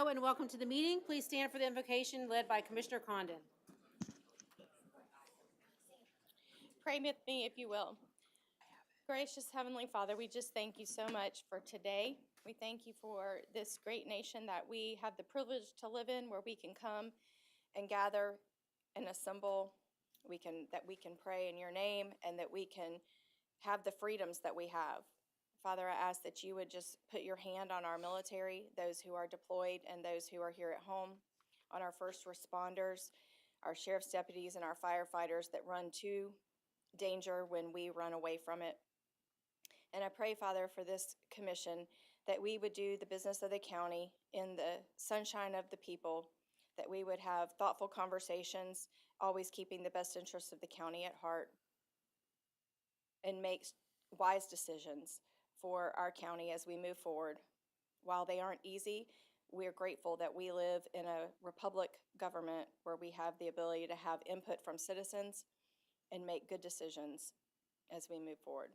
Hello and welcome to the meeting. Please stand for the invocation led by Commissioner Condon. Pray with me, if you will. Gracious Heavenly Father, we just thank you so much for today. We thank you for this great nation that we have the privilege to live in, where we can come and gather and assemble. That we can pray in your name, and that we can have the freedoms that we have. Father, I ask that you would just put your hand on our military, those who are deployed and those who are here at home, on our first responders, our sheriff's deputies, and our firefighters that run to danger when we run away from it. And I pray, Father, for this commission, that we would do the business of the county in the sunshine of the people, that we would have thoughtful conversations, always keeping the best interests of the county at heart, and make wise decisions for our county as we move forward. While they aren't easy, we're grateful that we live in a republic government where we have the ability to have input from citizens and make good decisions as we move forward.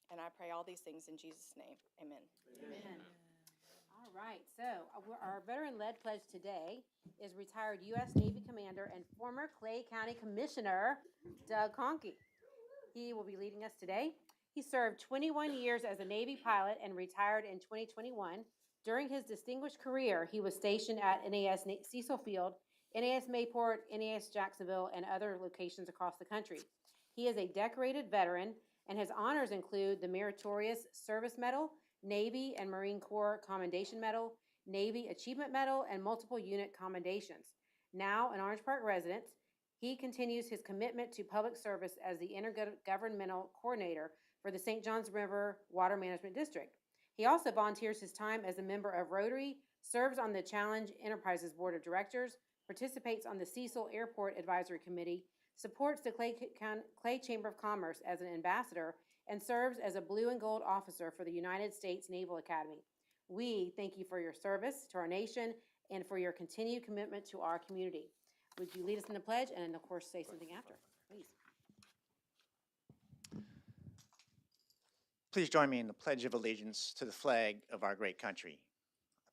And I pray all these things in Jesus' name. Amen. Amen. All right, so our veteran-led pledge today is retired U.S. Navy Commander and former Clay County Commissioner Doug Conkey. He will be leading us today. He served 21 years as a Navy pilot and retired in 2021. During his distinguished career, he was stationed at NAS Cecil Field, NAS Mayport, NAS Jacksonville, and other locations across the country. He is a decorated veteran, and his honors include the Meritorious Service Medal, Navy and Marine Corps Commendation Medal, Navy Achievement Medal, and multiple unit commendations. Now an Orange Park resident, he continues his commitment to public service as the intergovernmental coordinator for the St. Johns River Water Management District. He also volunteers his time as a member of Rotary, serves on the Challenge Enterprises Board of Directors, participates on the Cecil Airport Advisory Committee, supports the Clay Chamber of Commerce as an ambassador, and serves as a Blue and Gold officer for the United States Naval Academy. We thank you for your service to our nation and for your continued commitment to our community. Would you lead us in the pledge and, of course, say something after, please? Please join me in the Pledge of Allegiance to the flag of our great country.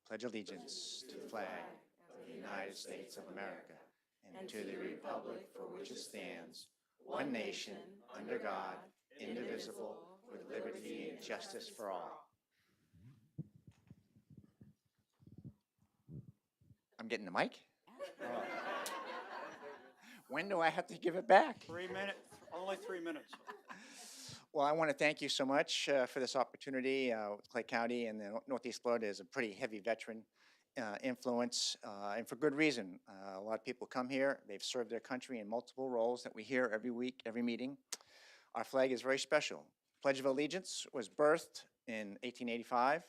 I pledge allegiance to the flag of the United States of America and to the republic for which it stands, one nation, under God, indivisible, with liberty and justice for all. I'm getting the mic? Oh. When do I have to give it back? 3 minutes, only 3 minutes. Well, I want to thank you so much for this opportunity. Clay County and the Northeast Florida is a pretty heavy veteran influence, and for good reason. A lot of people come here. They've served their country in multiple roles that we hear every week, every meeting. Our flag is very special. Pledge of Allegiance was birthed in 1885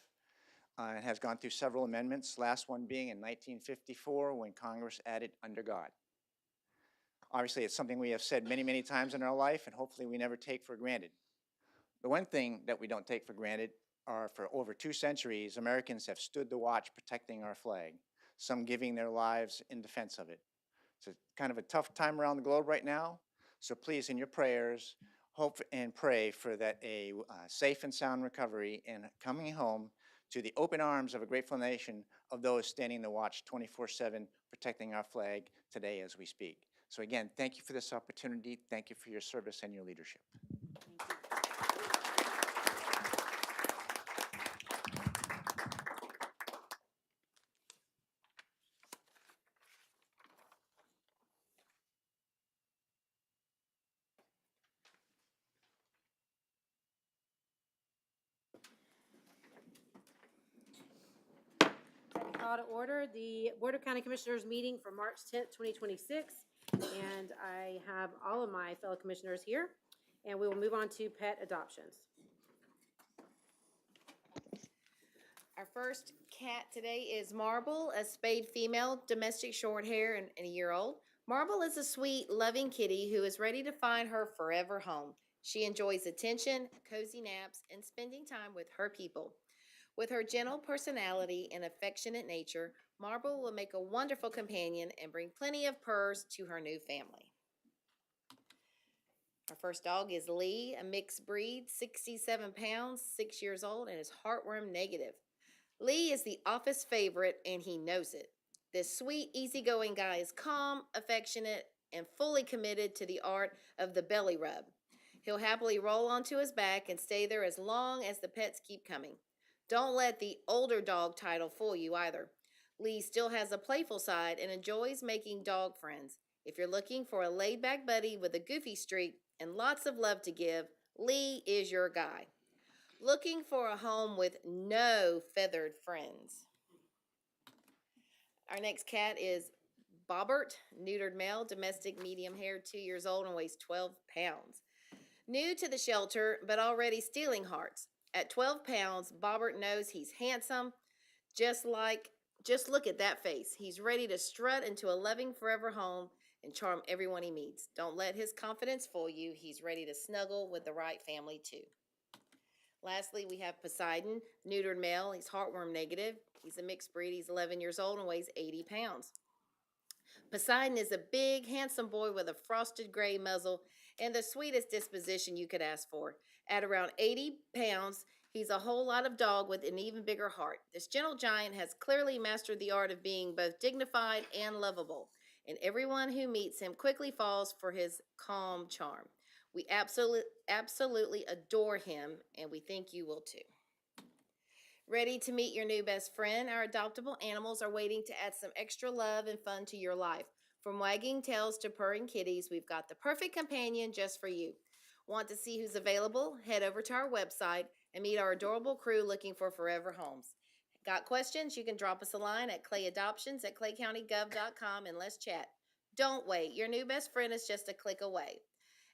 and has gone through several amendments, last one being in 1954 when Congress added under God. Obviously, it's something we have said many, many times in our life, and hopefully we never take for granted. The one thing that we don't take for granted are for over 2 centuries, Americans have stood the watch protecting our flag, some giving their lives in defense of it. It's kind of a tough time around the globe right now, so please, in your prayers, hope and pray for that a safe and sound recovery and coming home to the open arms of a grateful nation of those standing the watch 24/7, protecting our flag today as we speak. So again, thank you for this opportunity. Thank you for your service and your leadership. Thank you. Call to order the Board of County Commissioners meeting for March 10th, 2026. And I have all of my fellow commissioners here, and we will move on to pet adoptions. Our first cat today is Marble, a spayed female, domestic short hair and a year old. Marble is a sweet, loving kitty who is ready to find her forever home. She enjoys attention, cozy naps, and spending time with her people. With her gentle personality and affectionate nature, Marble will make a wonderful companion and bring plenty of purrs to her new family. Our first dog is Lee, a mixed breed, 67 pounds, 6 years old, and is heartworm negative. Lee is the office favorite and he knows it. This sweet, easygoing guy is calm, affectionate, and fully committed to the art of the belly rub. He'll happily roll onto his back and stay there as long as the pets keep coming. Don't let the older dog title fool you either. Lee still has a playful side and enjoys making dog friends. If you're looking for a laid back buddy with a goofy streak and lots of love to give, Lee is your guy. Looking for a home with no feathered friends. Our next cat is Bobbert, neutered male, domestic, medium haired, 2 years old, and weighs 12 pounds. New to the shelter, but already stealing hearts. At 12 pounds, Bobbert knows he's handsome, just look at that face. He's ready to strut into a loving forever home and charm everyone he meets. Don't let his confidence fool you. He's ready to snuggle with the right family too. Lastly, we have Poseidon, neutered male. He's heartworm negative. He's a mixed breed. He's 11 years old and weighs 80 pounds. Poseidon is a big, handsome boy with a frosted gray muzzle and the sweetest disposition you could ask for. At around 80 pounds, he's a whole lot of dog with an even bigger heart. This gentle giant has clearly mastered the art of being both dignified and lovable, and everyone who meets him quickly falls for his calm charm. We absolutely adore him, and we think you will too. Ready to meet your new best friend? Our adoptable animals are waiting to add some extra love and fun to your life. From wagging tails to purring kitties, we've got the perfect companion just for you. Want to see who's available? Head over to our website and meet our adorable crew looking for forever homes. Got questions? You can drop us a line at clayadoptions@claycountygov.com and let's chat. Don't wait. Your new best friend is just a click away.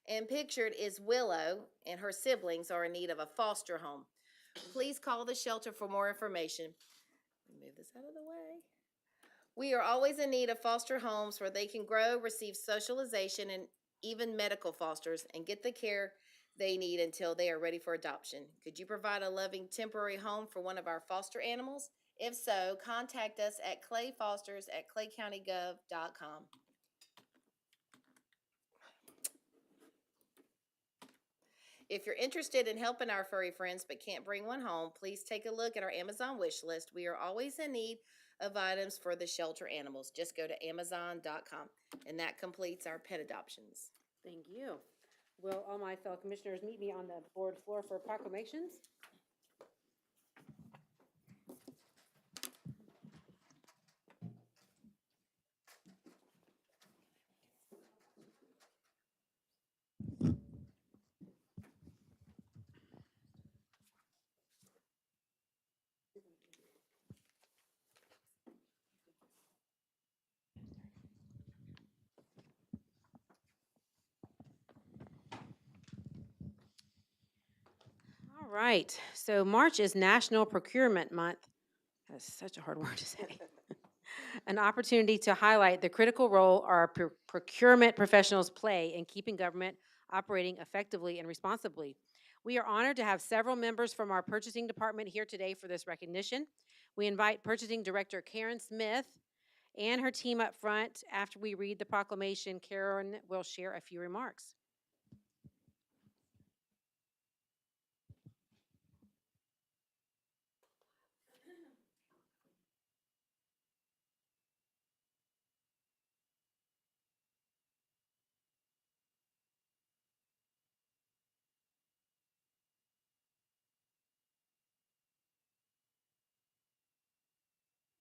And pictured is Willow, and her siblings are in need of a foster home. Please call the shelter for more information. Move this out of the way. We are always in need of foster homes where they can grow, receive socialization, and even medical fosters and get the care they need until they are ready for adoption. Could you provide a loving temporary home for one of our foster animals? If so, contact us at clayfosters@claycountygov.com. If you're interested in helping our furry friends but can't bring one home, please take a look at our Amazon wish list. We are always in need of items for the shelter animals. Just go to Amazon.com. And that completes our pet adoptions. Thank you. Will all my fellow commissioners meet me on the board floor for proclamations? All right, so March is National Procurement Month. That's such a hard word to say. An opportunity to highlight the critical role our procurement professionals play in keeping government operating effectively and responsibly. We are honored to have several members from our purchasing department here today for this recognition. We invite Purchasing Director Karen Smith and her team up front. After we read the proclamation, Karen will share a few remarks.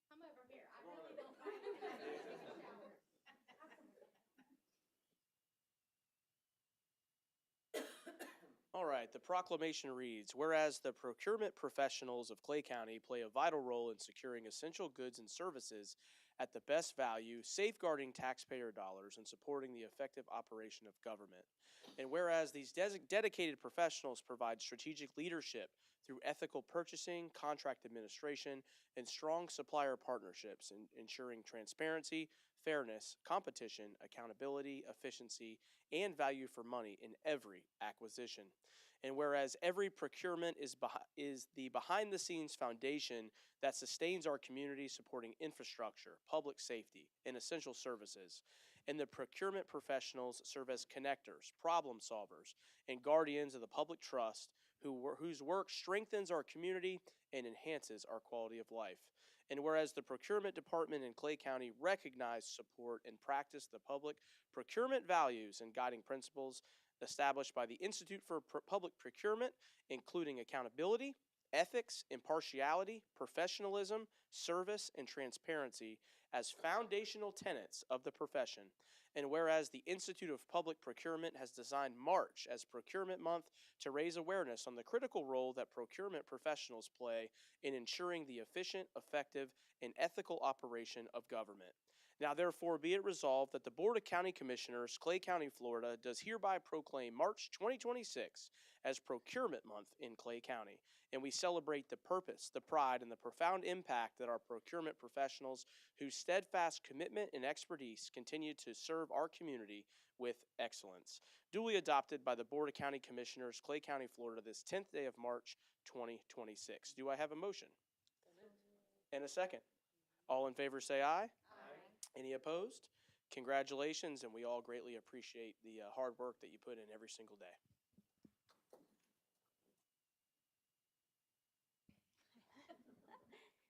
Come over here. I really don't. All right, the proclamation reads, whereas the procurement professionals of Clay County play a vital role in securing essential goods and services at the best value, safeguarding taxpayer dollars, and supporting the effective operation of government. And whereas these dedicated professionals provide strategic leadership through ethical purchasing, contract administration, and strong supplier partnerships, ensuring transparency, fairness, competition, accountability, efficiency, and value for money in every acquisition. And whereas every procurement is the behind-the-scenes foundation that sustains our community, supporting infrastructure, public safety, and essential services, and the procurement professionals serve as connectors, problem solvers, and guardians of the public trust whose work strengthens our community and enhances our quality of life. And whereas the procurement department in Clay County recognize, support, and practice the public procurement values and guiding principles established by the Institute for Public Procurement, including accountability, ethics, impartiality, professionalism, service, and transparency as foundational tenets of the profession. And whereas the Institute of Public Procurement has designed March as Procurement Month to raise awareness on the critical role that procurement professionals play in ensuring the efficient, effective, and ethical operation of government. Now, therefore, be it resolved that the Board of County Commissioners, Clay County, Florida, does hereby proclaim March 2026 as Procurement Month in Clay County. And we celebrate the purpose, the pride, and the profound impact that our procurement professionals, whose steadfast commitment and expertise continue to serve our community with excellence. Duly adopted by the Board of County Commissioners, Clay County, Florida, this 10th day of March 2026. Do I have a motion? And a second. All in favor say aye. Any opposed? Congratulations, and we all greatly appreciate the hard work that you put in every single day.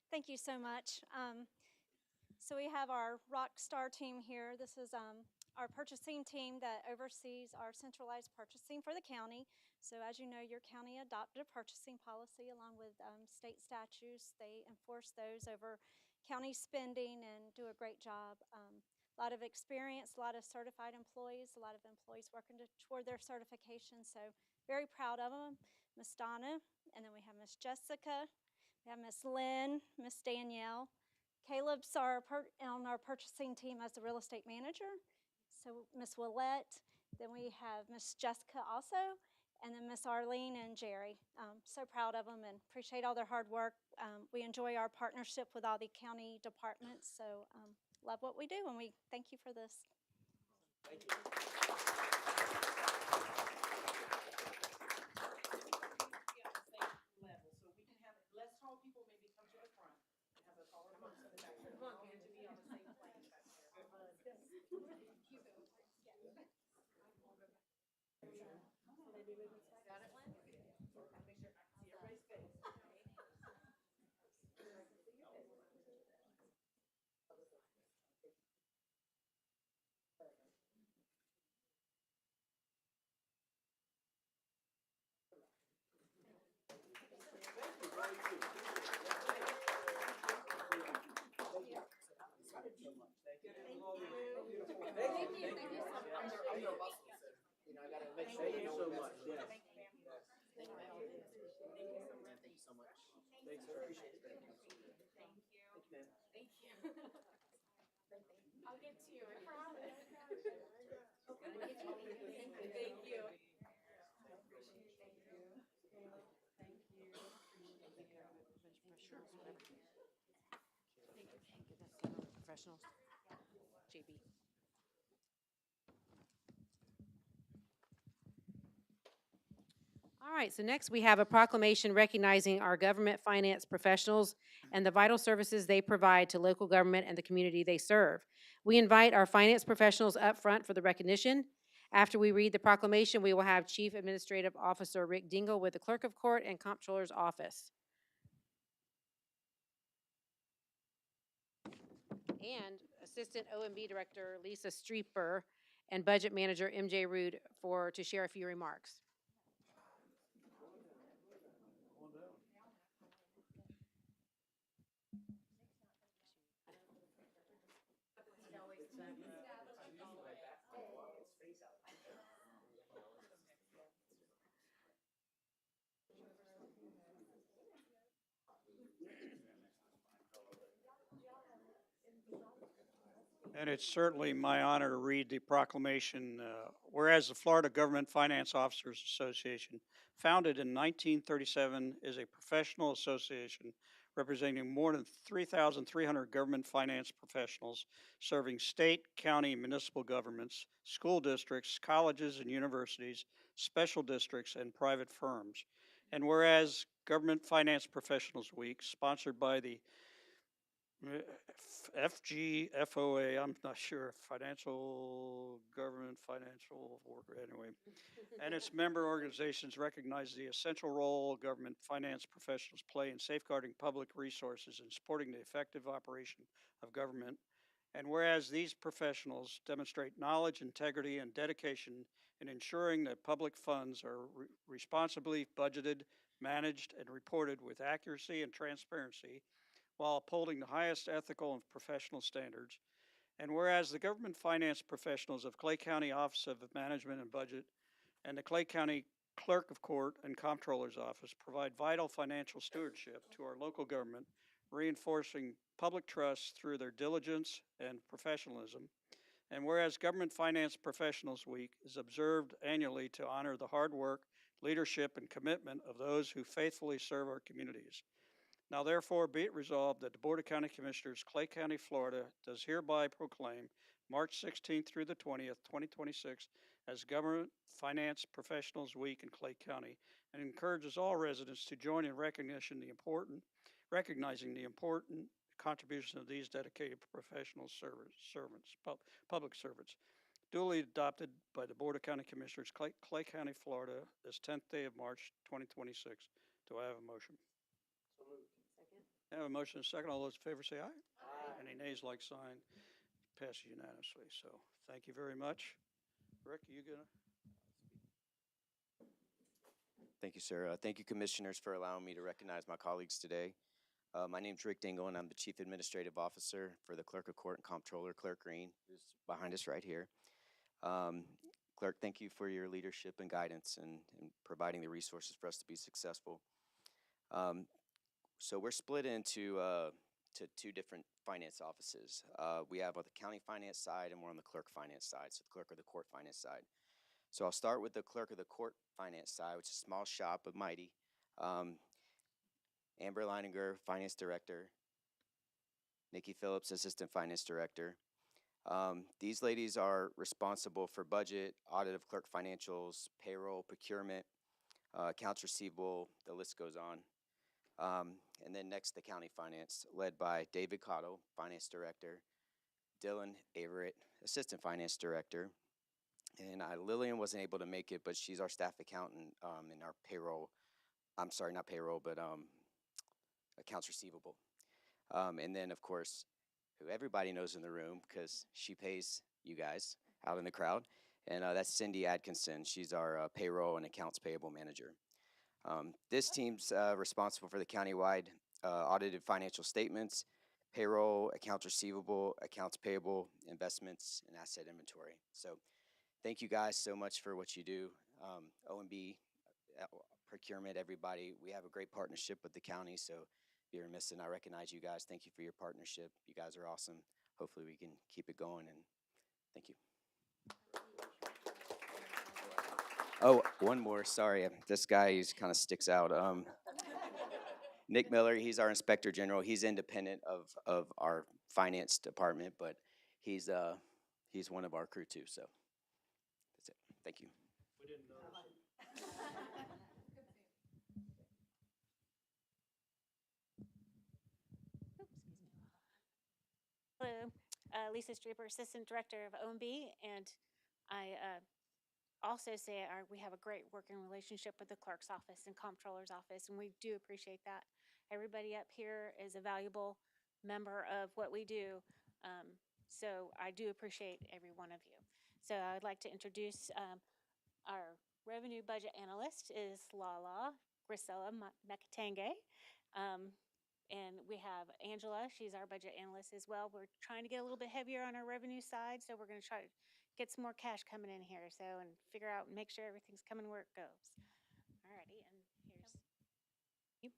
Thank you so much. So we have our rock star team here. This is our purchasing team that oversees our centralized purchasing for the county. So as you know, your county adopted a purchasing policy along with state statutes. They enforce those over county spending and do a great job. A lot of experience, a lot of certified employees, a lot of employees working toward their certification. So very proud of them. Miss Donna, and then we have Miss Jessica, we have Miss Lynn, Miss Danielle. Caleb's on our purchasing team as the real estate manager. So Miss Willette, then we have Miss Jessica also, and then Miss Arlene and Jerry. So proud of them and appreciate all their hard work. We enjoy our partnership with all the county departments, so love what we do, and we thank you for this. Thank you. I'll get to you, I promise. Thank you. Professionals. JB. All right, so next we have a proclamation recognizing our government finance professionals and the vital services they provide to local government and the community they serve. We invite our finance professionals up front for the recognition. After we read the proclamation, we will have Chief Administrative Officer Rick Dingle with the Clerk of Court and Comptroller's Office. And Assistant OMB Director Lisa Streeper and Budget Manager MJ Rude to share a few remarks. And it's certainly my honor to read the proclamation. Whereas the Florida Government Finance Officers Association, founded in 1937, is a professional association representing more than 3,300 government finance professionals serving state, county, and municipal governments, school districts, colleges and universities, special districts, and private firms. And whereas Government Finance Professionals Week, sponsored by the FGFOA, I'm not sure, Financial Government Financial Worker, anyway. And its member organizations recognize the essential role government finance professionals play in safeguarding public resources and supporting the effective operation of government. And whereas these professionals demonstrate knowledge, integrity, and dedication in ensuring that public funds are responsibly budgeted, managed, and reported with accuracy and transparency, while upholding the highest ethical and professional standards. And whereas the government finance professionals of Clay County Office of Management and Budget and the Clay County Clerk of Court and Comptroller's Office provide vital financial stewardship to our local government, reinforcing public trust through their diligence and professionalism. And whereas Government Finance Professionals Week is observed annually to honor the hard work, leadership, and commitment of those who faithfully serve our communities. Now therefore be it resolved that the Board of County Commissioners, Clay County, Florida, does hereby proclaim March 16th through the 20th, 2026 as Government Finance Professionals Week in Clay County, and encourages all residents to join in recognizing the important contribution of these dedicated professional public servants. Duly adopted by the Board of County Commissioners, Clay County, Florida, this 10th day of March, 2026. Do I have a motion? I have a motion and a second. All those in favor say aye. Aye. Any nays, like sign. Passes unanimously. So thank you very much. Rick, are you gonna? Thank you, sir. Thank you, commissioners, for allowing me to recognize my colleagues today. My name's Rick Dingle, and I'm the Chief Administrative Officer for the Clerk of Court and Comptroller, Clerk Green, who's behind us right here. Clerk, thank you for your leadership and guidance and providing the resources for us to be successful. So we're split into to two different finance offices. We have on the county finance side and we're on the clerk finance side, so the clerk of the court finance side. So I'll start with the clerk of the court finance side, which is a small shop but mighty. Amber Leininger, finance director. Nikki Phillips, assistant finance director. These ladies are responsible for budget, audit of clerk financials, payroll, procurement, accounts receivable, the list goes on. And then next, the county finance, led by David Cotto, finance director, Dylan Averett, assistant finance director, and Lillian wasn't able to make it, but she's our staff accountant in our payroll. I'm sorry, not payroll, but accounts receivable. And then, of course, who everybody knows in the room because she pays you guys out in the crowd, and that's Cindy Atkinson. She's our payroll and accounts payable manager. This team's responsible for the countywide audited financial statements, payroll, accounts receivable, accounts payable, investments, and asset inventory. So thank you guys so much for what you do. OMB, procurement, everybody, we have a great partnership with the county, so if you're missing, I recognize you guys. Thank you for your partnership. You guys are awesome. Hopefully we can keep it going, and thank you. Oh, one more, sorry. This guy, he kind of sticks out. Nick Miller, he's our Inspector General. He's independent of our finance department, but he's one of our crew too, so that's it. Thank you. We didn't know. Hello, Lisa Streeper, Assistant Director of OMB, and I also say we have a great working relationship with the clerk's office and comptroller's office, and we do appreciate that. Everybody up here is a valuable member of what we do, so I do appreciate every one of you. So I'd like to introduce our revenue budget analyst is Lala Grisella Mekatange. And we have Angela, she's our budget analyst as well. We're trying to get a little bit heavier on our revenue side, so we're gonna try to get some more cash coming in here, and figure out and make sure everything's coming where it goes. Alrighty, and here's you.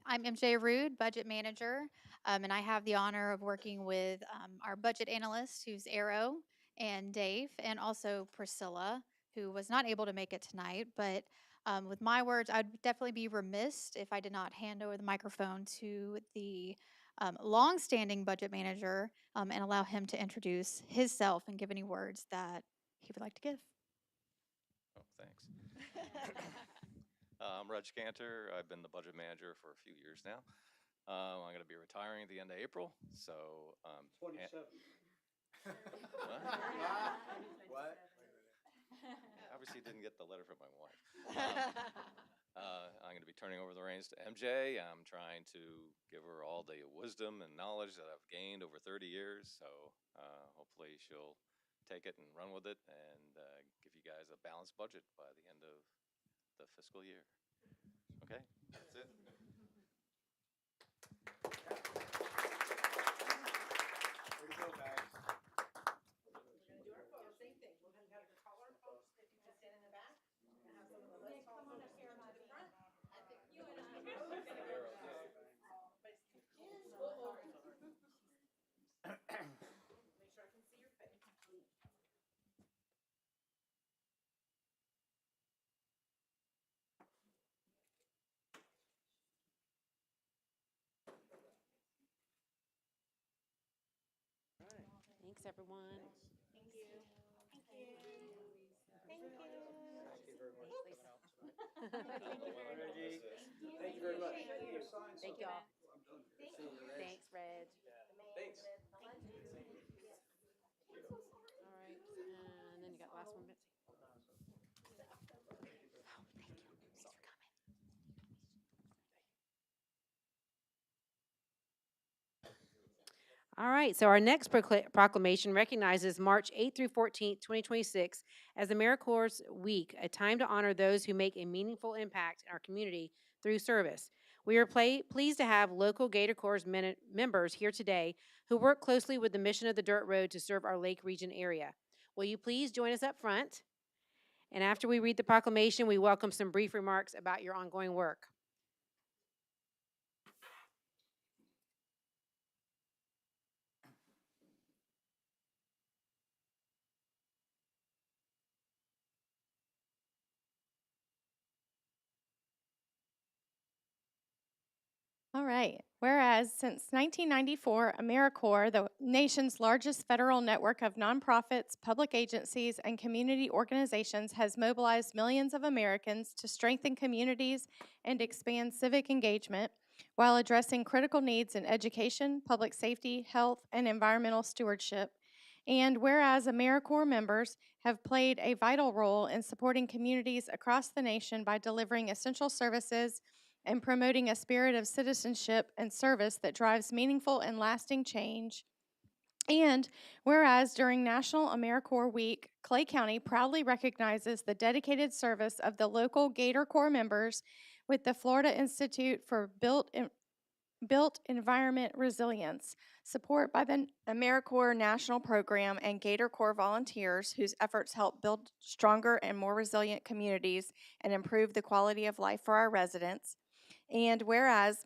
I'm MJ Rude, budget manager, and I have the honor of working with our budget analyst, who's Arrow, and Dave, and also Priscilla, who was not able to make it tonight, but with my words, I'd definitely be remiss if I did not hand over the microphone to the long-standing budget manager and allow him to introduce himself and give any words that he would like to give. Oh, thanks. I'm Reg Cantor. I've been the budget manager for a few years now. I'm going to be retiring at the end of April. So, and- 27. What? Obviously didn't get the letter from my wife. I'm going to be turning over the reins to MJ. I'm trying to give her all the wisdom and knowledge that I've gained over 30 years. So hopefully she'll take it and run with it and give you guys a balanced budget by the end of the fiscal year. Okay, that's it. Way to go, guys. Thanks, everyone. Thank you. Thank you. Thank you. Thank you very much. Thank y'all. Thanks, Reg. Thanks. All right, and then you got the last one, Betsy. All right, so our next proclamation recognizes March 8th through 14th, 2026 as AmeriCorps Week, a time to honor those who make a meaningful impact in our community through service. We are pleased to have local Gator Corps members here today who work closely with the mission of the Dirt Road to serve our Lake Region area. Will you please join us up front? And after we read the proclamation, we welcome some brief remarks about your ongoing work. All right. Whereas since 1994, AmeriCorps, the nation's largest federal network of nonprofits, public agencies, and community organizations, has mobilized millions of Americans to strengthen communities and expand civic engagement while addressing critical needs in education, public safety, health, and environmental stewardship. And whereas AmeriCorps members have played a vital role in supporting communities across the nation by delivering essential services and promoting a spirit of citizenship and service that drives meaningful and lasting change. And whereas during National AmeriCorps Week, Clay County proudly recognizes the dedicated service of the local Gator Corps members with the Florida Institute for Built Environment Resilience, support by the AmeriCorps National Program and Gator Corps volunteers whose efforts help build stronger and more resilient communities and improve the quality of life for our residents. And whereas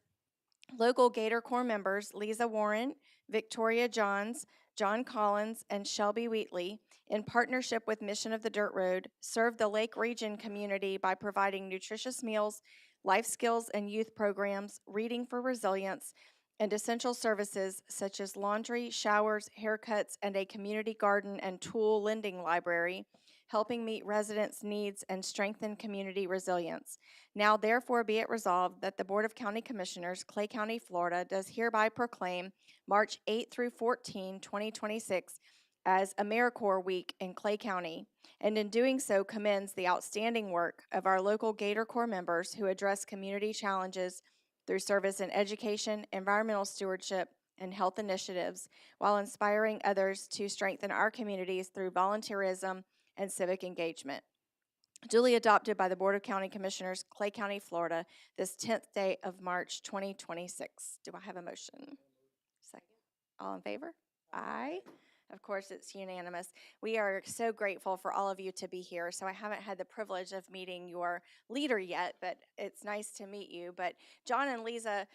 local Gator Corps members Lisa Warren, Victoria Johns, John Collins, and Shelby Wheatley, in partnership with Mission of the Dirt Road, serve the Lake Region community by providing nutritious meals, life skills and youth programs, reading for resilience, and essential services such as laundry, showers, haircuts, and a community garden and tool lending library, helping meet residents' needs and strengthen community resilience. Now therefore be it resolved that the Board of County Commissioners, Clay County, Florida, does hereby proclaim March 8 through 14, 2026 as AmeriCorps Week in Clay County, and in doing so commends the outstanding work of our local Gator Corps members who address community challenges through service in education, environmental stewardship, and health initiatives, while inspiring others to strengthen our communities through volunteerism and civic engagement. Duly adopted by the Board of County Commissioners, Clay County, Florida, this 10th day of March, 2026. Do I have a motion? Second. All in favor? Aye. Of course, it's unanimous. We are so grateful for all of you to be here. So I haven't had the privilege of meeting your leader yet, but it's nice to meet you. But John and Lisa,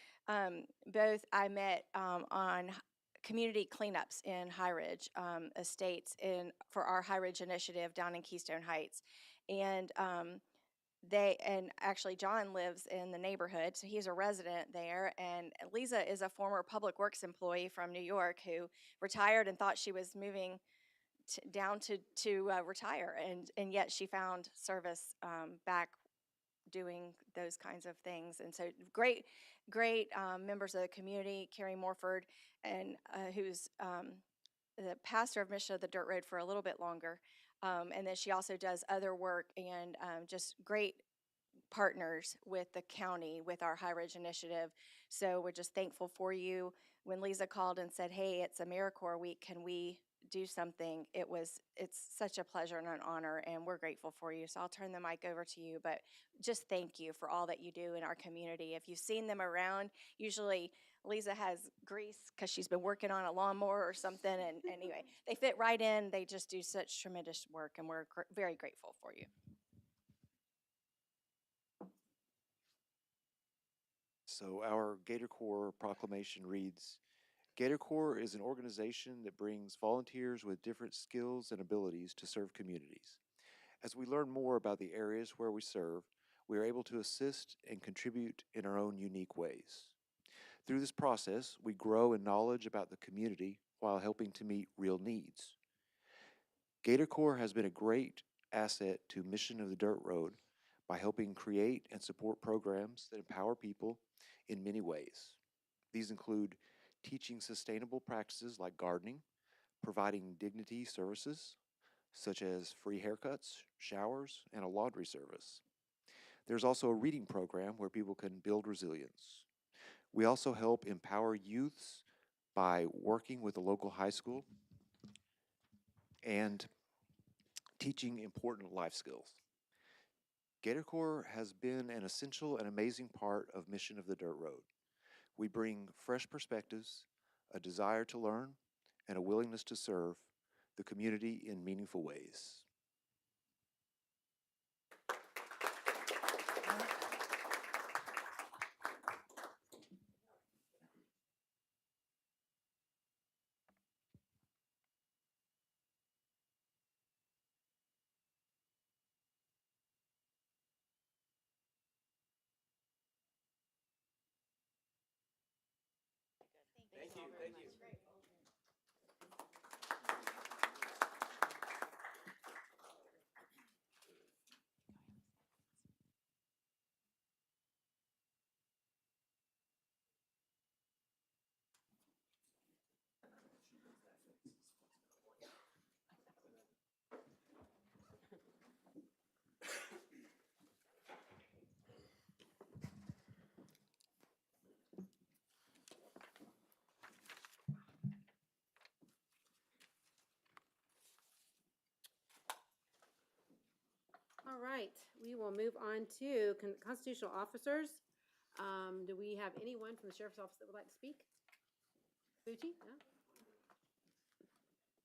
both I met on community cleanups in High Ridge Estates for our High Ridge initiative down in Keystone Heights. And actually John lives in the neighborhood, so he's a resident there. And Lisa is a former Public Works employee from New York who retired and thought she was moving down to retire, and yet she found service back doing those kinds of things. And so great members of the community. Carrie Morford, and who's the pastor of Mission of the Dirt Road for a little bit longer. And then she also does other work, and just great partners with the county with our High Ridge initiative. So we're just thankful for you. When Lisa called and said, hey, it's AmeriCorps week, can we do something? It's such a pleasure and an honor, and we're grateful for you. So I'll turn the mic over to you, but just thank you for all that you do in our community. If you've seen them around, usually Lisa has grease because she's been working on a lawnmower or something, and anyway, they fit right in. They just do such tremendous work, and we're very grateful for you. So our Gator Corps proclamation reads, Gator Corps is an organization that brings volunteers with different skills and abilities to serve communities. As we learn more about the areas where we serve, we are able to assist and contribute in our own unique ways. Through this process, we grow in knowledge about the community while helping to meet real needs. Gator Corps has been a great asset to Mission of the Dirt Road by helping create and support programs that empower people in many ways. These include teaching sustainable practices like gardening, providing dignity services such as free haircuts, showers, and a laundry service. There's also a reading program where people can build resilience. We also help empower youths by working with a local high school and teaching important life skills. Gator Corps has been an essential and amazing part of Mission of the Dirt Road. We bring fresh perspectives, a desire to learn, and a willingness to serve the community in meaningful ways. Thank you. Thank you. All right, we will move on to constitutional officers. Do we have anyone from the Sheriff's Office that would like to speak? Fucci? No?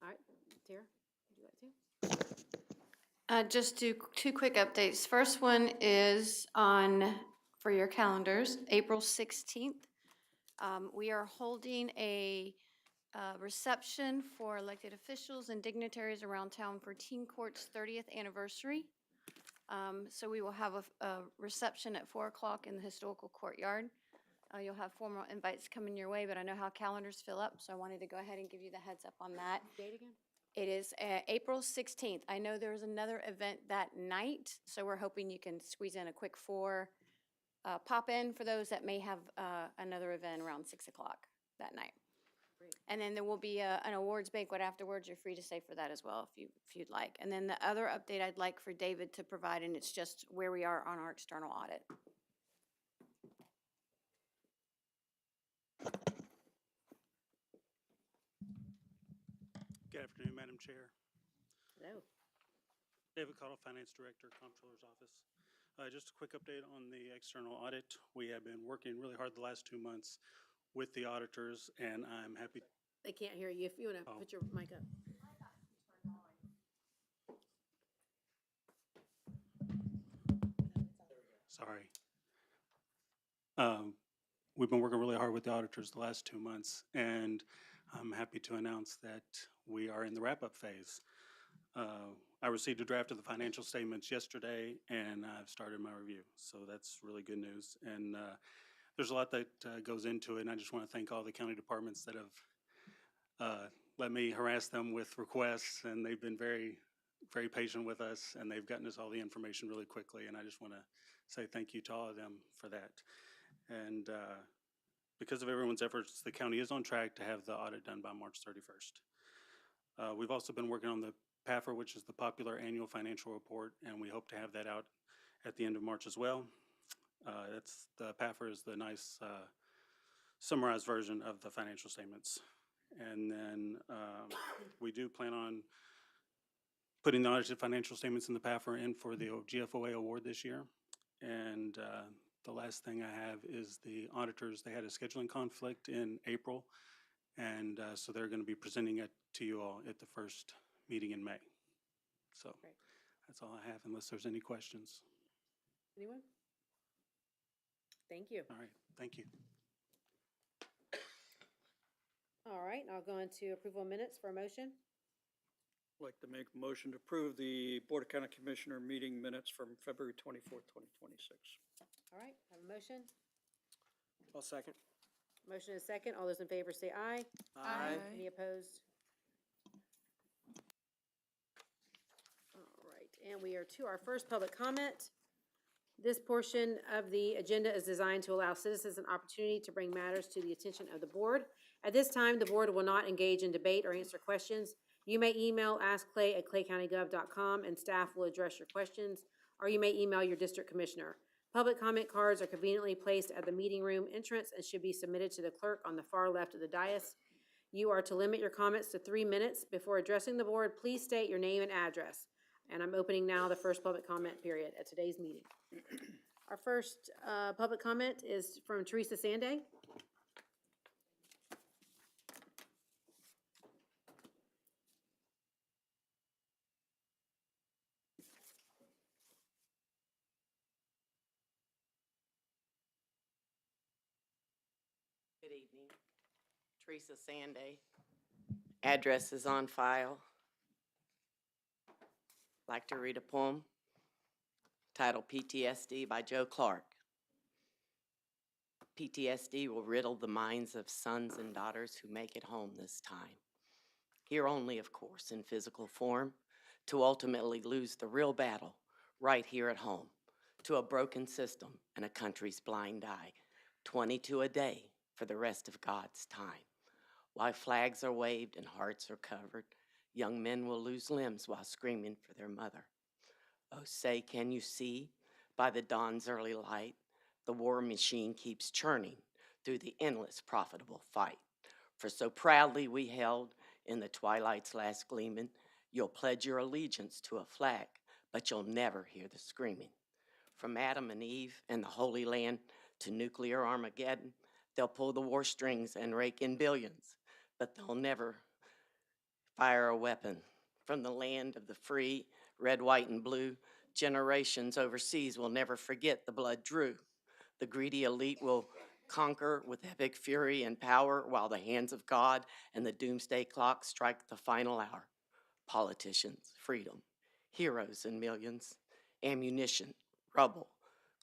All right, Tara, would you like to? Just do two quick updates. First one is on, for your calendars, April 16th. We are holding a reception for elected officials and dignitaries around town for Teen Court's 30th anniversary. So we will have a reception at 4 o'clock in the historical courtyard. You'll have formal invites coming your way, but I know how calendars fill up, so I wanted to go ahead and give you the heads up on that. Date again? It is April 16th. I know there's another event that night, so we're hoping you can squeeze in a quick 4 pop in for those that may have another event around 6 o'clock that night. Great. And then there will be an awards banquet afterwards. You're free to stay for that as well if you'd like. And then the other update I'd like for David to provide, and it's just where we are on our external audit. Good afternoon, Madam Chair. Hello. David Cottle, Finance Director, Comptroller's Office. Just a quick update on the external audit. We have been working really hard the last 2 months with the auditors, and I'm happy. They can't hear you. If you want to put your mic up. Sorry. We've been working really hard with the auditors the last 2 months, and I'm happy to announce that we are in the wrap-up phase. I received a draft of the financial statements yesterday, and I've started my review, so that's really good news. And there's a lot that goes into it, and I just want to thank all the county departments that have let me harass them with requests, and they've been very, very patient with us, and they've gotten us all the information really quickly, and I just want to say thank you to all of them for that. And because of everyone's efforts, the county is on track to have the audit done by March 31st. We've also been working on the PAFR, which is the Popular Annual Financial Report, and we hope to have that out at the end of March as well. The PAFR is the nice summarized version of the financial statements. And then we do plan on putting the audited financial statements in the PAFR in for the GFOA award this year. And the last thing I have is the auditors. They had a scheduling conflict in April, and so they're going to be presenting it to you all at the first meeting in May. So Great. that's all I have, unless there's any questions. Anyone? Thank you. All right, thank you. All right, I'll go into approval of minutes for a motion. I'd like to make a motion to approve the Board of County Commissioner meeting minutes from February 24th, 2026. All right, have a motion. I'll second. Motion is second. All those in favor say aye. Aye. Any opposed? All right, and we are to our first public comment. This portion of the agenda is designed to allow citizens an opportunity to bring matters to the attention of the board. At this time, the board will not engage in debate or answer questions. You may email askclay@claycountygov.com and staff will address your questions, or you may email your district commissioner. Public comment cards are conveniently placed at the meeting room entrance and should be submitted to the clerk on the far left of the dais. You are to limit your comments to 3 minutes. Before addressing the board, please state your name and address. And I'm opening now the first public comment period at today's meeting. Our first public comment is from Teresa Sanday. Good evening. Teresa Sanday. Address is on file. Like to read a poem titled PTSD by Joe Clark. PTSD will riddle the minds of sons and daughters who make it home this time. Here only, of course, in physical form, to ultimately lose the real battle right here at home, to a broken system and a country's blind eye, 22 a day for the rest of God's time. While flags are waved and hearts are covered, young men will lose limbs while screaming for their mother. Oh, say, can you see, by the dawn's early light, the war machine keeps churning through the endless profitable fight. For so proudly we held in the twilight's last gleaming, you'll pledge your allegiance to a flag, but you'll never hear the screaming. From Adam and Eve and the Holy Land to nuclear Armageddon, they'll pull the war strings and rake in billions, but they'll never fire a weapon. From the land of the free, red, white, and blue, generations overseas will never forget the blood drew. The greedy elite will conquer with epic fury and power while the hands of God and the doomsday clock strike the final hour. Politicians, freedom, heroes in millions, ammunition, rubble,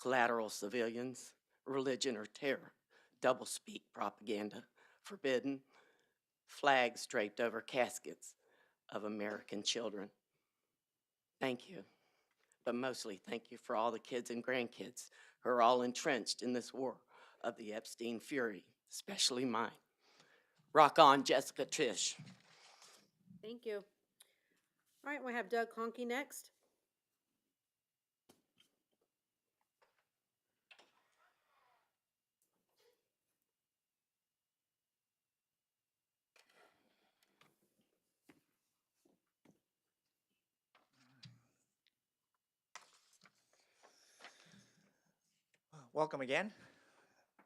collateral civilians, religion or terror, doublespeak propaganda, forbidden, flags draped over caskets of American children. Thank you, but mostly thank you for all the kids and grandkids who are all entrenched in this war of the Epstein fury, especially mine. Rock on, Jessica Tisch. Thank you. All right, we have Doug Conkey next. Welcome again,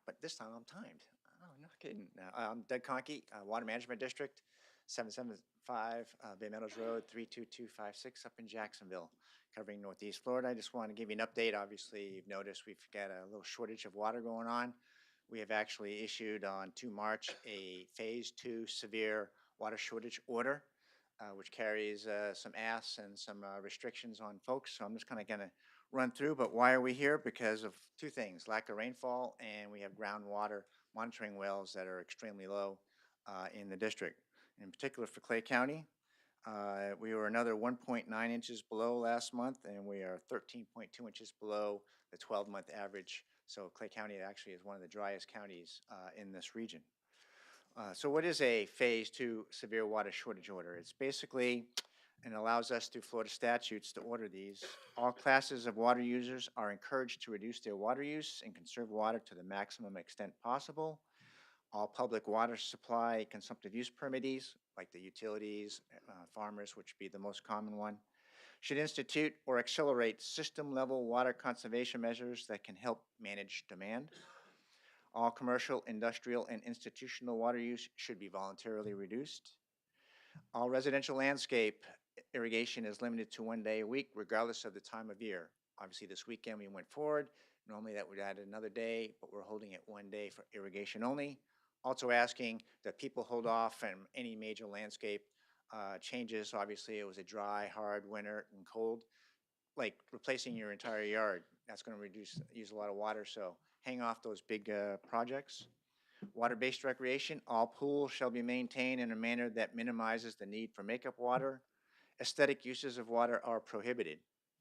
but this time I'm timed. Oh, no kidding. I'm Doug Conkey, Water Management District, 775 Bay Meadows Road, 32256 up in Jacksonville, covering Northeast Florida. I just want to give you an update. Obviously, you've noticed we've got a little shortage of water going on. We have actually issued on 2 March a Phase 2 severe water shortage order, which carries some asks and some restrictions on folks. So I'm just kind of going to run through, but why are we here? Because of 2 things: lack of rainfall, and we have groundwater monitoring wells that are extremely low in the district. In particular for Clay County, We were another 1.9 inches below last month, and we are 13.2 inches below the 12-month average. So Clay County actually is one of the driest counties in this region. So what is a Phase 2 severe water shortage order? It's basically, and allows us through Florida statutes to order these. All classes of water users are encouraged to reduce their water use and conserve water to the maximum extent possible. All public water supply consumptive use permittees, like the utilities, farmers, which would be the most common one, should institute or accelerate system-level water conservation measures that can help manage demand. All commercial, industrial, and institutional water use should be voluntarily reduced. All residential landscape irrigation is limited to 1 day a week, regardless of the time of year. Obviously, this weekend we went forward. Normally that would add another day, but we're holding it 1 day for irrigation only. Also asking that people hold off from any major landscape changes. Obviously, it was a dry, hard winter and cold. Like replacing your entire yard, that's going to use a lot of water, so hang off those big projects. Water-based recreation, all pools shall be maintained in a manner that minimizes the need for makeup water. Aesthetic uses of water are prohibited.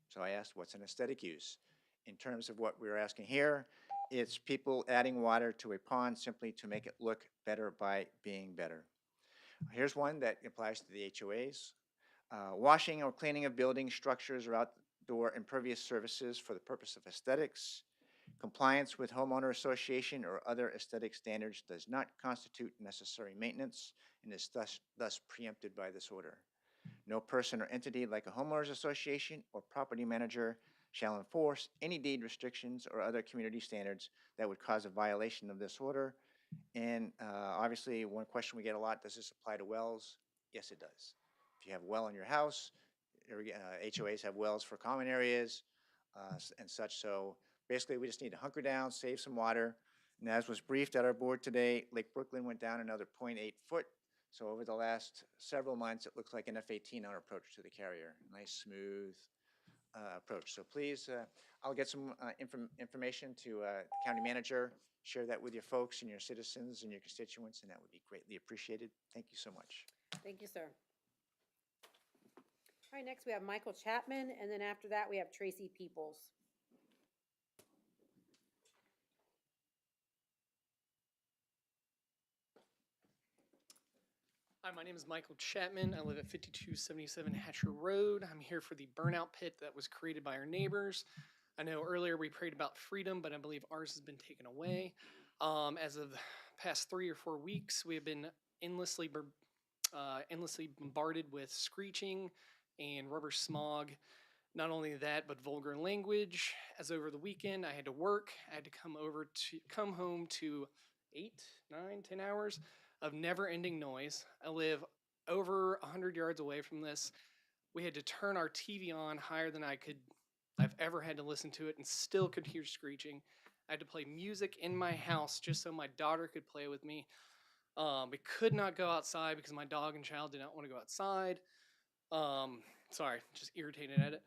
So I asked, what's an aesthetic use? In terms of what we're asking here, it's people adding water to a pond simply to make it look better by being better. Here's one that applies to the HOAs. Washing or cleaning of buildings, structures, or outdoor impervious surfaces for the purpose of aesthetics. Compliance with homeowner association or other aesthetic standards does not constitute necessary maintenance and is thus preempted by this order. No person or entity like a homeowners association or property manager shall enforce any deed restrictions or other community standards that would cause a violation of this order. And obviously, one question we get a lot, does this apply to wells? Yes, it does. If you have a well in your house, HOAs have wells for common areas and such. So basically, we just need to hunker down, save some water. And as was briefed at our board today, Lake Brooklyn went down another 0.8 foot. So over the last several months, it looks like an F-18 on approach to the carrier. Nice, smooth approach. So please, I'll get some information to the county manager, share that with your folks and your citizens and your constituents, and that would be greatly appreciated. Thank you so much. Thank you, sir. All right, next we have Michael Chapman, and then after that we have Tracy Peoples. Hi, my name is Michael Chapman. I live at 5277 Hatcher Road. I'm here for the burnout pit that was created by our neighbors. I know earlier we prayed about freedom, but I believe ours has been taken away. As of the past 3 or 4 weeks, we have been endlessly bombarded with screeching and rubber smog. Not only that, but vulgar language. As over the weekend, I had to work. I had to come home to 8, 9, 10 hours of never-ending noise. I live over 100 yards away from this. We had to turn our TV on higher than I've ever had to listen to it, and still could hear screeching. I had to play music in my house just so my daughter could play with me. We could not go outside because my dog and child did not want to go outside. Sorry, just irritated at it.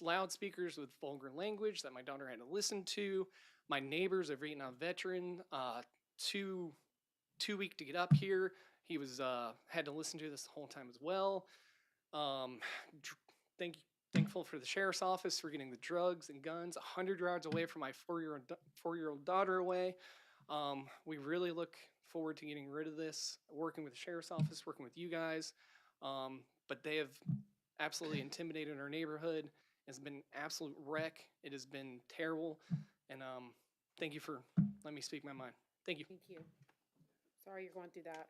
Loudspeakers with vulgar language that my daughter had to listen to. My neighbor's a Vietnam veteran, too weak to get up here. He was had to listen to this the whole time as well. Thankful for the sheriff's office for getting the drugs and guns 100 yards away from my four-year-old daughter away. We really look forward to getting rid of this, working with the sheriff's office, working with you guys. But they have absolutely intimidated our neighborhood. It's been an absolute wreck. It has been terrible. And thank you for letting me speak my mind. Thank you. Thank you. Sorry you're going through that.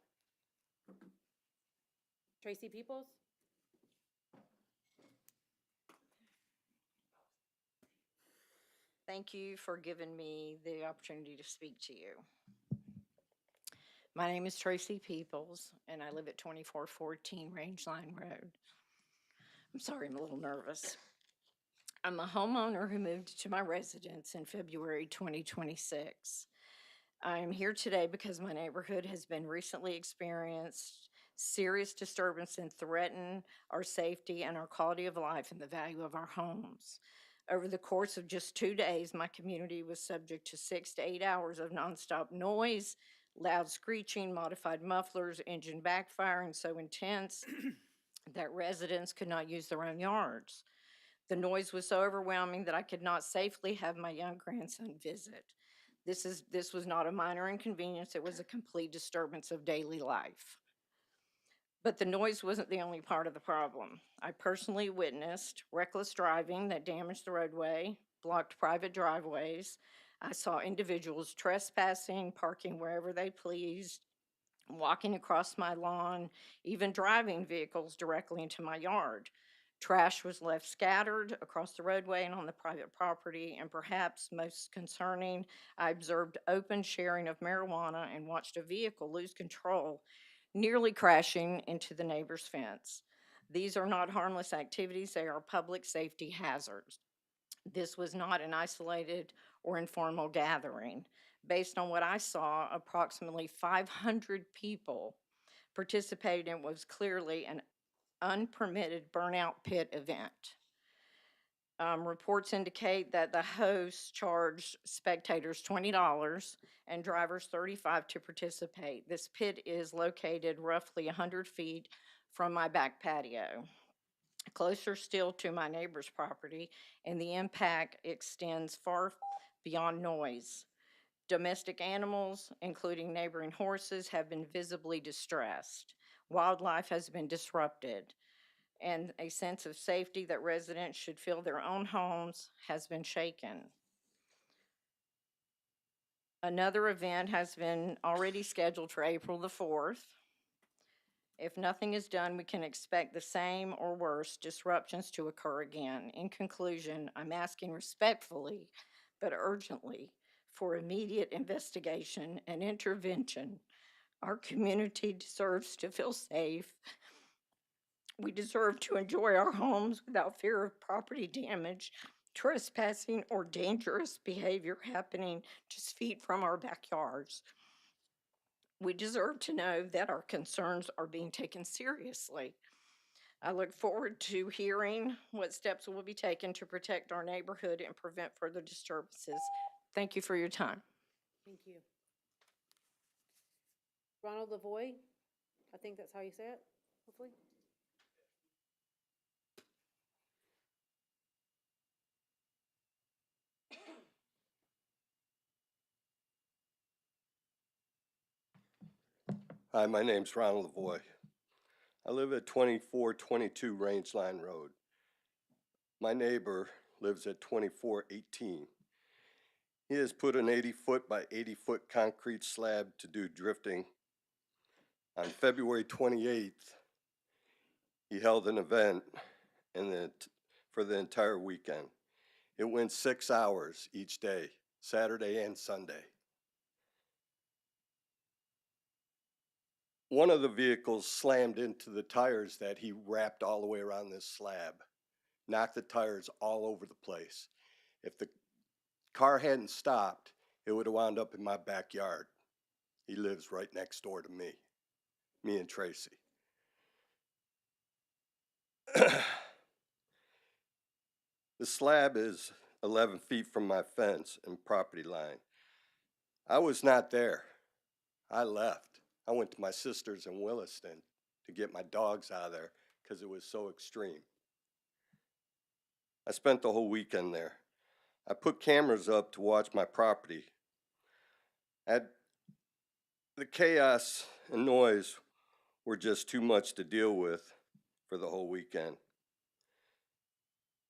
Tracy Peoples? Thank you for giving me the opportunity to speak to you. My name is Tracy Peoples, and I live at 2414 Rangeline Road. I'm sorry, I'm a little nervous. I'm a homeowner who moved to my residence in February 2026. I am here today because my neighborhood has been recently experienced serious disturbance and threaten our safety and our quality of life and the value of our homes. Over the course of just 2 days, my community was subject to 6 to 8 hours of nonstop noise, Loud screeching, modified mufflers, engine backfiring so intense that residents could not use their own yards. The noise was so overwhelming that I could not safely have my young grandson visit. This was not a minor inconvenience, it was a complete disturbance of daily life. But the noise wasn't the only part of the problem. I personally witnessed reckless driving that damaged the roadway, blocked private driveways. I saw individuals trespassing, parking wherever they pleased, walking across my lawn, even driving vehicles directly into my yard. Trash was left scattered across the roadway and on the private property, and perhaps most concerning, I observed open sharing of marijuana and watched a vehicle lose control, nearly crashing into the neighbor's fence. These are not harmless activities, they are public safety hazards. This was not an isolated or informal gathering. Based on what I saw, approximately 500 people participated in what was clearly an unpermitted burnout pit event. Reports indicate that the host charged spectators $20 and drivers $35 to participate. This pit is located roughly 100 feet from my back patio, closer still to my neighbor's property, and the impact extends far beyond noise. Domestic animals, including neighboring horses, have been visibly distressed. Wildlife has been disrupted, and a sense of safety that residents should feel their own homes has been shaken. Another event has been already scheduled for April the 4th. If nothing is done, we can expect the same or worse disruptions to occur again. In conclusion, I'm asking respectfully but urgently for immediate investigation and intervention. Our community deserves to feel safe. We deserve to enjoy our homes without fear of property damage, trespassing, or dangerous behavior happening just feet from our backyards. We deserve to know that our concerns are being taken seriously. I look forward to hearing what steps will be taken to protect our neighborhood and prevent further disturbances. Thank you for your time. Thank you. Ronald Lavoy, I think that's how you say it, hopefully. Hi, my name's Ronald Lavoy. I live at 2422 Rangeline Road. My neighbor lives at 2418. He has put an 80-foot by 80-foot concrete slab to do drifting. On February 28th, he held an event for the entire weekend. It went 6 hours each day, Saturday and Sunday. One of the vehicles slammed into the tires that he wrapped all the way around this slab, knocked the tires all over the place. If the car hadn't stopped, it would have wound up in my backyard. He lives right next door to me and Tracy. The slab is 11 feet from my fence and property line. I was not there. I left. I went to my sister's in Williston to get my dogs out of there because it was so extreme. I spent the whole weekend there. I put cameras up to watch my property. The chaos and noise were just too much to deal with for the whole weekend.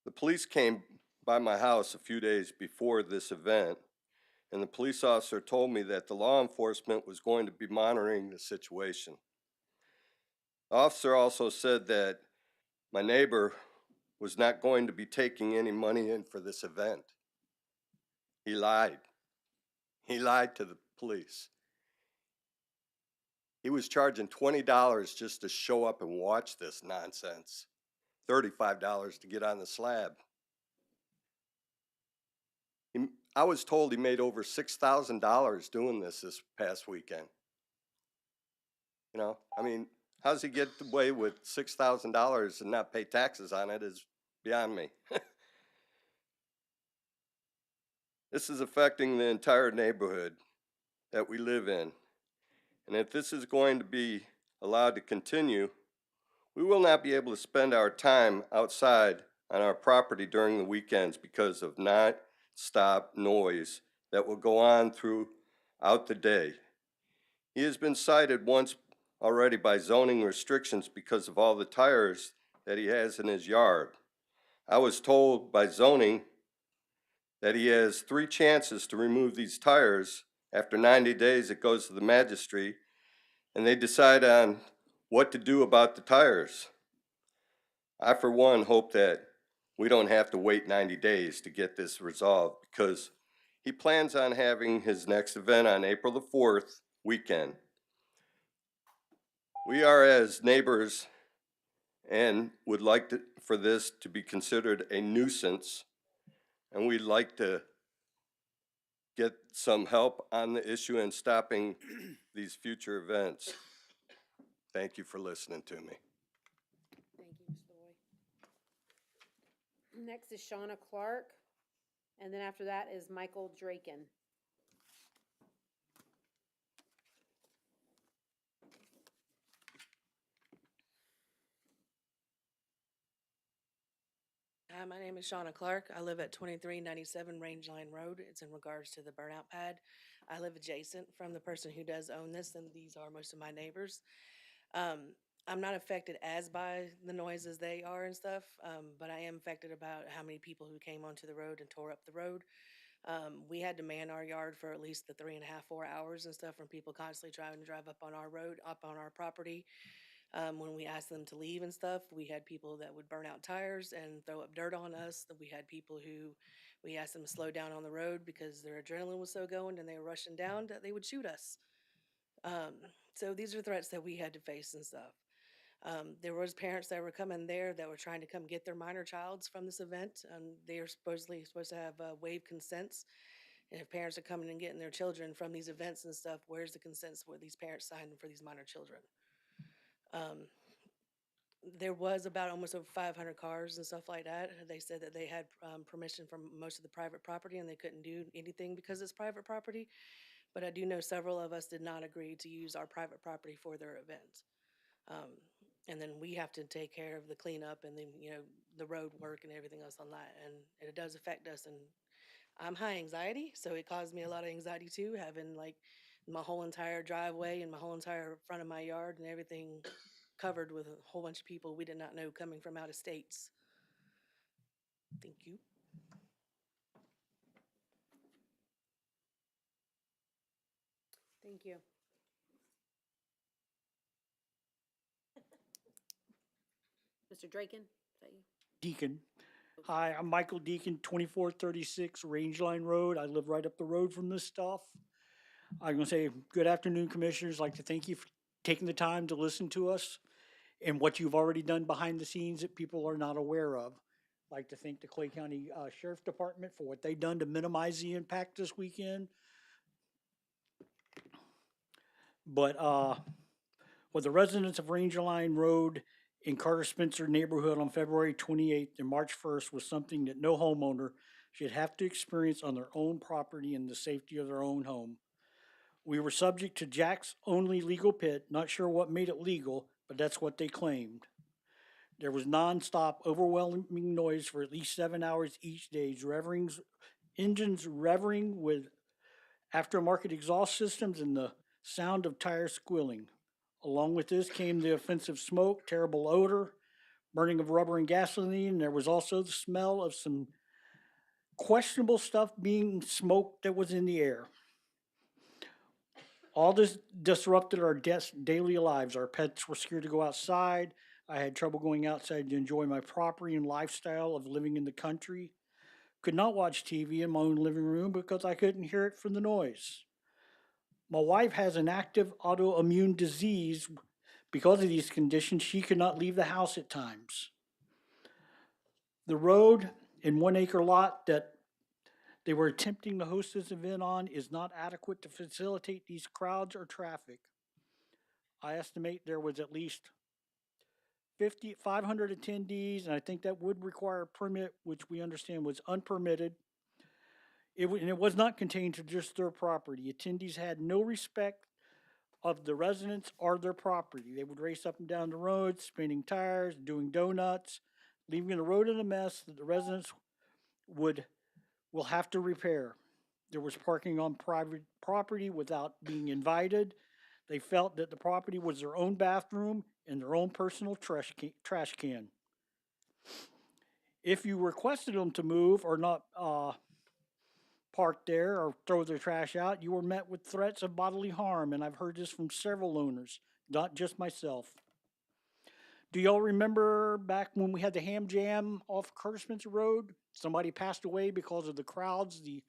The police came by my house a few days before this event, and the police officer told me that the law enforcement was going to be monitoring the situation. The officer also said that my neighbor was not going to be taking any money in for this event. He lied. He lied to the police. He was charging $20 just to show up and watch this nonsense, $35 to get on the slab. I was told he made over $6,000 doing this past weekend. You know, I mean, how does he get away with $6,000 and not pay taxes on it is beyond me. This is affecting the entire neighborhood that we live in. And if this is going to be allowed to continue, we will not be able to spend our time outside on our property during the weekends because of non-stop noise that will go on throughout the day. He has been cited once already by zoning restrictions because of all the tires that he has in his yard. I was told by zoning that he has 3 chances to remove these tires. After 90 days, it goes to the magistrate, and they decide on what to do about the tires. I, for one, hope that we don't have to wait 90 days to get this resolved, because he plans on having his next event on April the 4th weekend. We are, as neighbors, and would like for this to be considered a nuisance, and we'd like to get some help on the issue and stopping these future events. Thank you for listening to me. Thank you, Mr. Loy. Next is Shauna Clark, and then after that is Michael Draken. Hi, my name is Shauna Clark. I live at 2397 Range Line Road. It's in regards to the burnout pad. I live adjacent from the person who does own this, and these are most of my neighbors. I'm not affected as by the noise as they are and stuff, but I am affected about how many people who came onto the road and tore up the road. We had to man our yard for at least the 3.5, 4 hours and stuff from people constantly trying to drive up on our road, up on our property. When we asked them to leave and stuff, we had people that would burn out tires and throw up dirt on us. We had people who we asked them to slow down on the road because their adrenaline was so going and they were rushing down that they would shoot us. So these are threats that we had to face and stuff. There was parents that were coming there that were trying to come get their minor childs from this event. They are supposed to have waived consents. And if parents are coming and getting their children from these events and stuff, where's the consents where these parents signed for these minor children? There was about almost over 500 cars and stuff like that. They said that they had permission from most of the private property and they couldn't do anything because it's private property. But I do know several of us did not agree to use our private property for their event. And then we have to take care of the cleanup and then, the road work and everything else on that. And it does affect us. And I'm high anxiety, so it caused me a lot of anxiety too, having like my whole entire driveway and my whole entire front of my yard and everything covered with a whole bunch of people we did not know coming from out of states. Thank you. Thank you. Mr. Draken, is that you? Deacon. Hi, I'm Michael Deacon, 2436 Range Line Road. I live right up the road from this stuff. I'm going to say good afternoon, commissioners. I'd like to thank you for taking the time to listen to us and what you've already done behind the scenes that people are not aware of. I'd like to thank the Clay County Sheriff Department for what they've done to minimize the impact this weekend. But with the residents of Range Line Road in Carter Spencer neighborhood on February 28th and March 1st was something that no homeowner should have to experience on their own property in the safety of their own home. We were subject to Jack's only legal pit, not sure what made it legal, but that's what they claimed. There was nonstop, overwhelming noise for at least 7 hours each day, engines revving with aftermarket exhaust systems and the sound of tires squealing. Along with this came the offensive smoke, terrible odor, burning of rubber and gasoline. There was also the smell of some questionable stuff being smoked that was in the air. All this disrupted our daily lives. Our pets were scared to go outside. I had trouble going outside to enjoy my property and lifestyle of living in the country. Could not watch TV in my own living room because I couldn't hear it from the noise. My wife has an active autoimmune disease. Because of these conditions, she could not leave the house at times. The road and 1 acre lot that they were attempting to host this event on is not adequate to facilitate these crowds or traffic. I estimate there was at least 500 attendees, and I think that would require a permit, which we understand was unpermitted. And it was not contained to just their property. Attendees had no respect of the residents or their property. They would race up and down the road, spinning tires, doing donuts, leaving the road in a mess that the residents will have to repair. There was parking on private property without being invited. They felt that the property was their own bathroom and their own personal trash can. If you requested them to move or not park there or throw their trash out, you were met with threats of bodily harm, and I've heard this from several owners, not just myself. Do y'all remember back when we had the ham jam off Curtis Spencer Road? Somebody passed away because of the crowds. The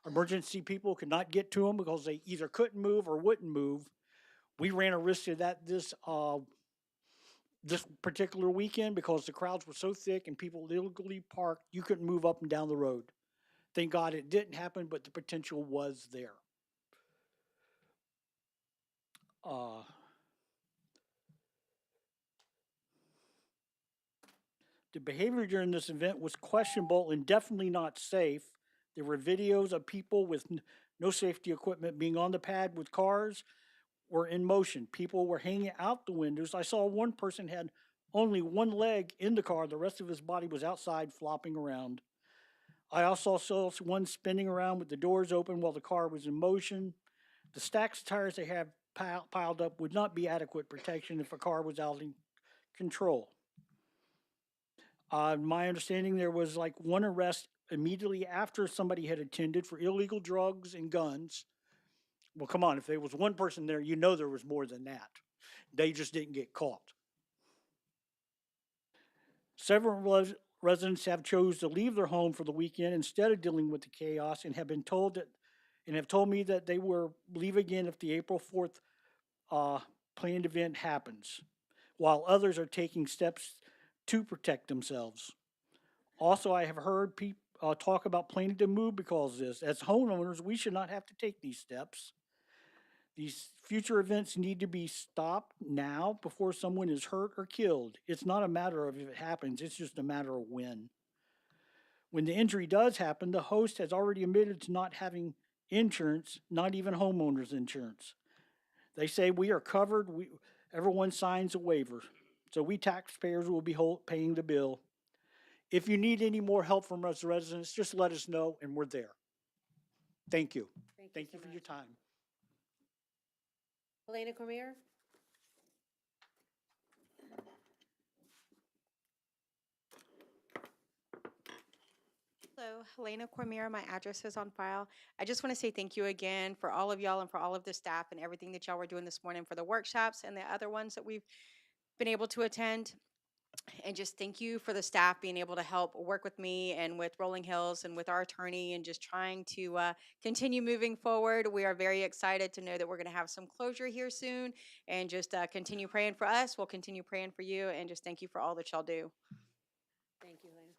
emergency people could not get to them because they either couldn't move or wouldn't move. We ran a risk of that this particular weekend because the crowds were so thick and people illegally parked, you couldn't move up and down the road. Thank God it didn't happen, but the potential was there. The behavior during this event was questionable and definitely not safe. There were videos of people with no safety equipment being on the pad with cars were in motion. People were hanging out the windows. I saw one person had only one leg in the car. The rest of his body was outside flopping around. I also saw one spinning around with the doors open while the car was in motion. The stacks of tires they have piled up would not be adequate protection if a car was out of control. My understanding, there was like one arrest immediately after somebody had attended for illegal drugs and guns. Well, come on, if there was one person there, you know there was more than that. They just didn't get caught. Several residents have chose to leave their home for the weekend instead of dealing with the chaos and have been told that, and have told me that they will leave again if the April 4th planned event happens, while others are taking steps to protect themselves. Also, I have heard people talk about planning to move because of this. As homeowners, we should not have to take these steps. These future events need to be stopped now before someone is hurt or killed. It's not a matter of if it happens, it's just a matter of when. When the injury does happen, the host has already admitted to not having insurance, not even homeowners insurance. They say we are covered, everyone signs a waiver. So we taxpayers will be paying the bill. If you need any more help from us residents, just let us know and we're there. Thank you. Thank you for your time. Helena Cormier? Hello, Helena Cormier. My address is on file. I just want to say thank you again for all of y'all and for all of the staff and everything that y'all were doing this morning for the workshops and the other ones that we've been able to attend. And just thank you for the staff being able to help work with me and with Rolling Hills and with our attorney and just trying to continue moving forward. We are very excited to know that we're going to have some closure here soon, and just continue praying for us. We'll continue praying for you, and just thank you for all that y'all do. Thank you, Helena.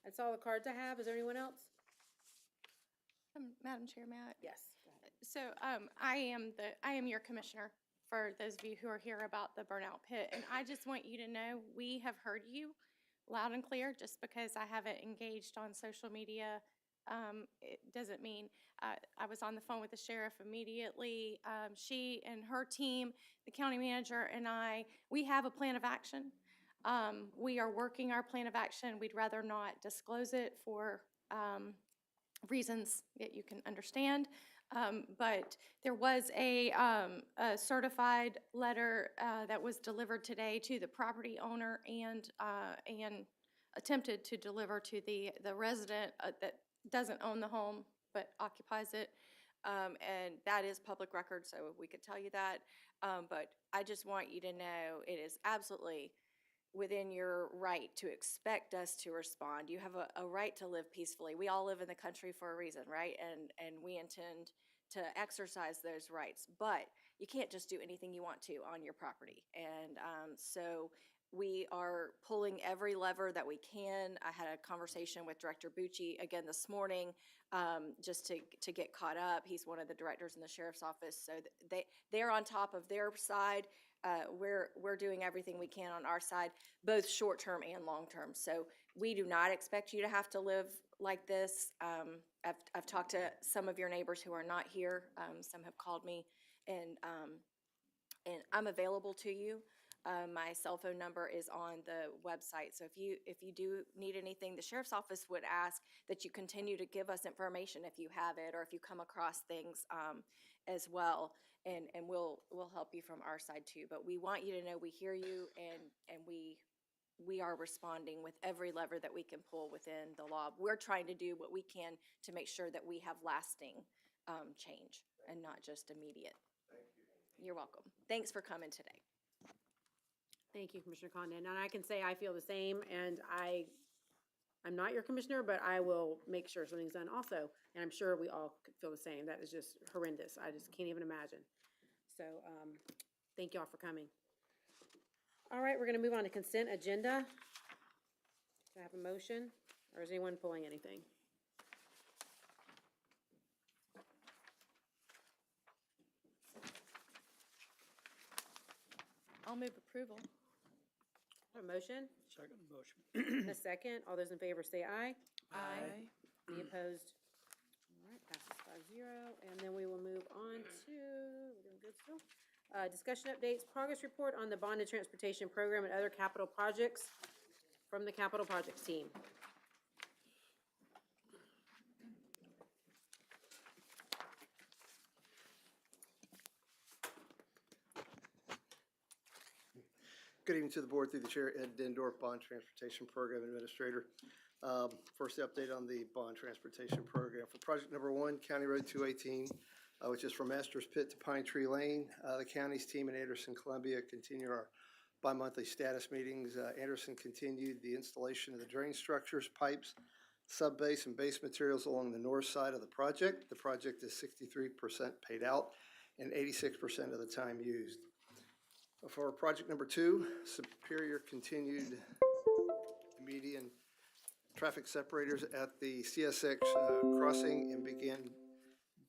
That's all the cards I have. Is there anyone else? Madam Chair, may I? Yes. So I am your commissioner, for those of you who are here about the burnout pit. And I just want you to know we have heard you loud and clear. Just because I haven't engaged on social media, it doesn't mean I was on the phone with the sheriff immediately. She and her team, the county manager and I, we have a plan of action. We are working our plan of action. We'd rather not disclose it for reasons that you can understand. But there was a certified letter that was delivered today to the property owner and attempted to deliver to the resident that doesn't own the home but occupies it. And that is public record, so we could tell you that. But I just want you to know it is absolutely within your right to expect us to respond. You have a right to live peacefully. We all live in the country for a reason, right? And we intend to exercise those rights, but you can't just do anything you want to on your property. And so we are pulling every lever that we can. I had a conversation with Director Bucci again this morning, just to get caught up. He's one of the directors in the sheriff's office, so they're on top of their side. We're doing everything we can on our side, both short-term and long-term. So we do not expect you to have to live like this. I've talked to some of your neighbors who are not here. Some have called me and I'm available to you. My cell phone number is on the website. So if you do need anything, the sheriff's office would ask that you continue to give us information if you have it or if you come across things as well. And we'll help you from our side too. But we want you to know we hear you and we are responding with every lever that we can pull within the law. We're trying to do what we can to make sure that we have lasting change and not just immediate. Thank you. You're welcome. Thanks for coming today. Thank you, Commissioner Condon. And I can say I feel the same, and I'm not your commissioner, but I will make sure something's done also. And I'm sure we all could feel the same. That is just horrendous. I just can't even imagine. So thank you all for coming. All right, we're going to move on to consent agenda. Do I have a motion, or is anyone pulling anything? I'll move approval. A motion? Second motion. A second. All those in favor say aye. Aye. Any opposed? All right, passes 5-0. And then we will move on to, we're doing good still. Discussion updates, progress report on the bonded transportation program and other capital projects from the capital projects team. Good evening to the board through the chair, Ed Dendorf, Bond Transportation Program Administrator. First update on the bond transportation program. For project number 1, County Road 218, which is from Masters Pit to Pine Tree Lane. The county's team in Anderson, Columbia continue our bi-monthly status meetings. Anderson continued the installation of the drain structures, pipes, sub-base and base materials along the north side of the project. The project is 63% paid out and 86% of the time used. For project number 2, Superior continued the median traffic separators at the CSX crossing and began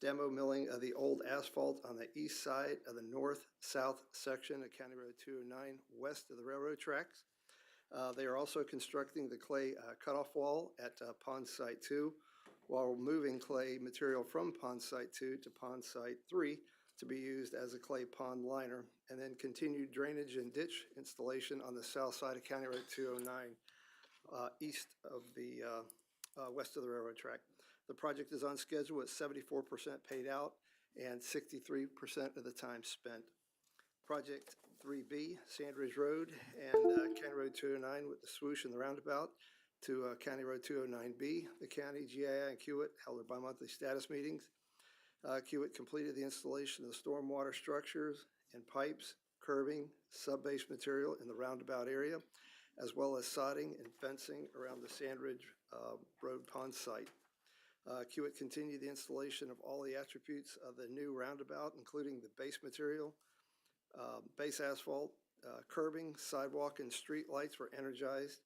demo milling of the old asphalt on the east side of the north-south section of County Road 209 west of the railroad tracks. They are also constructing the clay cutoff wall at Pond Site 2 while moving clay material from Pond Site 2 to Pond Site 3 to be used as a clay pond liner, and then continued drainage and ditch installation on the south side of County Road 209, east of the, west of the railroad track. The project is on schedule at 74% paid out and 63% of the time spent. Project 3B, Sandridge Road and County Road 209 with the swoosh and the roundabout to County Road 209B. The county, GII, and Kiewit held their bi-monthly status meetings. Kiewit completed the installation of the stormwater structures and pipes, curbing, sub-base material in the roundabout area, as well as sodding and fencing around the Sandridge Road Pond site. Kiewit continued the installation of all the attributes of the new roundabout, including the base material, base asphalt, curbing, sidewalk, and street lights were energized.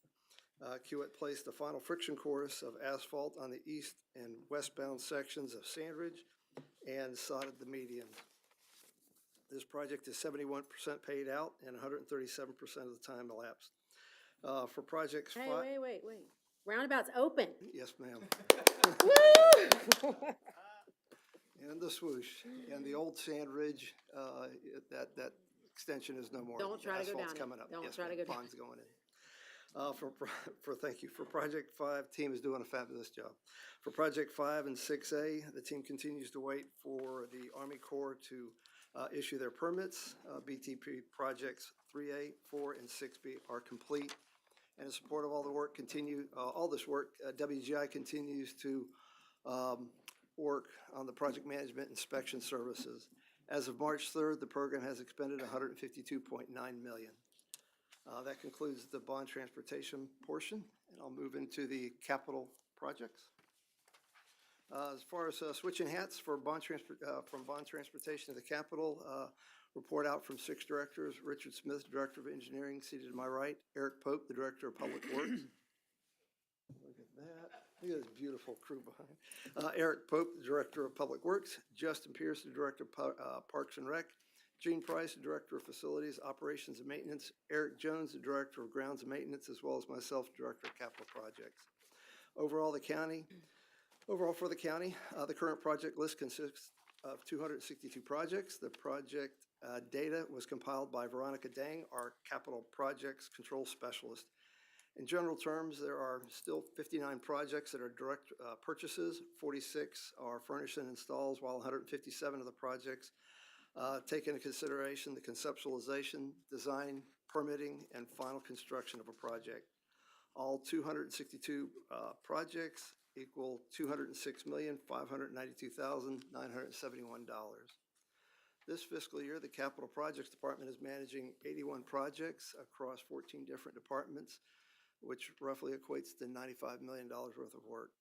Kiewit placed the final friction course of asphalt on the east and westbound sections of Sandridge and sodded the median. This project is 71% paid out and 137% of the time elapsed. For projects Hey, 5. wait. Roundabout's open. Yes, ma'am. Woo! And the swoosh and the old Sandridge, that extension is no more. Don't try to go Asphalt's down it. coming up. Don't Yes, try to ma'am. go down Bond's going in. Thank you. For Project 5, team is doing a fabulous job. For Project 5 and 6A, the team continues to wait for the Army Corps to issue their permits. BTP projects 3A, 4, and 6B are complete. And in support of all the work, WGI continues to work on the project management inspection services. As of March 3rd, the program has expended $152.9 million. That concludes the bond transportation portion, and I'll move into the capital projects. As far as switching hats for from bond transportation to the capital, report out from 6 directors: Richard Smith, Director of Engineering, seated to my right; Eric Pope, the Director of Public Works. Look at that. Look at this beautiful crew behind. Eric Pope, the Director of Public Works; Justin Pierce, the Director of Parks and Rec; Gene Price, the Director of Facilities, Operations and Maintenance; Eric Jones, the Director of Grounds and Maintenance, as well as myself, Director of Capital Projects. Overall, for the county, the current project list consists of 262 projects. The project data was compiled by Veronica Dang, our capital projects control specialist. In general terms, there are still 59 projects that are direct purchases, 46 are furnish and installs, while 157 of the projects take into consideration the conceptualization, design, permitting, and final construction of a project. All 262 projects equal $206,592,971. This fiscal year, the Capital Projects Department is managing 81 projects across 14 different departments, which roughly equates to $95 million worth of work.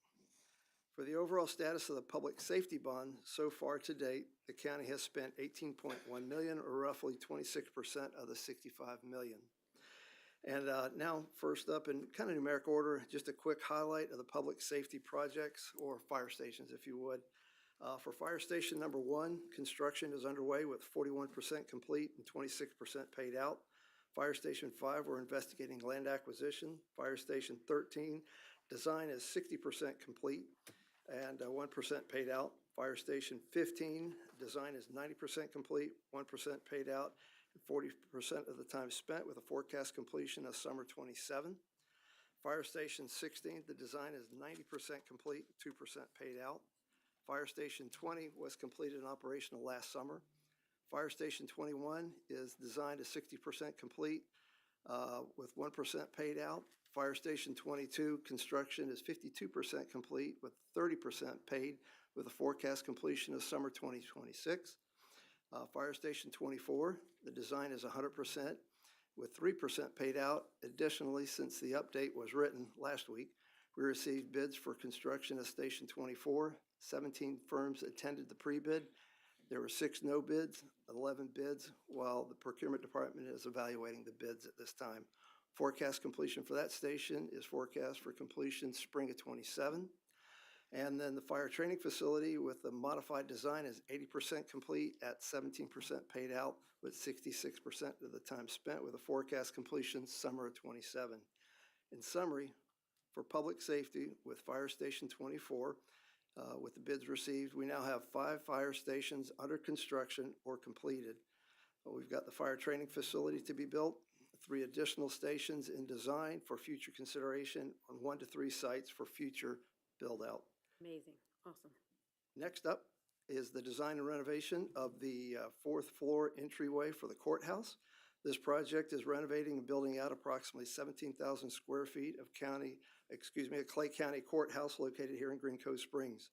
For the overall status of the public safety bond, so far to date, the county has spent $18.1 million, or roughly 26% of the $65 million. And now, first up in kind of numeric order, just a quick highlight of the public safety projects, or fire stations, if you would. For Fire Station number 1, construction is underway with 41% complete and 26% paid out. Fire Station 5, we're investigating land acquisition. Fire Station 13, design is 60% complete and 1% paid out. Fire Station 15, design is 90% complete, 1% paid out, and 40% of the time spent with a forecast completion of summer 27. Fire Station 16, the design is 90% complete, 2% paid out. Fire Station 20 was completed and operational last summer. Fire Station 21 is designed to 60% complete with 1% paid out. Fire Station 22 construction is 52% complete with 30% paid with a forecast completion of summer 2026. Fire Station 24, the design is 100% with 3% paid out. Additionally, since the update was written last week, we received bids for construction of Station 24. 17 firms attended the pre-bid. There were 6 no bids, 11 bids, while the procurement department is evaluating the bids at this time. Forecast completion for that station is forecast for completion spring of 27. And then the fire training facility with the modified design is 80% complete at 17% paid out with 66% of the time spent with a forecast completion summer of 27. In summary, for public safety with Fire Station 24, with the bids received, we now have 5 fire stations under construction or completed. We've got the fire training facility to be built, 3 additional stations in design for future consideration on 1 to 3 sites for future build-out. Amazing, awesome. Next up is the design and renovation of the 4th floor entryway for the courthouse. This project is renovating and building out approximately 17,000 square feet of a Clay County courthouse located here in Green Cove Springs.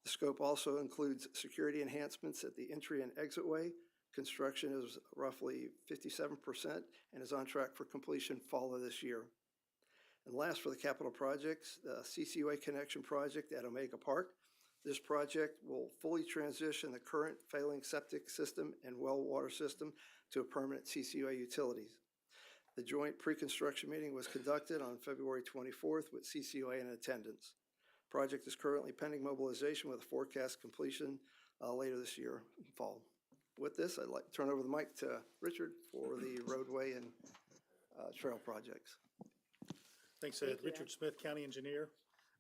The scope also includes security enhancements at the entry and exit way. Construction is roughly 57% and is on track for completion fall of this year. And last for the capital projects, the CCUA connection project at Omega Park. This project will fully transition the current failing septic system and well water system to a permanent CCUA utilities. The joint pre-construction meeting was conducted on February 24th with CCUA in attendance. Project is currently pending mobilization with a forecast completion later this year in fall. With this, I'd like to turn over the mic to Richard for the roadway and trail projects. Thanks, Ed. Richard Smith, County Engineer.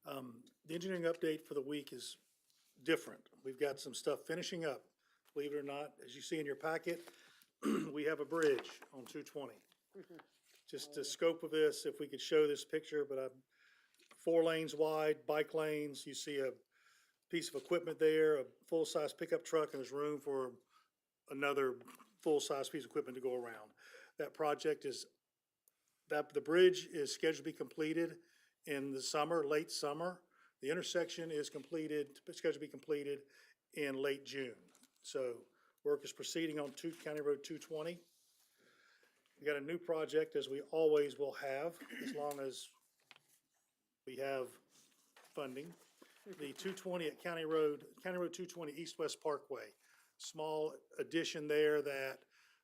The engineering update for the week is different. We've got some stuff finishing up. Believe it or not, as you see in your packet, we have a bridge on 220. Just the scope of this, if we could show this picture, but 4 lanes wide, bike lanes. You see a piece of equipment there, a full-size pickup truck, and there's room for another full-size piece of equipment to go around. That project is, the bridge is scheduled to be completed in the summer, late summer. The intersection is scheduled to be completed in late June. So work is proceeding on County Road 220. We got a new project, as we always will have, as long as we have funding. The 220 at County Road 220 East-West Parkway. Small addition there that,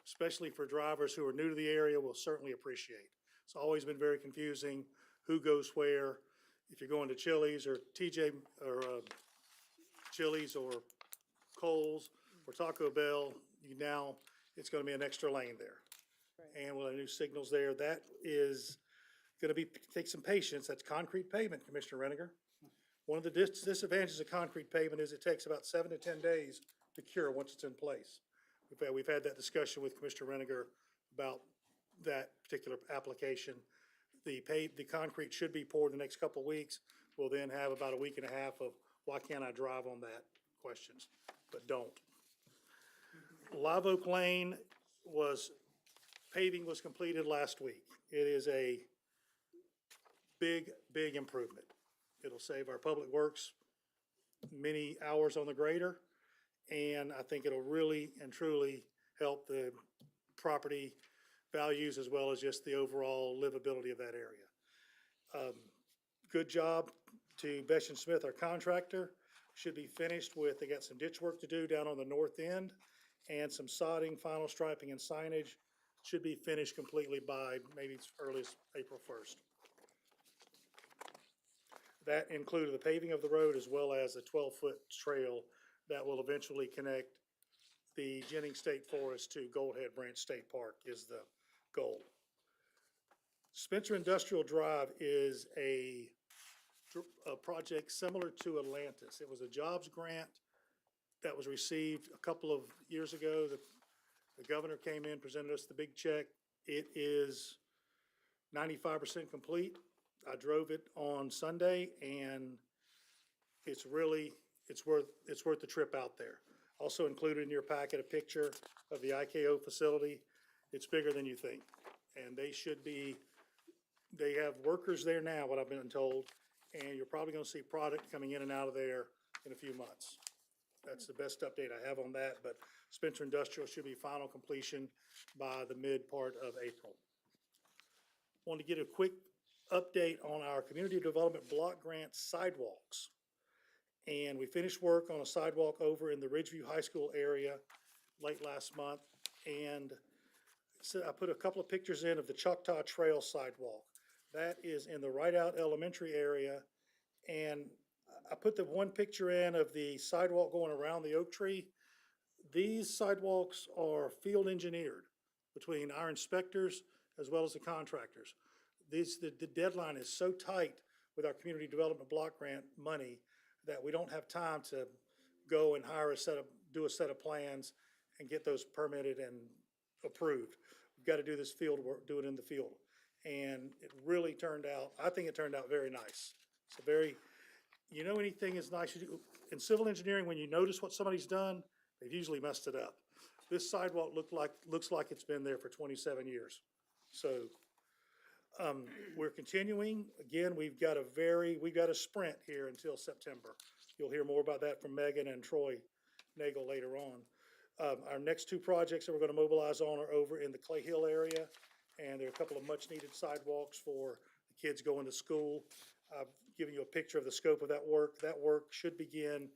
especially for drivers who are new to the area, will certainly appreciate. It's always been very confusing, who goes where. If you're going to Chili's or TJ or Chili's or Kohl's or Taco Bell, it's going to be an extra lane there. Right. And we'll have new signals there. That is going to take some patience. That's concrete pavement, Commissioner Reniger. One of the disadvantages of concrete pavement is it takes about 7 to 10 days the cure once it's in place. We've had that discussion with Commissioner Reniger about that particular application. The concrete should be poured in the next couple of weeks. We'll then have about a week and a half of why can't I drive on that questions, but don't. Live Oak Lane paving was completed last week. It is a big, big improvement. It'll save our public works many hours on the grader, and I think it'll really and truly help the property values as well as just the overall livability of that area. Good job to Besh & Smith, our contractor. Should be finished they got some ditch work to do down on the north end and some sodding, final striping and signage. Should be finished completely by maybe as early as April 1st. That included the paving of the road as well as a 12-foot trail that will eventually connect the Jennings State Forest to Goldhead Branch State Park is the goal. Spencer Industrial Drive is a project similar to Atlantis. It was a jobs grant that was received a couple of years ago. The governor came in, presented us the big check. It is 95% complete. I drove it on Sunday, and it's worth the trip out there. Also included in your packet a picture of the IKO facility. It's bigger than you think, and they have workers there now, what I've been told, and you're probably going to see product coming in and out of there in a few months. That's the best update I have on that, but Spencer Industrial should be final completion by the mid part of April. Want to get a quick update on our community development block grant sidewalks. And we finished work on a sidewalk over in the Ridgeview High School area late last month. And so I put a couple of pictures in of the Choctaw Trail sidewalk. That is in the Rideout Elementary area. And I put the one picture in of the sidewalk going around the oak tree. These sidewalks are field engineered between our inspectors as well as the contractors. The deadline is so tight with our community development block grant money that we don't have time to go and do a set of plans and get those permitted and approved. We've got to do this field work, do it in the field. And it really I think it turned out very nice. Anything is nice. In civil engineering, when you notice what somebody's done, they've usually messed it up. This sidewalk looks like it's been there for 27 years. So we're continuing. Again, we've got a sprint here until September. You'll hear more about that from Megan and Troy Nagel later on. Our next two projects that we're going to mobilize on are over in the Clay Hill area, and there are a couple of much needed sidewalks for the kids going to school. I've given you a picture of the scope of that work. That work should begin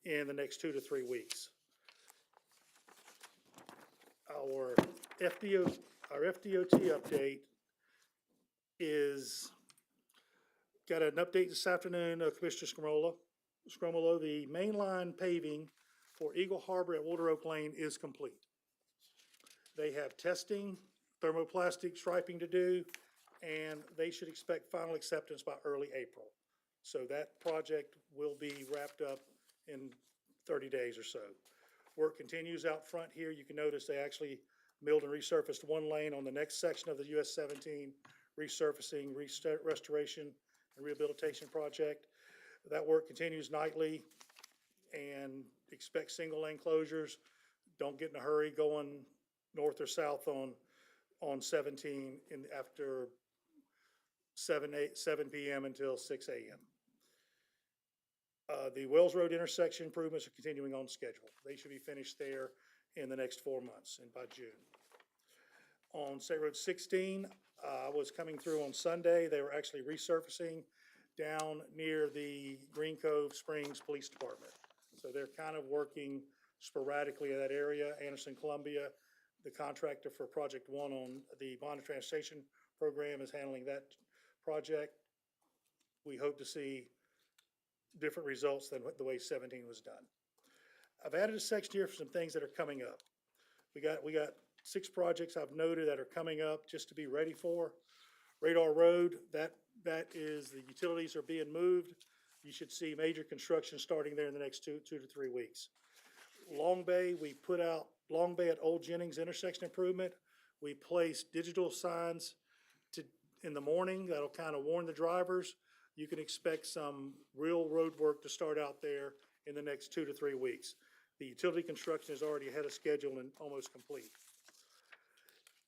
in the next 2 to 3 weeks. Our FDOT update got an update this afternoon, Commissioner Scromolo. The mainline paving for Eagle Harbor at Walter Oak Lane is complete. They have testing, thermoplastic striping to do, and they should expect final acceptance by early April. So that project will be wrapped up in 30 days or so. Work continues out front here. You can notice they actually milled and resurfaced one lane on the next section of the US 17 resurfacing, restoration, and rehabilitation project. That work continues nightly, and expect single lane closures. Don't get in a hurry going north or south on 17 after 7 p.m. until 6 a.m. The Wells Road intersection improvements are continuing on schedule. They should be finished there in the next 4 months and by June. On State Road 16, I was coming through on Sunday. They were actually resurfacing down near the Green Cove Springs Police Department. So they're kind of working sporadically in that area. Anderson Columbia, the contractor for Project 1 on the Bonded Transportation Program, is handling that project. We hope to see different results than the way 17 was done. I've added a section here for some things that are coming up. We got 6 projects I've noted that are coming up just to be ready for. Radar Road, that is, the utilities are being moved. You should see major construction starting there in the next 2 to 3 weeks. Long Bay, we put out Long Bay at Old Jennings intersection improvement. We placed digital signs in the morning that'll kind of warn the drivers. You can expect some real road work to start out there in the next 2 to 3 weeks. The utility construction is already ahead of schedule and almost complete.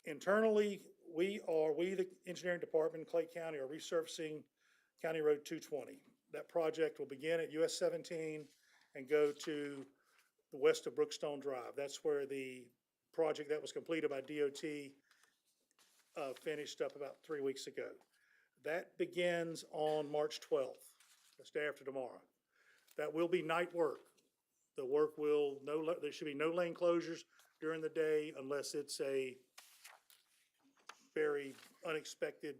Internally, we, the engineering department in Clay County, are resurfacing County Road 220. That project will begin at US 17 and go to the west of Brookstone Drive. That's where the project that was completed by DOT finished up about 3 weeks ago. That begins on March 12th, that's day after tomorrow. That will be night work. The work will, there should be no lane closures during the day unless it's a very unexpected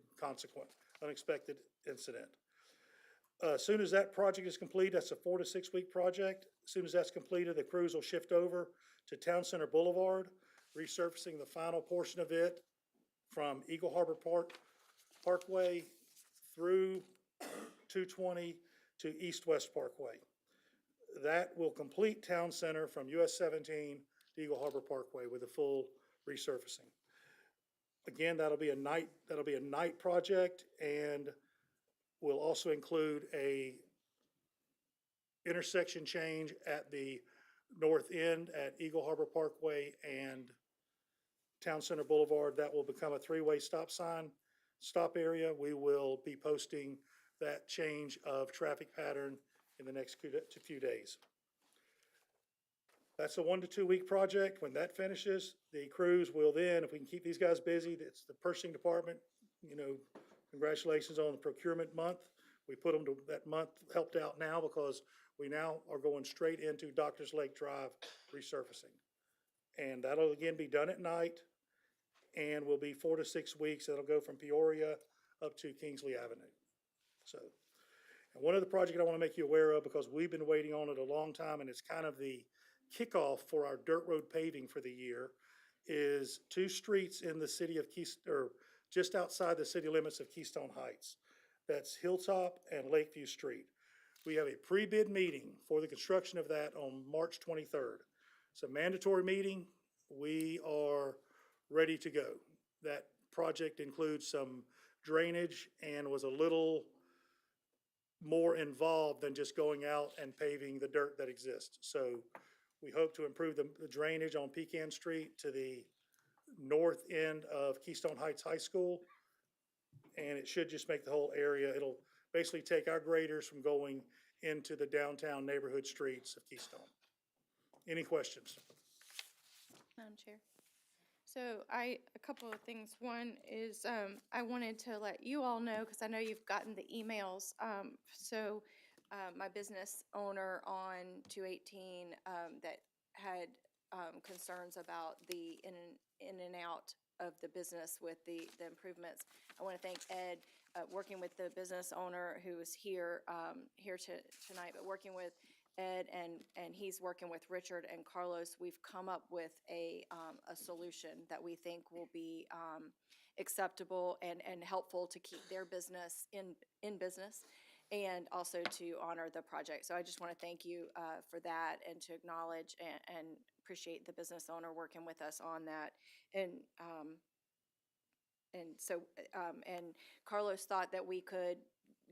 incident. As soon as that project is complete, that's a 4 to 6 week project. As soon as that's completed, the crews will shift over to Town Center Boulevard, resurfacing the final portion of it from Eagle Harbor Parkway through 220 to East-West Parkway. That will complete Town Center from US 17 to Eagle Harbor Parkway with a full resurfacing. Again, that'll be a night project, and will also include a intersection change at the north end at Eagle Harbor Parkway and Town Center Boulevard. That will become a 3-way stop area. We will be posting that change of traffic pattern in the next few days. That's a 1 to 2 week project. When that finishes, the crews will then, if we can keep these guys busy, it's the purchasing department, congratulations on the procurement month. We put them to that month helped out now because we now are going straight into Doctors Lake Drive resurfacing. And that'll again be done at night and will be 4 to 6 weeks. That'll go from Peoria up to Kingsley Avenue. So, and one other project I want to make you aware of, because we've been waiting on it a long time and it's kind of the kickoff for our dirt road paving for the year, is 2 streets in the city of Keystone, or just outside the city limits of Keystone Heights. That's Hilltop and Lakeview Street. We have a pre-bid meeting for the construction of that on March 23rd. It's a mandatory meeting. We are ready to go. That project includes some drainage and was a little more involved than just going out and paving the dirt that exists. So we hope to improve the drainage on Pecan Street to the north end of Keystone Heights High School. And it should just make the whole area, it'll basically take our graders from going into the downtown neighborhood streets of Keystone. Any questions? Madam Chair. So a couple of things. One is I wanted to let you all know, because I know you've gotten the emails. My business owner on 218 that had concerns about the in and out of the business with the improvements. I want to thank Ed, working with the business owner who is here tonight, but working with Ed and he's working with Richard and Carlos. We've come up with a solution that we think will be acceptable and helpful to keep their business in business, and also to honor the project. So I just want to thank you for that, and to acknowledge and appreciate the business owner working with us on that. And Carlos thought that we could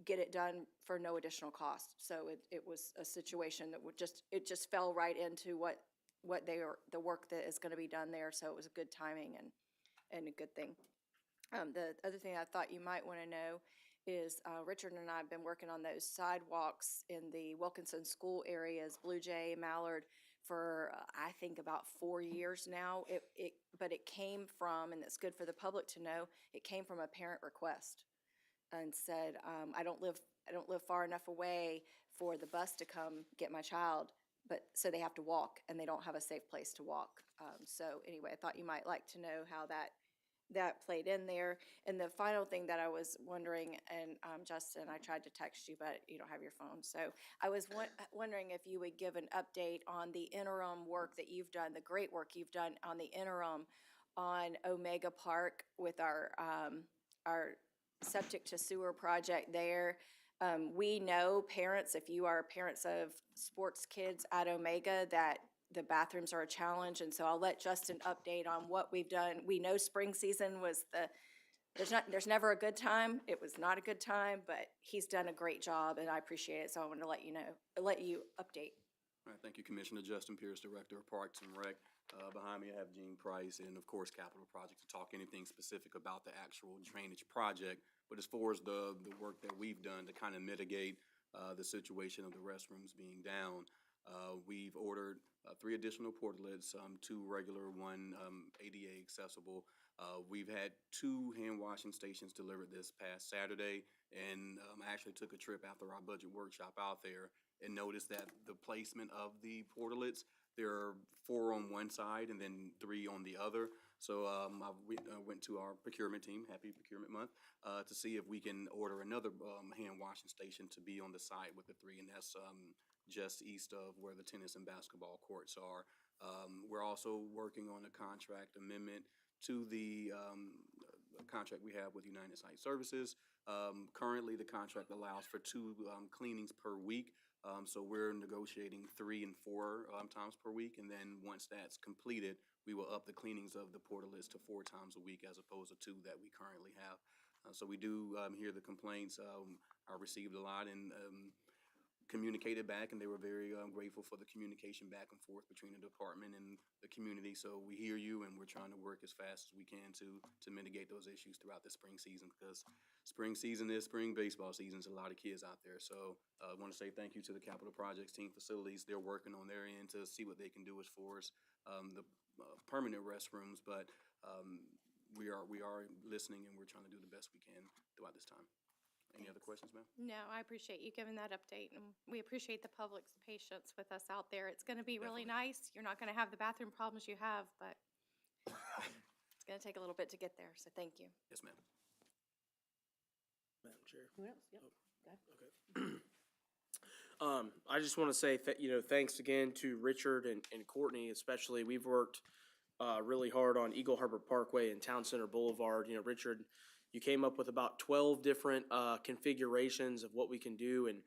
get it done for no additional cost. So it was a situation that it just fell right into the work that is going to be done there. So it was a good timing and a good thing. The other thing I thought you might want to know is Richard and I have been working on those sidewalks in the Wilkinson school areas, Blue Jay, Mallard, for I think about 4 years now. But it came from, and it's good for the public to know, it came from a parent request, and said, I don't live far enough away for the bus to come get my child, but so they have to walk, and they don't have a safe place to walk. So anyway, I thought you might like to know how that played in there. And the final thing that I was wondering, and Justin, I tried to text you, but you don't have your phone. So I was wondering if you would give an update on the interim work that you've done, the great work you've done on the interim on Omega Park with our septic to sewer project there. We know parents, if you are parents of sports kids at Omega, that the bathrooms are a challenge, and so I'll let Justin update on what we've done. We know spring season was there's never a good time. It was not a good time, but he's done a great job, and I appreciate it, so I wanted to let you update. All right, thank you, Commissioner Justin Pierce, Director of Parks and Rec. Behind me, I have Gene Price and, of course, Capital Project to talk anything specific about the actual drainage project. But as far as the work that we've done to kind of mitigate the situation of the restrooms being down, we've ordered 3 additional portlets, 2 regular, 1 ADA accessible. We've had 2 hand washing stations delivered this past Saturday, and I actually took a trip after our budget workshop out there and noticed that the placement of the portlets, there are 4 on one side and then 3 on the other. So I went to our procurement team, happy procurement month, to see if we can order another hand washing station to be on the site with the 3, and that's just east of where the tennis and basketball courts are. We're also working on a contract amendment to the contract we have with United Site Services. Currently, the contract allows for 2 cleanings per week. So we're negotiating 3 and 4 times per week, and then once that's completed, we will up the cleanings of the portalets to 4 times a week as opposed to 2 that we currently have. So we do hear the complaints. I received a lot and communicated back, and they were very grateful for the communication back and forth between the department and the community. So we hear you, and we're trying to work as fast as we can to mitigate those issues throughout the spring season, because spring season is spring baseball season. There's a lot of kids out there. So I want to say thank you to the Capital Projects team facilities. They're working on their end to see what they can do as far as the permanent restrooms, but we are listening, and we're trying to do the best we can throughout this time. Any other questions, ma'am? No, I appreciate you giving that update, and we appreciate the public's patience with us out there. It's going to be really nice. You're not going to have the bathroom problems you have, but it's going to take a little bit to get there, so thank you. Yes, ma'am. Madam Chair. Who else? Yep. Go ahead. I just want to say, thanks again to Richard and Courtney, especially. We've worked really hard on Eagle Harbor Parkway and Town Center Boulevard. Richard, you came up with about 12 different configurations of what we can do. And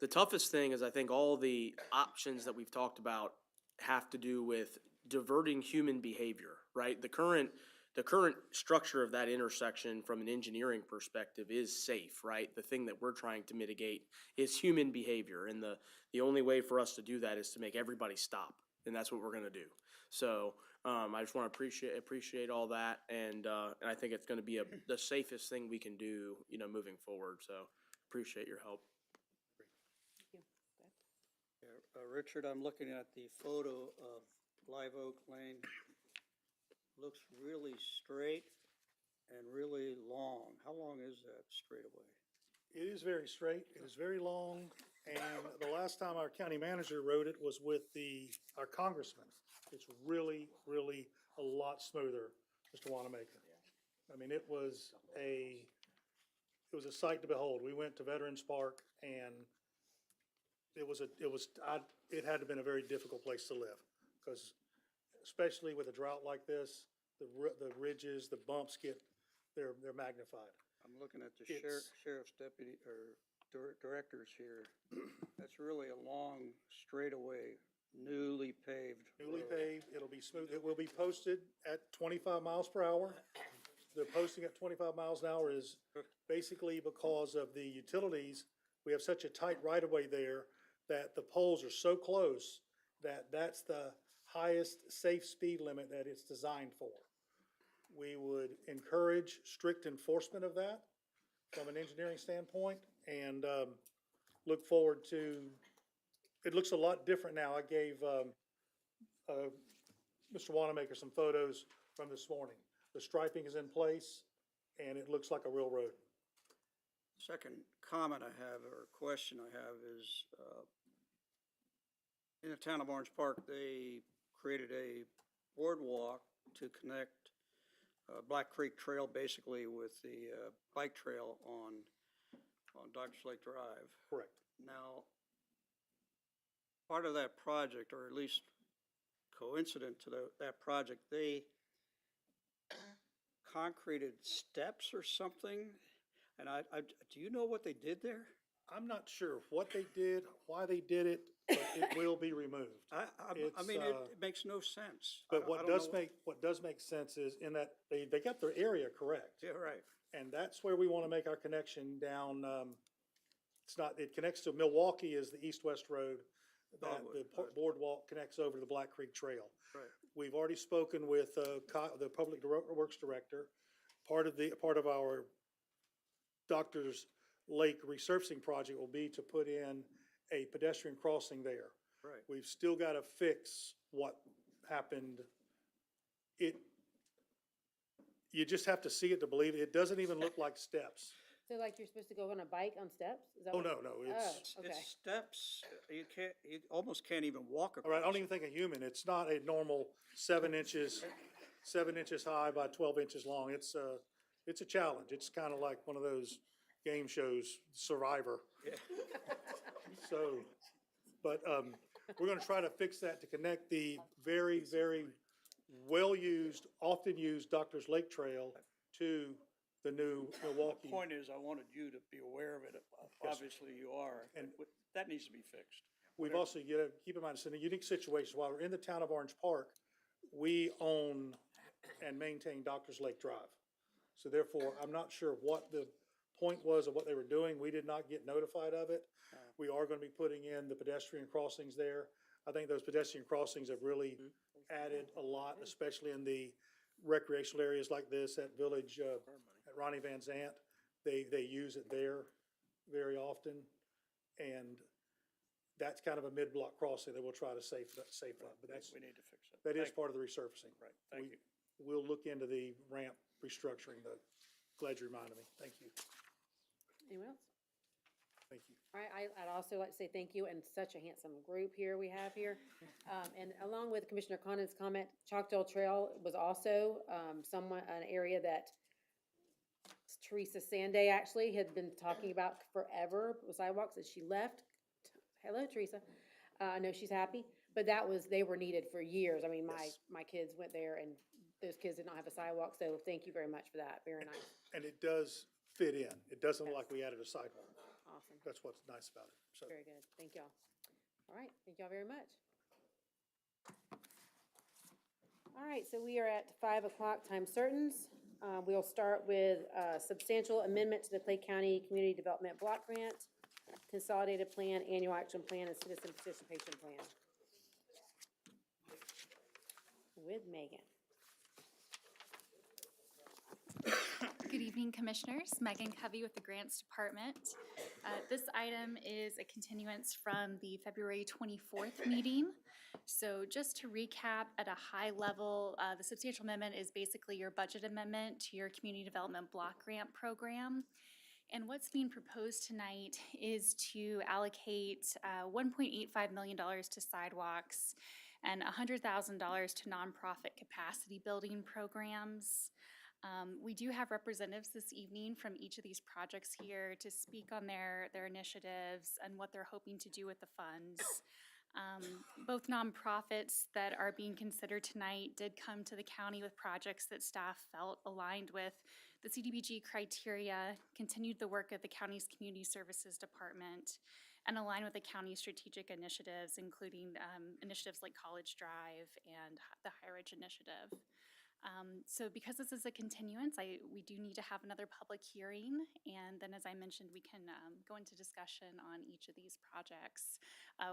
the toughest thing is, I think all the options that we've talked about have to do with diverting human behavior, right? The current structure of that intersection from an engineering perspective is safe, right? The thing that we're trying to mitigate is human behavior. And the only way for us to do that is to make everybody stop. And that's what we're going to do. So I just want to appreciate all that, and I think it's going to be the safest thing we can do, moving forward. So appreciate your help. Thank you. Go ahead. Richard, I'm looking at the photo of Live Oak Lane. Looks really straight and really long. How long is that straightaway? It is very straight, it is very long, and the last time our county manager rode it was with our congressman. It's really, really a lot smoother, Mr. Wanamaker. I mean, it was a sight to behold. We went to Veterans Park, and it had to have been a very difficult place to live, because especially with a drought like this, the ridges, the bumps they're magnified. I'm looking at the It's- sheriff's deputy or directors here. That's really a long straightaway, newly paved. Newly paved, it'll be smooth. It will be posted at 25 miles per hour. The posting at 25 miles an hour is basically because of the utilities. We have such a tight right-of-way there that the poles are so close that that's the highest safe speed limit that it's designed for. We would encourage strict enforcement of that from an engineering standpoint, and look forward to, it looks a lot different now. I gave Mr. Wanamaker some photos from this morning. The striping is in place, and it looks like a real road. Second comment I have, or question I have, is in the town of Orange Park, they created a boardwalk to connect Black Creek Trail basically with the bike trail on Dodgers Lake Drive. Correct. Now, part of that project, or at least coincident to that project, they concreted steps or something. And do you know what they did there? I'm not sure what they did, why they did it. but it will be removed. I It's, mean, uh, it makes no sense. But I what don't does know- what does make sense is in that they got their area correct. Yeah, right. And that's where we want to make our connection down, it connects to Milwaukee is the east-west road. That Dogwood, the right. boardwalk connects over to the Black Creek Trail. Right. We've already spoken with, the Public Works Director. Part of our Doctors Lake resurfacing project will be to put in a pedestrian crossing there. Right. We've still got to fix what happened. You just have to see it to believe it. It doesn't even look like steps. So like you're supposed to go on a bike on steps? Is that Oh, what- no, it's, Oh, okay. It's steps, you almost can't even walk all right, I across. don't even think a human, it's not a normal 7 inches high by 12 inches long. It's a challenge. It's kind of like one of those game shows, Survivor. Yeah. So, but, we're gonna try to fix that to connect the very, very well-used, often-used Doctors Lake Trail to the new Milwaukee. Point is, I wanted you to be aware of it. Obviously, you are. And- That needs to be fixed. We've also, you know, keep in mind, it's in a unique situation. While we're in the town of Orange Park, we own and maintain Doctors Lake Drive. So therefore, I'm not sure what the point was of what they were doing. We did not get notified of it. We are gonna be putting in the pedestrian crossings there. I think those pedestrian crossings have really added a lot, especially in the recreational areas like this at Village, at Ronnie Van Zant. They use it there very often. And that's kind of a mid-block crossing that we'll try to safe up, but that's, We need to fix it. that is Thank- part of the resurfacing. Right, thank you. We'll look into the ramp restructuring though. Glad you reminded me. Thank you. Anyone else? Thank you. All right, I'd also like to say thank you, and such a handsome group here we have here. And along with Commissioner Condon's comment, Chalkdale Trail was also, an area that Teresa Sanday actually had been talking about forever, with sidewalks, that she left. Hello, Teresa. I know she's happy, but they were needed for years. I mean, my kids went there and those kids did not have a sidewalk, so thank you very much for that. Very nice. And it does fit in. It doesn't look like we added a sidewalk. Awesome. That's what's nice about it. So, Very good. Thank y'all. All right, thank y'all very much. All right, so we are at 5 o'clock, time certains. We'll start with substantial amendment to the Clay County Community Development Block Grant, Consolidated Plan, Annual Action Plan, and Citizen Participation Plan. With Megan. Good evening, Commissioners. Megan Covey with the Grants Department. This item is a continuance from the February 24th meeting. So just to recap at a high level, the substantial amendment is basically your budget amendment to your Community Development Block Grant Program. And what's being proposed tonight is to allocate $1.85 million to sidewalks and $100,000 to nonprofit capacity building programs. We do have representatives this evening from each of these projects here to speak on their initiatives and what they're hoping to do with the funds. Both nonprofits that are being considered tonight did come to the county with projects that staff felt aligned with the CDBG criteria, continued the work of the county's Community Services Department, and aligned with the county's strategic initiatives, including initiatives like College Drive and the High Ridge Initiative. So because this is a continuance, we do need to have another public hearing, and then as I mentioned, we can go into discussion on each of these projects.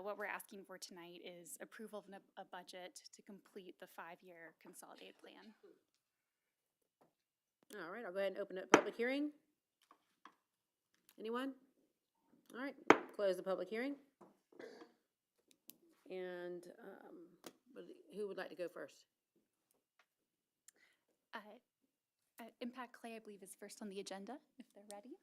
What we're asking for tonight is approval of a budget to complete the 5-year consolidated plan. All right, I'll go ahead and open up public hearing. Anyone? All right, close the public hearing. And who would like to go first? Impact Clay, I believe, is first on the agenda, if they're ready.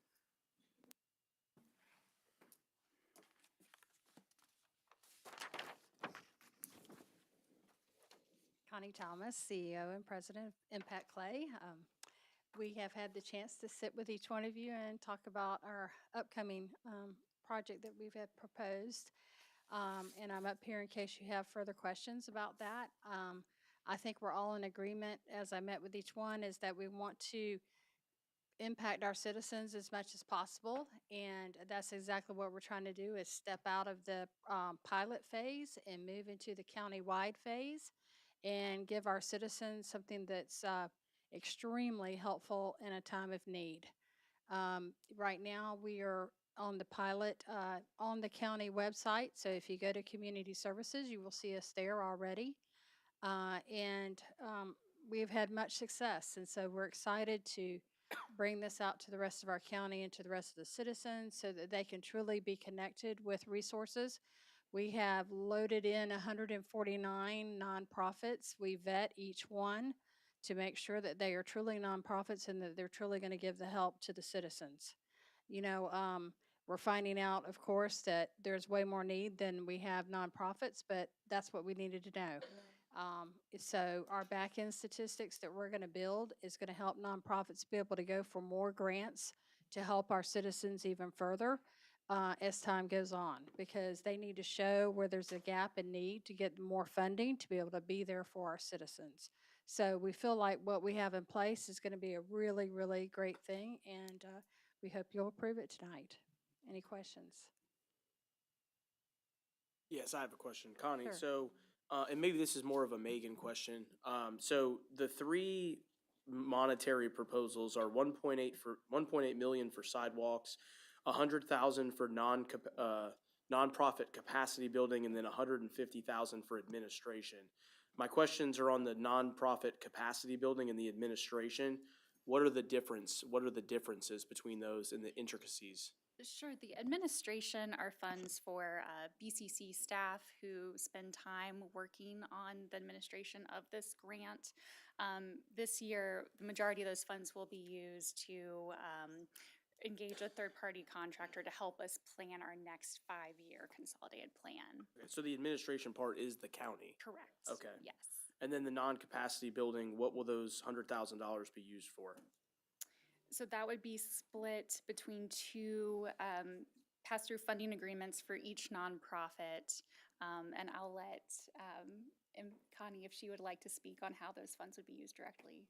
Connie Thomas, CEO and President of Impact Clay. We have had the chance to sit with each one of you and talk about our upcoming project that we've had proposed. And I'm up here in case you have further questions about that. I think we're all in agreement, as I met with each one, is that we want to impact our citizens as much as possible. And that's exactly what we're trying to do, is step out of the pilot phase and move into the county-wide phase and give our citizens something that's extremely helpful in a time of need. Right now, we are on the pilot on the county website. So if you go to Community Services, you will see us there already. And we've had much success. And so we're excited to bring this out to the rest of our county and to the rest of the citizens so that they can truly be connected with resources. We have loaded in 149 nonprofits. We vet each one to make sure that they are truly nonprofits and that they're truly going to give the help to the citizens. We're finding out, of course, that there's way more need than we have nonprofits, but that's what we needed to know. So our back-end statistics that we're going to build is going to help nonprofits be able to go for more grants to help our citizens even further as time goes on, because they need to show where there's a gap in need to get more funding to be able to be there for our citizens. So we feel like what we have in place is going to be a really, really great thing, and we hope you'll approve it tonight. Any questions? Yes, I have a question, Connie. Sure. So, and maybe this is more of a Megan question. So the three monetary proposals are 1.8 million for sidewalks, 100,000 for nonprofit capacity building, and then 150,000 for administration. My questions are on the nonprofit capacity building and the administration. What are the differences between those and the intricacies? Sure. The administration are funds for BCC staff who spend time working on the administration of this grant. This year, the majority of those funds will be used to engage a third-party contractor to help us plan our next 5-year consolidated plan. Okay, so the administration part is the county? Correct. Okay. Yes. And then the non-capacity building, what will those $100,000 be used for? So that would be split between two pass-through funding agreements for each nonprofit. And I'll let Connie, if she would like to speak on how those funds would be used directly.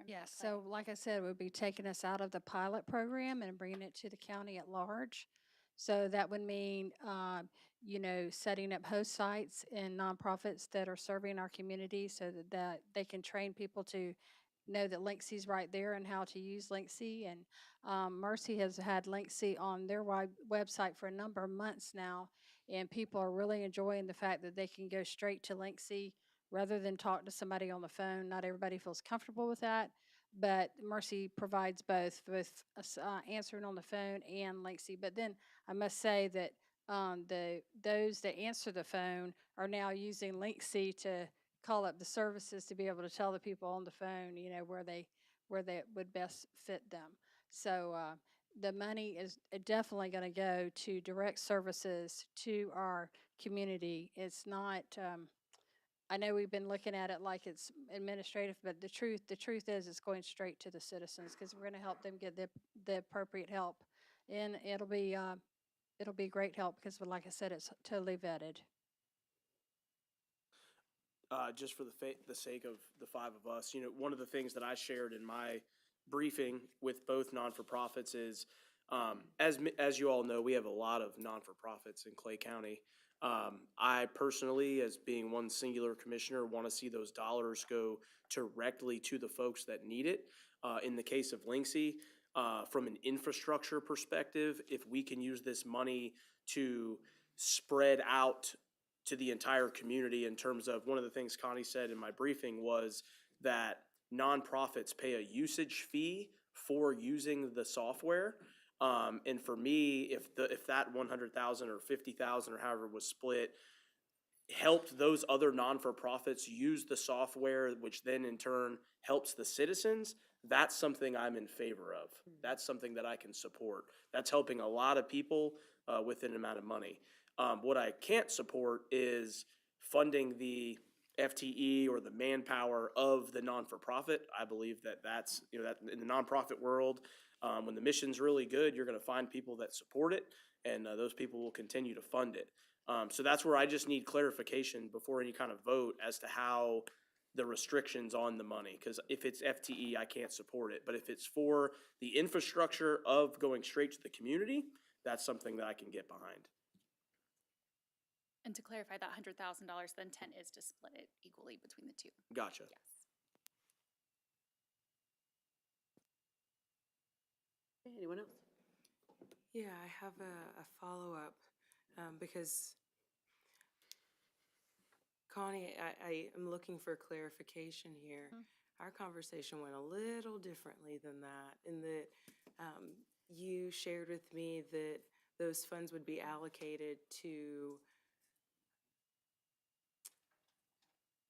Yes, so like I said, we'll be taking us out of the pilot program and bringing it to the county at large. So that would mean, setting up host sites in nonprofits that are serving our community so that they can train people to know that Linksey's right there and how to use Linksey. And Mercy has had Linksey on their website for a number of months now, and people are really enjoying the fact that they can go straight to Linksey rather than talk to somebody on the phone. Not everybody feels comfortable with that, but Mercy provides both answering on the phone and Linksey. But then I must say that those that answer the phone are now using Linksey to call up the services to be able to tell the people on the phone, where they would best fit them. So the money is definitely going to go to direct services to our community. It's not. I know we've been looking at it like it's administrative, but the truth is it's going straight to the citizens because we're going to help them get the appropriate help, and it'll be great help because, like I said, it's totally vetted. Just for the sake of the five of us, one of the things that I shared in my briefing with both non-for-profits is, as you all know, we have a lot of non-for-profits in Clay County. I personally, as being one singular commissioner, want to see those dollars go directly to the folks that need it. In the case of Linksey, from an infrastructure perspective, if we can use this money to spread out to the entire community in terms of, one of the things Connie said in my briefing was that nonprofits pay a usage fee for using the software. And for me, if that 100,000 or 50,000 or however was split, helped those other non-for-profits use the software, which then in turn helps the citizens, that's something I'm in favor of. That's something that I can support. That's helping a lot of people with an amount of money. What I can't support is funding the FTE or the manpower of the non-for-profit. I believe that's, that in the nonprofit world, when the mission's really good, you're going to find people that support it, and those people will continue to fund it. So that's where I just need clarification before any kind of vote as to how the restrictions on the money, because if it's FTE, I can't support it. But if it's for the infrastructure of going straight to the community, that's something that I can get behind. And to clarify, that $100,000, the intent is to split it equally between the two. Gotcha. Yes. Anyone else? Yeah, I have a follow-up, because Connie, I am looking for clarification here. Our conversation went a little differently than that, in that you shared with me that those funds would be allocated to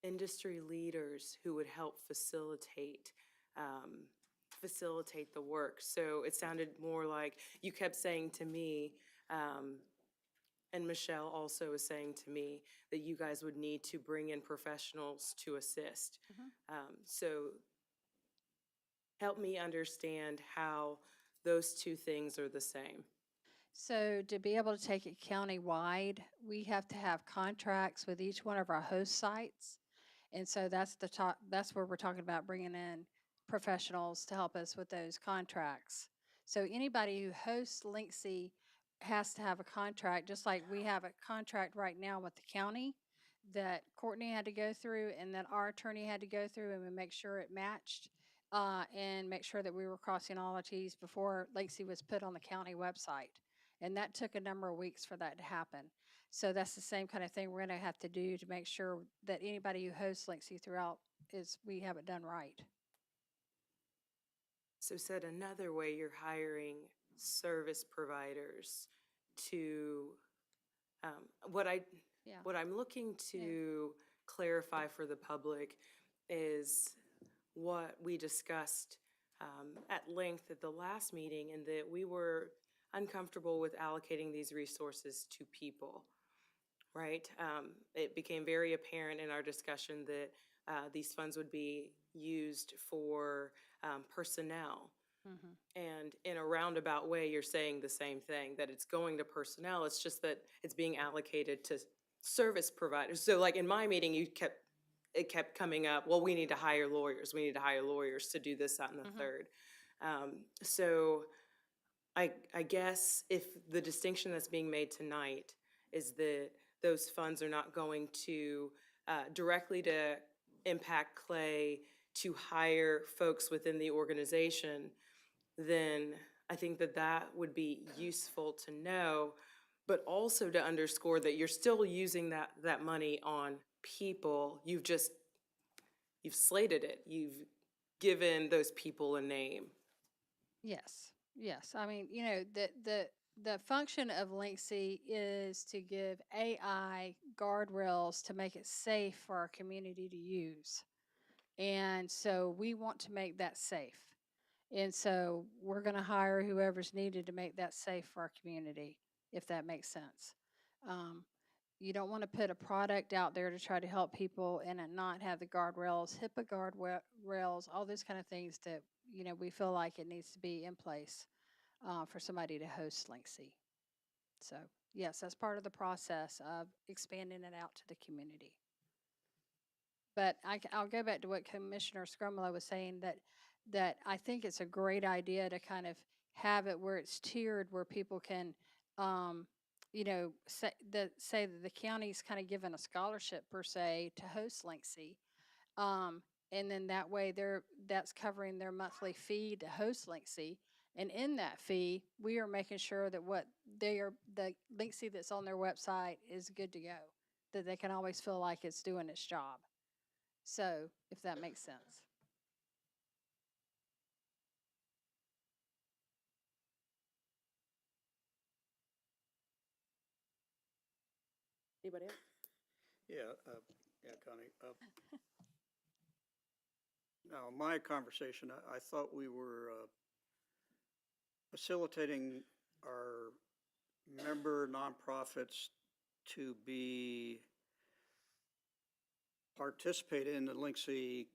industry leaders who would help facilitate the work. So it sounded more like you kept saying to me, and Michelle also was saying to me, that you guys would need to bring in professionals to assist. So help me understand how those two things are the same. So to be able to take it county-wide, we have to have contracts with each one of our host sites. And so that's that's where we're talking about bringing in professionals to help us with those contracts. So anybody who hosts Linksea has to have a contract, just like we have a contract right now with the county that Courtney had to go through and that our attorney had to go through, and we make sure it matched and make sure that we were crossing all our T's before Linksea was put on the county website. And that took a number of weeks for that to happen. So that's the same kind of thing we're going to have to do to make sure that anybody who hosts Linksea throughout we have it done right. So said another way, you're hiring service providers to, what I'm looking to clarify for the public is what we discussed at length at the last meeting, and that we were uncomfortable with allocating these resources to people, right? It became very apparent in our discussion that these funds would be used for personnel. And in a roundabout way, you're saying the same thing, that it's going to personnel. It's just that it's being allocated to service providers. So like in my meeting, it kept coming up, well, we need to hire lawyers. We need to hire lawyers to do this, that, and the third. So I guess if the distinction that's being made tonight is that those funds are not going to directly to impact Clay to hire folks within the organization, then I think that that would be useful to know, but also to underscore that you're still using that money on people. You've slated it. You've given those people a name. Yes, yes. I mean, you know, the function of Linksea is to give AI guardrails to make it safe for our community to use. And so we want to make that safe. And so we're going to hire whoever's needed to make that safe for our community, if that makes sense. You don't want to put a product out there to try to help people and it not have the guardrails, HIPAA guardrails, all those kind of things that, you know, we feel like it needs to be in place for somebody to host Linksea. So yes, that's part of the process of expanding it out to the community. But I'll go back to what Commissioner Scrumlow was saying, that I think it's a great idea to kind of have it where it's tiered, where people can, you know, say that the county's kind of given a scholarship per se to host Linksea. And then that way that's covering their monthly fee to host Linksea. And in that fee, we are making sure that the Linksea that's on their website is good to go, that they can always feel like it's doing its job. So if that makes sense. Anybody else? Yeah, Connie. Now, my conversation, I thought we were facilitating our member nonprofits to be participate in the Linksea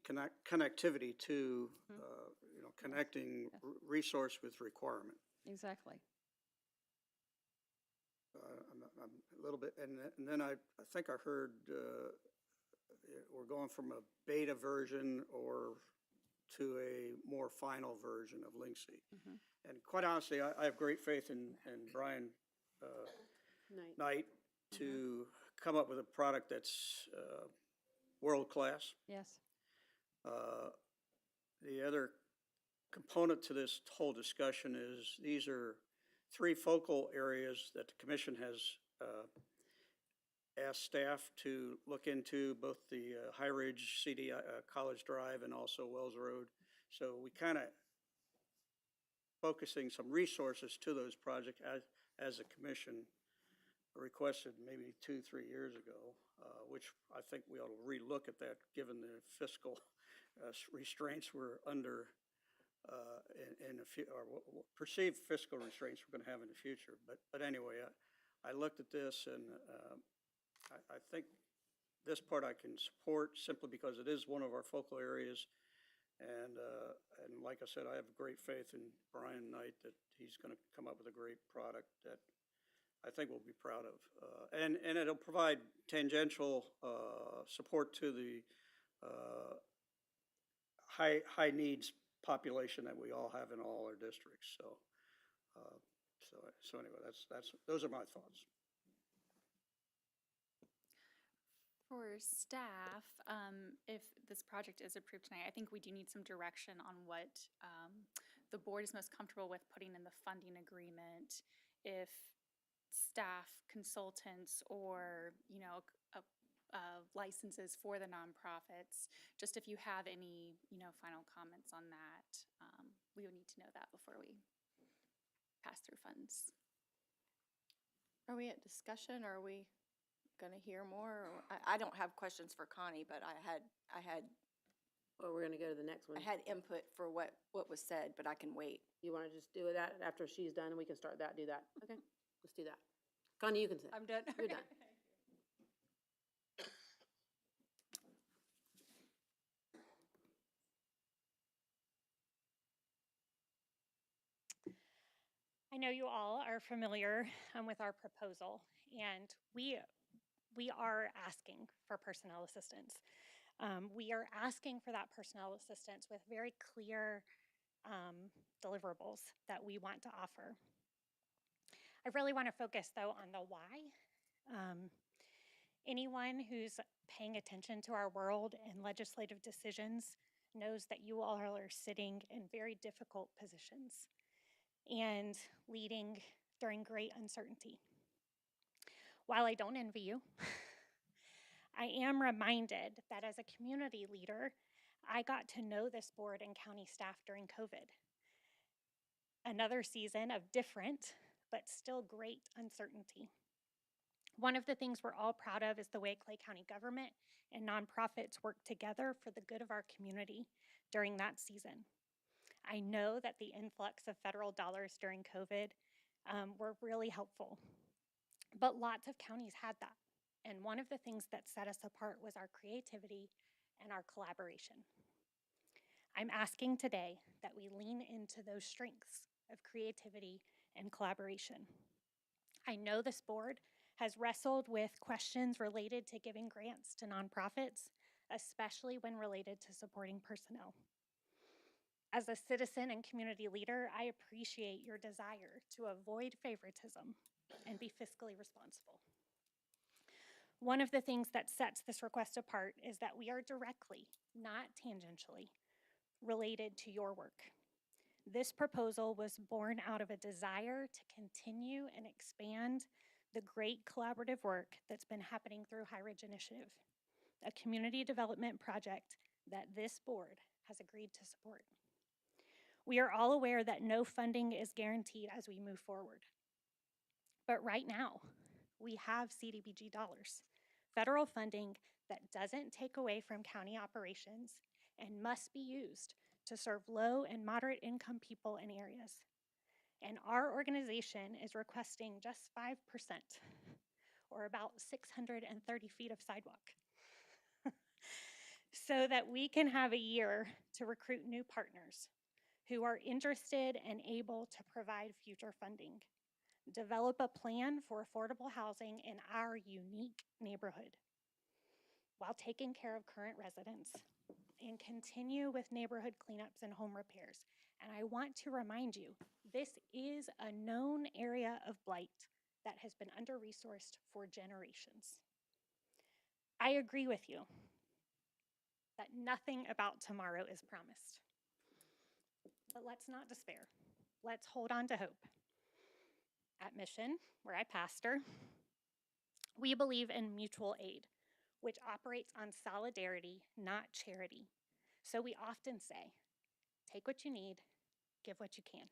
connectivity to, you know, connecting resource with requirement. Exactly. I'm a little bit, and then I think I heard we're going from a beta version or to a more final version of Linksy. And quite honestly, I have great faith in Brian Knight to come up with a product that's world-class. Yes. The other component to this whole discussion is these are 3 focal areas that the commission has asked staff to look into, both the High Ridge CD College Drive and also Wells Road. So we kind of focusing some resources to those projects as a commission requested maybe 2-3 years ago, which I think we ought to relook at that given the fiscal restraints we're under in a few, or perceived fiscal restraints we're going to have in the future. But anyway, I looked at this and I think this part I can support simply because it is one of our focal areas. And like I said, I have great faith in Brian Knight that he's going to come up with a great product that I think we'll be proud of. And it'll provide tangential support to the high needs population that we all have in all our districts. So anyway, those are my thoughts. For staff, if this project is approved tonight, I think we do need some direction on what the board is most comfortable with putting in the funding agreement. If staff, consultants, or, licenses for the nonprofits, just if you have any, final comments on that, we would need to know that before we pass through funds. Are we at discussion, or are we going to hear more? Or, I don't have questions for Connie, but I had. Well, we're going to go to the next one. I had input for what was said, but I can wait. You want to just do that after she's done, and we can start that, do that? Okay, let's do that. Connie, you can say. I'm done. You're done. I know you all are familiar with our proposal, and we are asking for personnel assistance. We are asking for that personnel assistance with very clear deliverables that we want to offer. I really want to focus, though, on the why. Anyone who's paying attention to our world and legislative decisions knows that you all are sitting in very difficult positions and leading during great uncertainty. While I don't envy you, I am reminded that as a community leader, I got to know this board and county staff during COVID. Another season of different, but still great uncertainty. One of the things we're all proud of is the way Clay County government and nonprofits work together for the good of our community during that season. I know that the influx of federal dollars during COVID were really helpful, but lots of counties had that. And one of the things that set us apart was our creativity and our collaboration. I'm asking today that we lean into those strengths of creativity and collaboration. I know this board has wrestled with questions related to giving grants to nonprofits, especially when related to supporting personnel. As a citizen and community leader, I appreciate your desire to avoid favoritism and be fiscally responsible. One of the things that sets this request apart is that we are directly, not tangentially, related to your work. This proposal was born out of a desire to continue and expand the great collaborative work that's been happening through High Ridge Initiative, a community development project that this board has agreed to support. We are all aware that no funding is guaranteed as we move forward. But right now, we have CDBG dollars, federal funding that doesn't take away from county operations and must be used to serve low and moderate income people in areas. And our organization is requesting just 5%, or about 630 feet of sidewalk, so that we can have a year to recruit new partners who are interested and able to provide future funding, develop a plan for affordable housing in our unique neighborhood. while taking care of current residents and continue with neighborhood cleanups and home repairs. And I want to remind you, this is a known area of blight that has been under-resourced for generations. I agree with you that nothing about tomorrow is promised. But let's not despair. Let's hold on to hope. At Mission, where I pastor, we believe in mutual aid, which operates on solidarity, not charity. So we often say, take what you need, give what you can.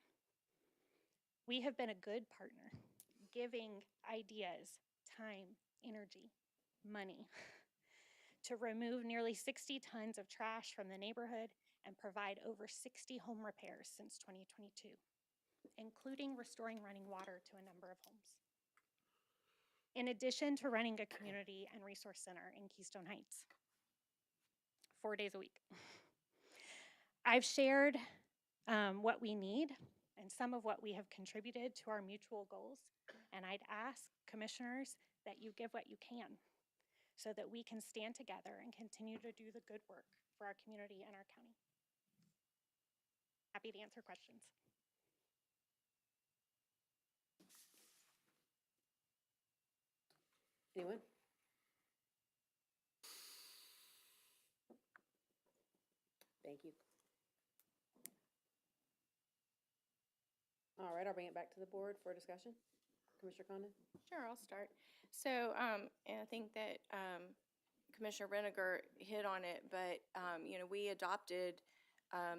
We have been a good partner, giving ideas, time, energy, money to remove nearly 60 tons of trash from the neighborhood and provide over 60 home repairs since 2022, including restoring running water to a number of homes. In addition to running a community and resource center in Keystone Heights, 4 days a week. I've shared what we need and some of what we have contributed to our mutual goals, and I'd ask commissioners that you give what you can so that we can stand together and continue to do the good work for our community and our county. Happy to answer questions. Anyone? Thank you. All right, I'll bring it back to the board for discussion. Commissioner Condon? Sure, I'll start. So, and I think that Commissioner Reniger hit on it, but, you know, we adopted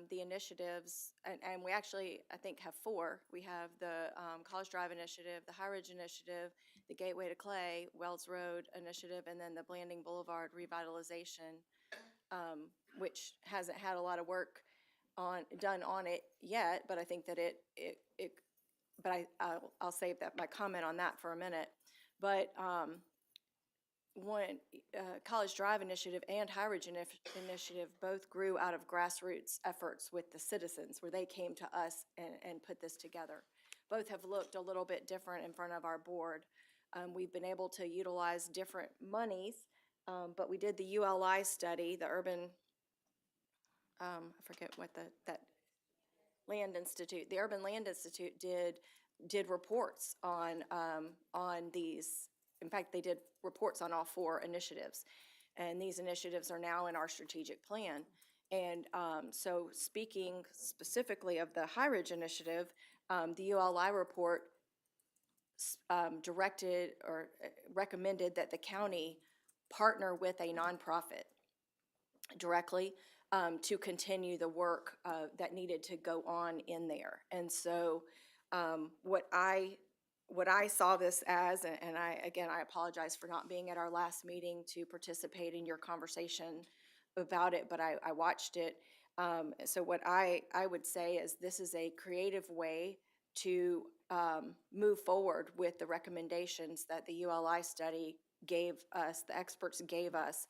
the initiatives, and we actually, I think, have four. We have the College Drive Initiative, the High Ridge Initiative, the Gateway to Clay, Wells Road Initiative, and then the Blanding Boulevard Revitalization, which hasn't had a lot of work done on it yet, but I think that I'll save my comment on that for a minute. But College Drive Initiative and High Ridge Initiative both grew out of grassroots efforts with the citizens, where they came to us and put this together. Both have looked a little bit different in front of our board. We've been able to utilize different monies, but we did the ULI study, the urban, I forget what that Land Institute, the Urban Land Institute did reports on these. In fact, they did reports on all four initiatives, and these initiatives are now in our strategic plan. And so speaking specifically of the High Ridge Initiative, the ULI report directed or recommended that the county partner with a nonprofit directly to continue the work that needed to go on in there. And so what I saw this as, and I apologize for not being at our last meeting to participate in your conversation about it, but I watched it. So what I would say is this is a creative way to move forward with the recommendations that the ULI study gave us, the experts gave us.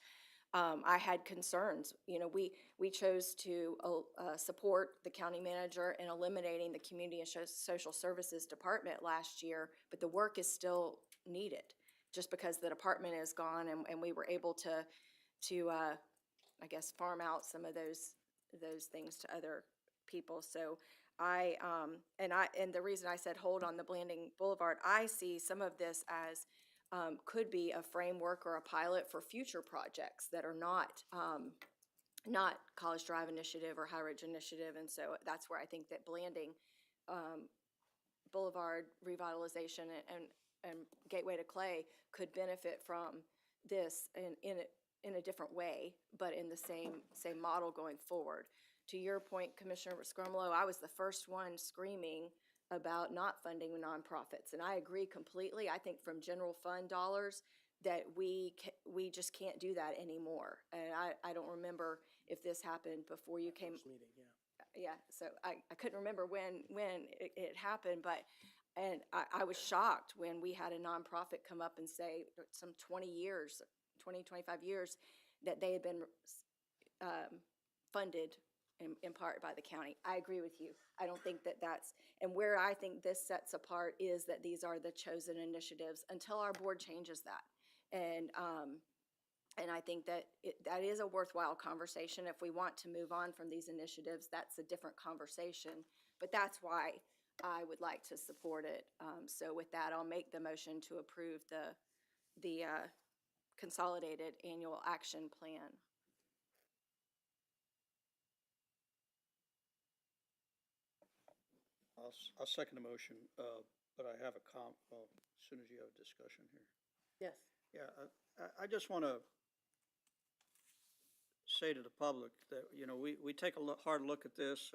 I had concerns. You know, we chose to support the county manager in eliminating the Community and Social Services Department last year, but the work is still needed just because the department is gone, and we were able to I guess farm out some of those things to other people. So and the reason I said hold on the Blanding Boulevard, I see some of this as could be a framework or a pilot for future projects that are not College Drive Initiative or High Ridge Initiative. And so that's where I think that Blanding Boulevard Revitalization and Gateway to Clay could benefit from this in a different way, but in the same model going forward. To your point, Commissioner Scrumlow, I was the first one screaming about not funding nonprofits, and I agree completely. I think from general fund dollars that we just can't do that anymore. And I don't remember if this happened before you came. Meeting, yeah. Yeah, so I couldn't remember when it happened, but I was shocked when we had a nonprofit come up and say some 20, 25 years that they had been funded in part by the county. I agree with you. I don't think that's, and where I think this sets apart is that these are the chosen initiatives until our board changes that. And And I think that that is a worthwhile conversation. If we want to move on from these initiatives, that's a different conversation. But that's why I would like to support it. So with that, I'll make the motion to approve the consolidated annual action plan. I'll second the motion, but I have a well, as soon as you have a discussion here. Yes. Yeah, I just want to say to the public that, you know, we take a hard look at this.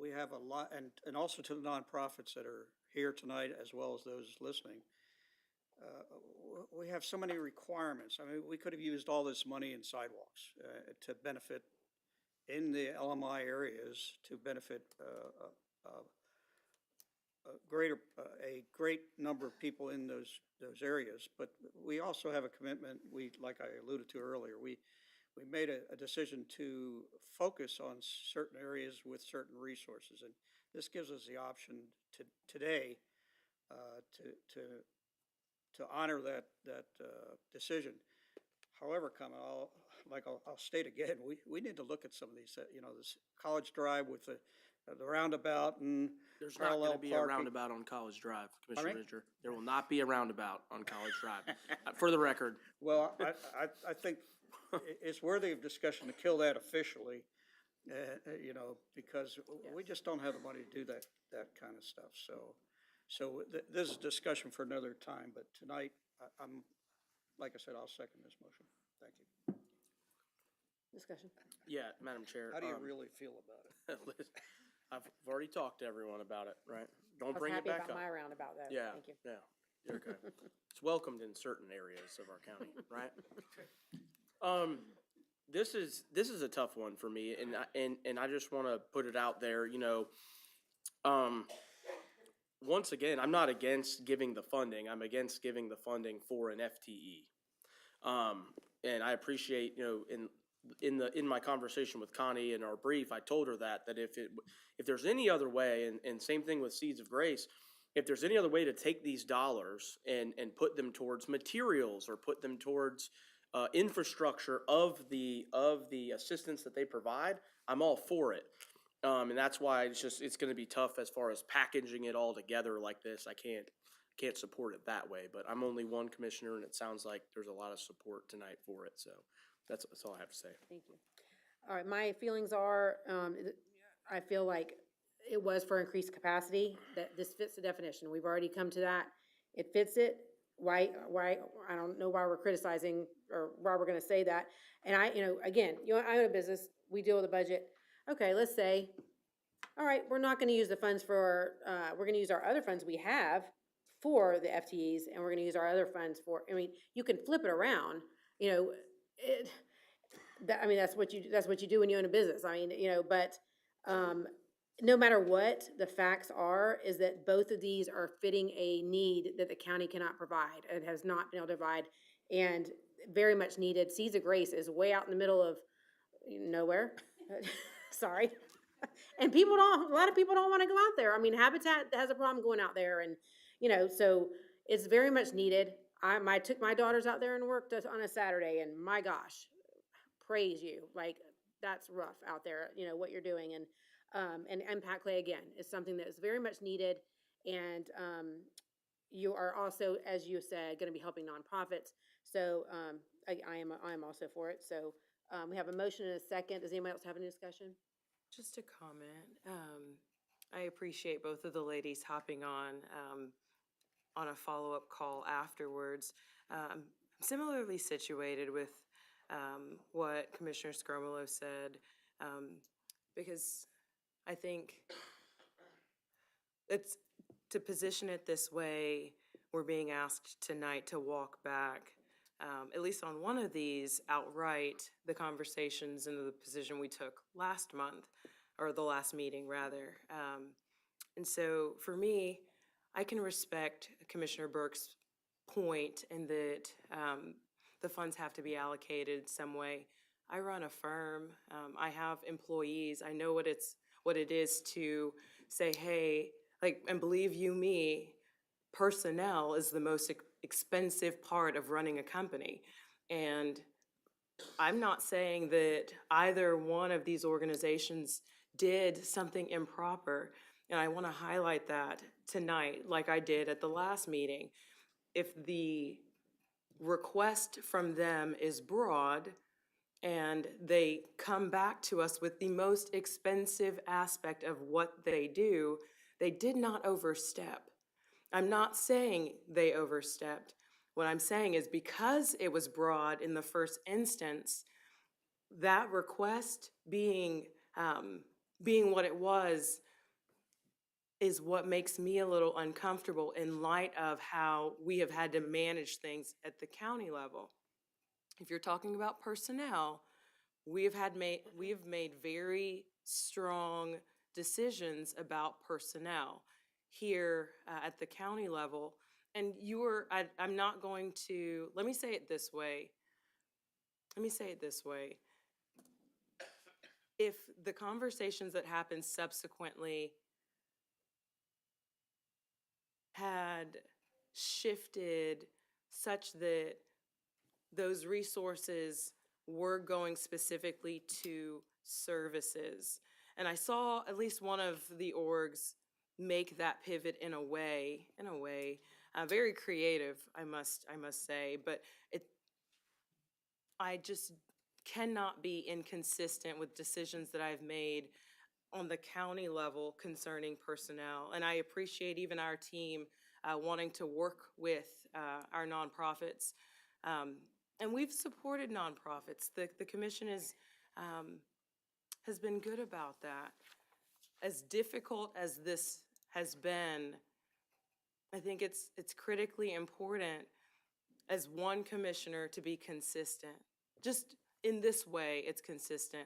We have a lot, and also to the nonprofits that are here tonight, as well as those listening. We have so many requirements. I mean, we could have used all this money in sidewalks to benefit in the LMI areas, to benefit a great number of people in those areas. But we also have a commitment. Like I alluded to earlier, we made a decision to focus on certain areas with certain resources, and this gives us the option today to honor that decision. However, I'll state again, we need to look at some of these. You know, this College Drive with the roundabout and There's not going parallel to be a parking. roundabout on College Drive, Commissioner Pardon me? Richard. There will not be a roundabout on College Drive. For the record. Well, I think it's worthy of discussion to kill that officially, you know, because we just don't have the money to do that kind of stuff. So this is a discussion for another time, but tonight, I'm, like I said, I'll second this motion. Thank you. Discussion. Yeah, Madam Chair. How do you really feel about it? I've already talked to everyone about it, right? Don't bring I it was back happy up. about my roundabout though. Yeah, Thank you. yeah, you're okay. It's welcomed in certain areas of our county, right? This is a tough one for me, and I just want to put it out there, you know. Once again, I'm not against giving the funding. I'm against giving the funding for an FTE. And I appreciate, you know, in my conversation with Connie in our brief, I told her that if there's any other way, and same thing with Seeds of Grace, if there's any other way to take these dollars and put them towards materials or put them towards infrastructure of the assistance that they provide, I'm all for it. And that's why it's going to be tough as far as packaging it all together like this. I can't support it that way, but I'm only one commissioner, and it sounds like there's a lot of support tonight for it. So that's all I have to say. Thank you. All right, my feelings are, I feel like it was for increased capacity, that this fits the definition. We've already come to that. It fits it. Why, I don't know why we're criticizing or why we're gonna say that. And I own a business, we deal with a budget. Okay, let's say, all right, we're not gonna use the funds for, we're gonna use our other funds we have for the FTEs, and we're gonna use our other funds for, I mean, you can flip it around, you know, that's what you do when you own a business. I mean, you know, but, no matter what the facts are, is that both of these are fitting a need that the county cannot provide and has not been able to provide, and very much needed. Seeds of Grace is way out in the middle of nowhere. Sorry. And a lot of people don't want to go out there. I mean, Habitat has a problem going out there, and, you know, so it's very much needed. I took my daughters out there and worked on a Saturday, and my gosh, praise you. Like, that's rough out there, you know, what you're doing. And Impact Clay, again, is something that is very much needed. And you are also, as you said, going to be helping nonprofits. So I am also for it. So we have a motion and a second. Does anybody else have any discussion? Just a comment. I appreciate both of the ladies hopping on a follow-up call afterwards. I'm similarly situated with what Commissioner Skromolo said, because I think it's to position it this way, we're being asked tonight to walk back, at least on one of these, outright the conversations and the position we took last month, or the last meeting rather. And so for me, I can respect Commissioner Burke's point in that the funds have to be allocated some way. I run a firm. I have employees. I know what it is to say, hey, like, and believe you me, personnel is the most expensive part of running a company. And I'm not saying that either one of these organizations did something improper. And I want to highlight that tonight, like I did at the last meeting. If the request from them is broad and they come back to us with the most expensive aspect of what they do, they did not overstep. I'm not saying they overstepped. What I'm saying is because it was broad in the first instance, that request being what it was is what makes me a little uncomfortable in light of how we have had to manage things at the county level. If you're talking about personnel, we have made very strong decisions about personnel here at the county level. And I'm not going to, let me say it this way. If the conversations that happened subsequently had shifted such that those resources were going specifically to services. And I saw at least one of the orgs make that pivot in a way, very creative, I must say, but I just cannot be inconsistent with decisions that I've made on the county level concerning personnel. And I appreciate even our team wanting to work with our nonprofits. And we've supported nonprofits. The commission has been good about that. As difficult as this has been, I think it's critically important as one commissioner to be consistent. Just in this way, it's consistent.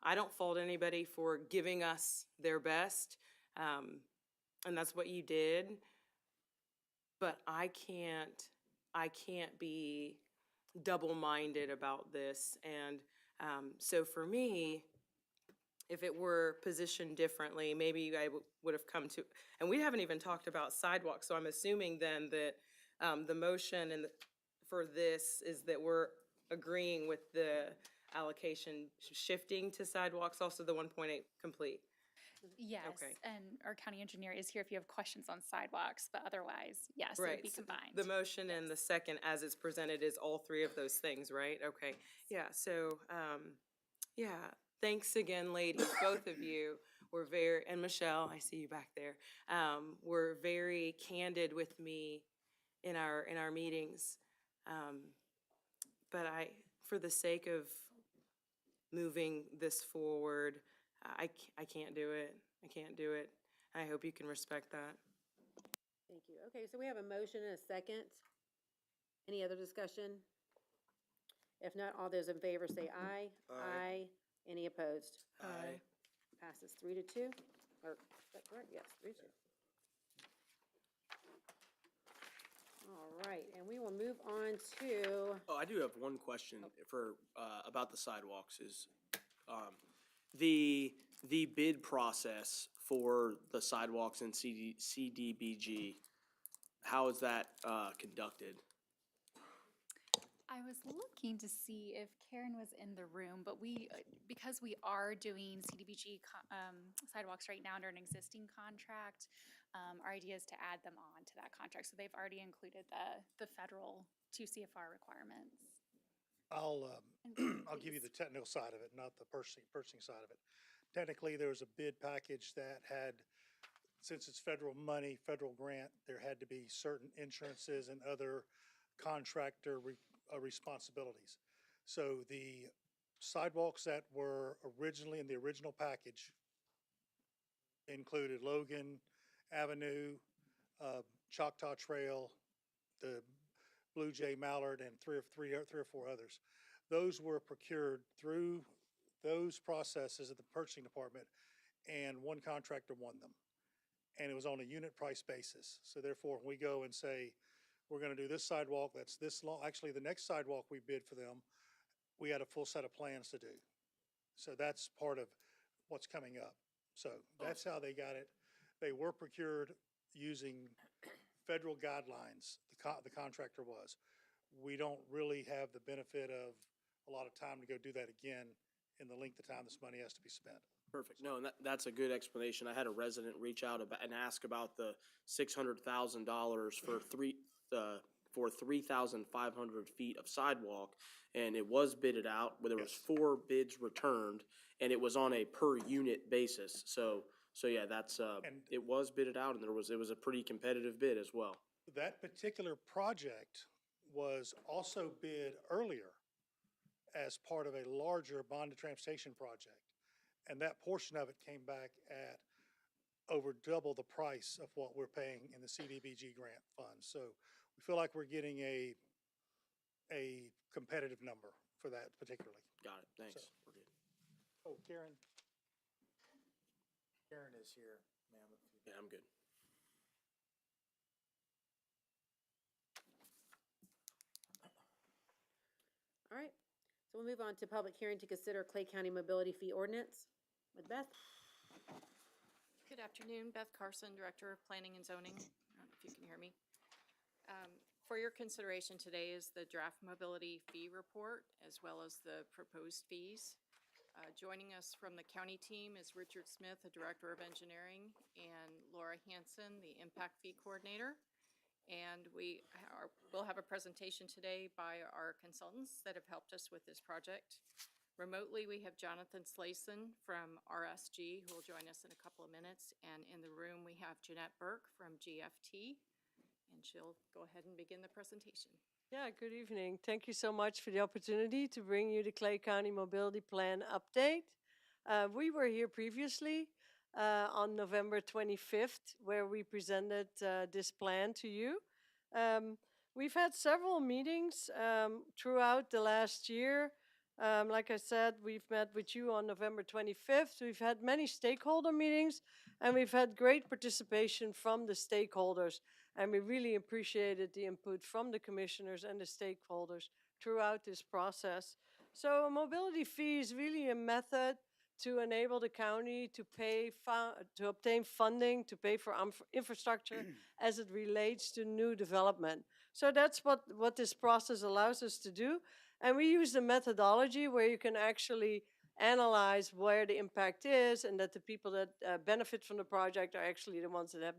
I don't fault anybody for giving us their best, and that's what you did. But I can't be double-minded about this. And so for me, if it were positioned differently, maybe I would have come to, and we haven't even talked about sidewalks, so I'm assuming then that the motion for this is that we're agreeing with the allocation shifting to sidewalks, also the 1.8 complete. Yes, Okay. and our county engineer is here if you have questions on sidewalks, but otherwise, yes, it would Right, be so combined. the motion and the second as it's presented is all three of those things, right? Okay, yeah, so, yeah, thanks again, ladies, both of you were and Michelle, I see you back there, were very candid with me in our meetings. But for the sake of moving this forward, I can't do it. I can't do it. I hope you can respect that. Thank you. Okay, so we have a motion and a second. Any other discussion? If not, all those in favor say aye. Aye. Any opposed? Aye. Passes 3-2. Or, is that correct? Yes, 3-2. All right, and we will move on to, Oh, I do have one question for, about the sidewalks is, the bid process for the sidewalks in CDBG, how is that, conducted? I was looking to see if Karen was in the room, but because we are doing CDBG sidewalks right now under an existing contract, our idea is to add them on to that contract. So they've already included the federal 2 CFR requirements. I'll give you the technical side of it, not the purchasing side of it. Technically, there was a bid package that had, since it's federal money, federal grant, there had to be certain insurances and other contractor responsibilities. So the sidewalks that were originally in the original package included Logan Avenue, Choctaw Trail, the Blue Jay Mallard, and three or four others. Those were procured through those processes at the purchasing department, and one contractor won them. And it was on a unit price basis. So therefore, when we go and say, we're gonna do this sidewalk, that's this long, actually the next sidewalk we bid for them, we had a full set of plans to do. So that's part of what's coming up. So that's how they got it. They were procured using federal guidelines, the contractor was. We don't really have the benefit of a lot of time to go do that again in the length of time this money has to be spent. Perfect. No, and that's a good explanation. I had a resident reach out and ask about the $600,000 for 3,500 feet of sidewalk, and it was bidded out, where there was 4 bids returned, and it was on a per unit basis. So yeah, that's, it was bidded out, and it was a pretty competitive bid as well. That particular project was also bid earlier as part of a larger bonded transportation project. And that portion of it came back at over double the price of what we're paying in the CDBG grant fund. So we feel like we're getting a competitive number for that particularly. Got it. Thanks. So- We're good. Oh, Karen, Karen is here, ma'am. Yeah, I'm good. All right, so we'll move on to public hearing to consider Clay County Mobility Fee Ordinance with Beth. Good afternoon, Beth Carson, Director of Planning and Zoning. I don't know if you can hear me. For your consideration today is the draft mobility fee report as well as the proposed fees. Joining us from the county team is Richard Smith, the Director of Engineering, and Laura Hanson, the Impact Fee Coordinator. And we'll have a presentation today by our consultants that have helped us with this project. Remotely, we have Jonathan Slason from RSG, who will join us in a couple of minutes. And in the room, we have Jeanette Burke from GFT, and she'll go ahead and begin the presentation. Yeah, good evening. Thank you so much for the opportunity to bring you the Clay County Mobility Plan update. We were here previously on November 25th, where we presented this plan to you. We've had several meetings throughout the last year. Like I said, we've met with you on November 25th. We've had many stakeholder meetings, and we've had great participation from the stakeholders. And we really appreciated the input from the commissioners and the stakeholders throughout this process. So a mobility fee is really a method to enable the county to to obtain funding to pay for infrastructure as it relates to new development. So that's what this process allows us to do. And we use the methodology where you can actually analyze where the impact is, and that the people that benefit from the project are actually the ones that have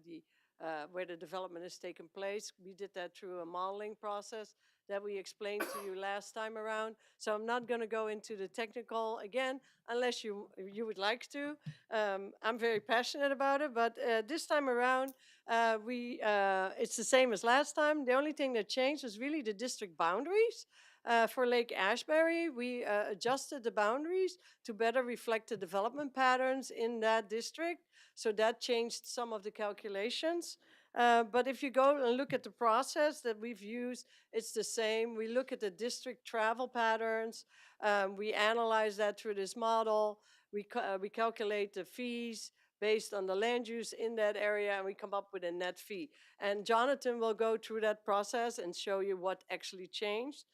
where the development has taken place. We did that through a modeling process that we explained to you last time around. So I'm not going to go into the technical again, unless you would like to. I'm very passionate about it, but this time around, it's the same as last time. The only thing that changed was really the district boundaries. For Lake Ashbury, we adjusted the boundaries to better reflect the development patterns in that district. So that changed some of the calculations. But if you go and look at the process that we've used, it's the same. We look at the district travel patterns. We analyze that through this model. We calculate the fees based on the land use in that area, and we come up with a net fee. And Jonathan will go through that process and show you what actually changed.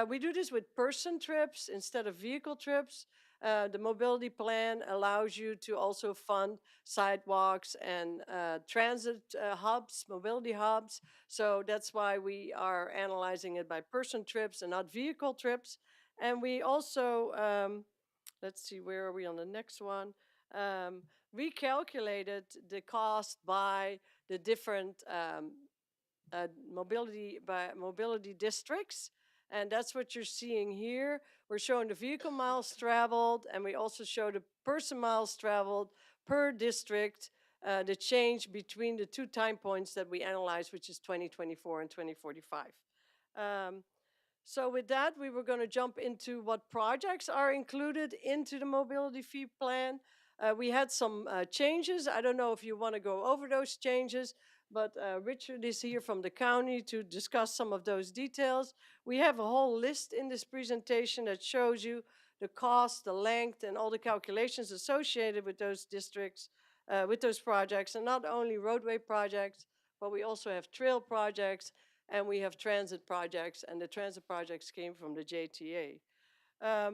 We do this with person trips instead of vehicle trips. The mobility plan allows you to also fund sidewalks and transit hubs, mobility hubs. So that's why we are analyzing it by person trips and not vehicle trips. And we also, let's see, where are we on the next one? We calculated the cost by the different mobility districts. And that's what you're seeing here. We're showing the vehicle miles traveled, and we also show the person miles traveled per district, the change between the 2 time points that we analyzed, which is 2024 and 2045. So with that, we were going to jump into what projects are included into the mobility fee plan. We had some changes. I don't know if you want to go over those changes, but Richard is here from the county to discuss some of those details. We have a whole list in this presentation that shows you the cost, the length, and all the calculations associated with those districts, with those projects, and not only roadway projects, but we also have trail projects, and we have transit projects, and the transit projects came from the JTA.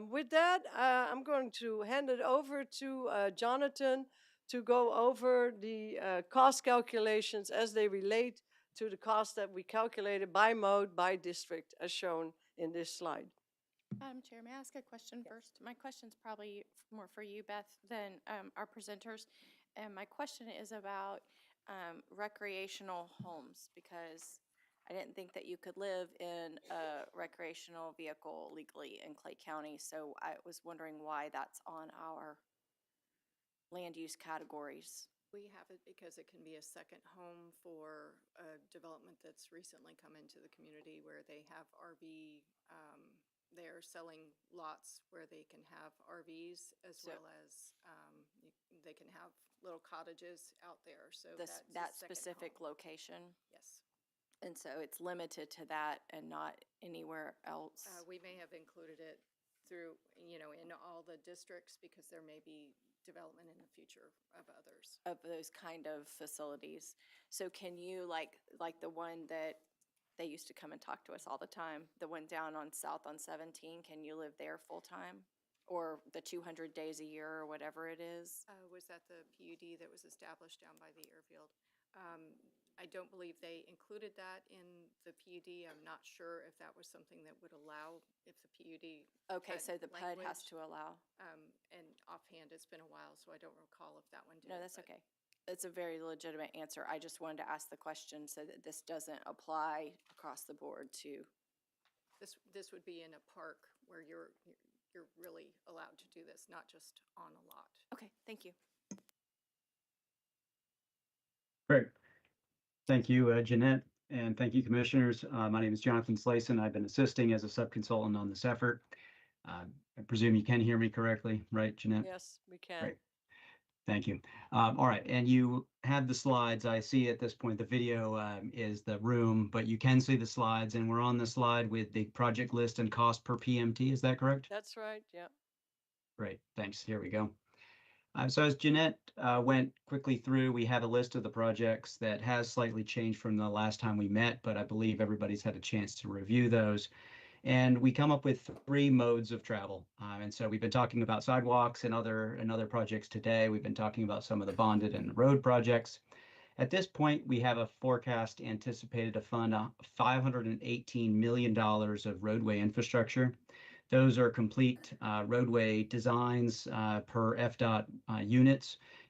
With that, I'm going to hand it over to Jonathan to go over the cost calculations as they relate to the cost that we calculated by mode, by district, as shown in this slide. Chair, may I ask a question first? My question's probably more for you, Beth, than our presenters. And my question is about recreational homes, because I didn't think that you could live in a recreational vehicle legally in Clay County. So I was wondering why that's on our land use categories. We have it because it can be a second home for a development that's recently come into the community where they have RV, they're selling lots where they can have RVs as So- well as, they can have little cottages out there, so This, that's a that second specific home. location? Yes. And so it's limited to that and not anywhere else? We may have included it through, in all the districts because there may be development in the future of others. Of those kind of facilities. So can you, like the one that they used to come and talk to us all the time, the one down on South on 17, can you live there full-time? Or the 200 days a year or whatever it is? Was that the PUD that was established down by the airfield? I don't believe they included that in the PUD. I'm not sure if that was something that would allow if the PUD. Okay, had so the PUD has language. to allow. And offhand, it's been a while, so I don't recall if that one did. No, that's but- okay. It's a very legitimate answer. I just wanted to ask the question so that this doesn't apply across the board to. This would be in a park where you're really allowed to do this, not just on a lot. Okay, thank you. Great. Thank you, Jeanette, and thank you, commissioners. My name is Jonathan Slayson. I've been assisting as a sub-consultant on this effort. I presume you can hear me correctly, right, Jeanette? Yes, we can. Great. Thank you. All right, and you have the slides. I see at this point the video is the room, but you can see the slides, and we're on the slide with the project list and cost per PMT. Is that correct? That's right, yeah. Great, thanks. Here we go. So as Jeanette went quickly through, we have a list of the projects that has slightly changed from the last time we met, but I believe everybody's had a chance to review those. And we come up with 3 modes of travel. And so we've been talking about sidewalks and other projects today. We've been talking about some of the bonded and road projects. At this point, we have a forecast anticipated to fund $518 million of roadway infrastructure. Those are complete roadway designs per FDOT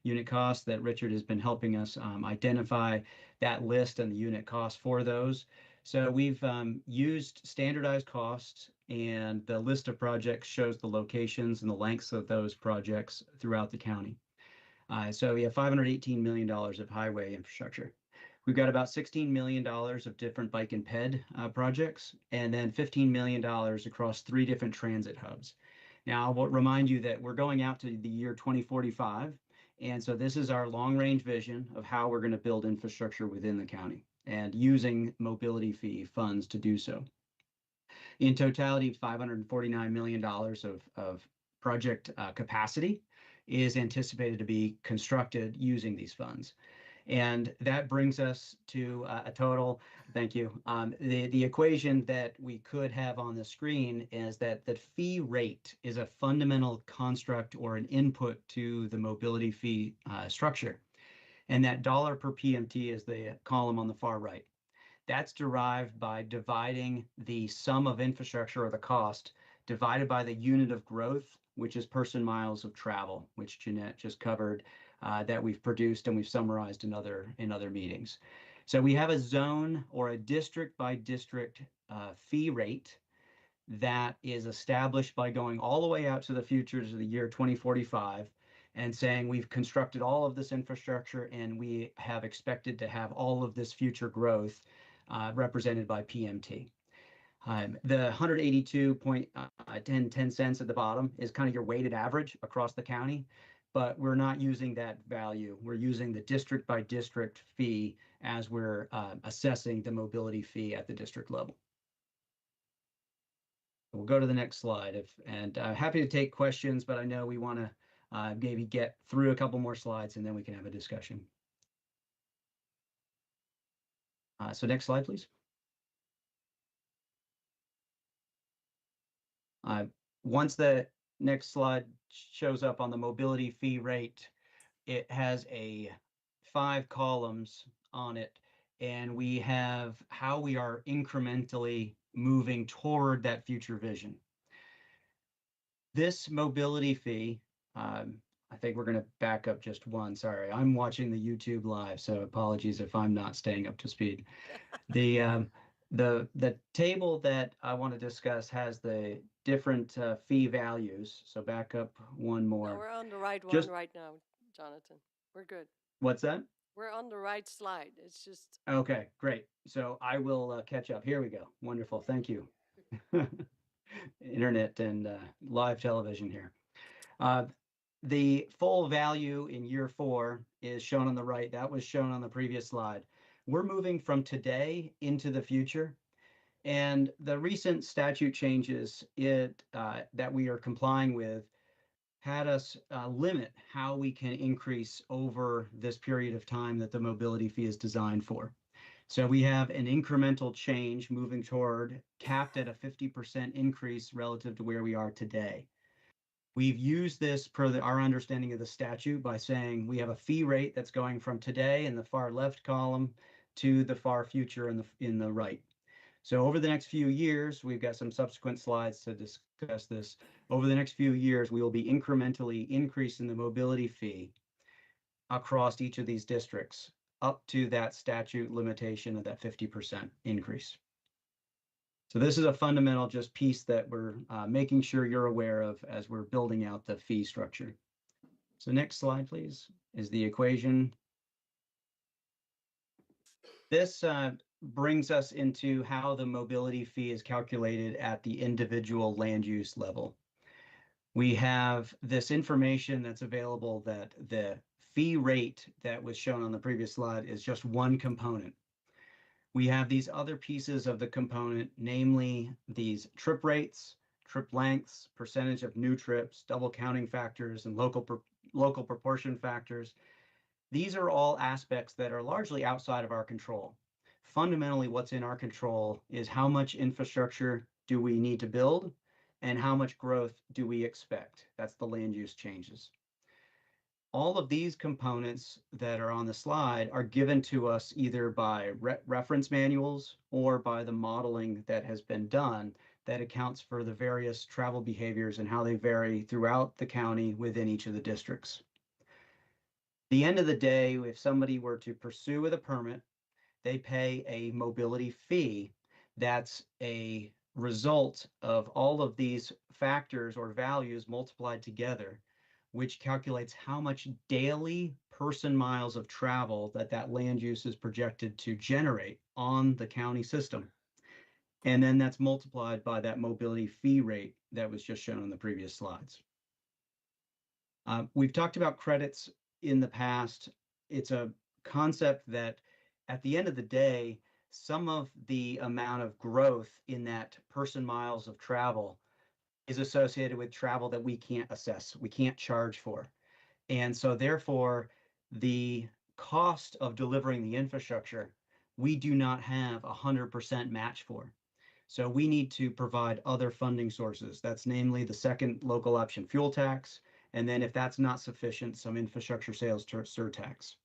unit costs that Richard has been helping us identify that list and the unit cost for those. So we've used standardized costs, and the list of projects shows the locations and the lengths of those projects throughout the county. So we have $518 million of highway infrastructure. We've got about $16 million of different bike and ped projects, and then $15 million across 3 different transit hubs. Now, I will remind you that we're going out to the year 2045, and so this is our long-range vision of how we're going to build infrastructure within the county and using mobility fee funds to do so. In totality, $549 million of project capacity is anticipated to be constructed using these funds. And that brings us to a total, thank you. The equation that we could have on the screen is that the fee rate is a fundamental construct or an input to the mobility fee structure. And that dollar per PMT is the column on the far right. That's derived by dividing the sum of infrastructure or the cost divided by the unit of growth, which is person miles of travel, which Jeanette just covered, that we've produced and we've summarized in other meetings. So we have a zone or a district by district fee rate that is established by going all the way out to the future to the year 2045 and saying we've constructed all of this infrastructure and we have expected to have all of this future growth represented by PMT. The 182.10 cents at the bottom is kind of your weighted average across the county, but we're not using that value. We're using the district by district fee as we're assessing the mobility fee at the district level. We'll go to the next slide, and happy to take questions, but I know we want to maybe get through a couple more slides and then we can have a discussion. So next slide, please. Once the next slide shows up on the mobility fee rate, it has 5 columns on it, and we have how we are incrementally moving toward that future vision. This mobility fee, I think we're going to back up just one. Sorry, I'm watching the YouTube live, so apologies if I'm not staying up to speed. The table that I want to discuss has the different fee values. So back up one No, more. we're on the right one Just right now, Jonathan. We're good. what's that? We're on the right slide. It's just, Okay, great. So I will catch up. Here we go. Wonderful. Thank you. Internet and live television here. The full value in year 4 is shown on the right. That was shown on the previous slide. We're moving from today into the future. And the recent statute changes that we are complying with had us limit how we can increase over this period of time that the mobility fee is designed for. So we have an incremental change moving toward capped at a 50% increase relative to where we are today. We've used this per our understanding of the statute by saying we have a fee rate that's going from today in the far left column to the far future in the right. So over the next few years, we've got some subsequent slides to discuss this. Over the next few years, we will be incrementally increasing the mobility fee across each of these districts up to that statute limitation of that 50% increase. So this is a fundamental just piece that we're making sure you're aware of as we're building out the fee structure. So next slide, please, is the equation. This brings us into how the mobility fee is calculated at the individual land use level. We have this information that's available that the fee rate that was shown on the previous slide is just one component. We have these other pieces of the component, namely these trip rates, trip lengths, percentage of new trips, double counting factors, and local proportion factors. These are all aspects that are largely outside of our control. Fundamentally, what's in our control is how much infrastructure do we need to build and how much growth do we expect. That's the land use changes. All of these components that are on the slide are given to us either by reference manuals or by the modeling that has been done that accounts for the various travel behaviors and how they vary throughout the county within each of the districts. The end of the day, if somebody were to pursue with a permit, they pay a mobility fee that's a result of all of these factors or values multiplied together, which calculates how much daily person miles of travel that land use is projected to generate on the county system. And then that's multiplied by that mobility fee rate that was just shown on the previous slides. We've talked about credits in the past. It's a concept that at the end of the day, some of the amount of growth in that person miles of travel is associated with travel that we can't assess, we can't charge for. And so therefore, the cost of delivering the infrastructure, we do not have 100% match for. So we need to provide other funding sources. That's namely the second local option fuel tax. And then if that's not sufficient, some infrastructure sales surtax.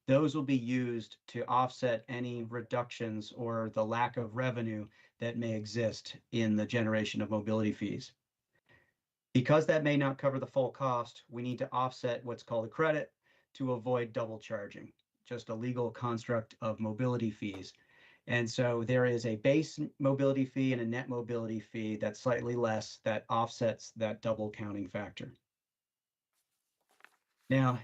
Those will be used to offset any reductions or the lack of revenue that may exist in the generation of mobility fees. Because that may not cover the full cost, we need to offset what's called a credit to avoid double charging, just a legal construct of mobility fees. And so there is a base mobility fee and a net mobility fee that's slightly less that offsets that double counting factor. Now,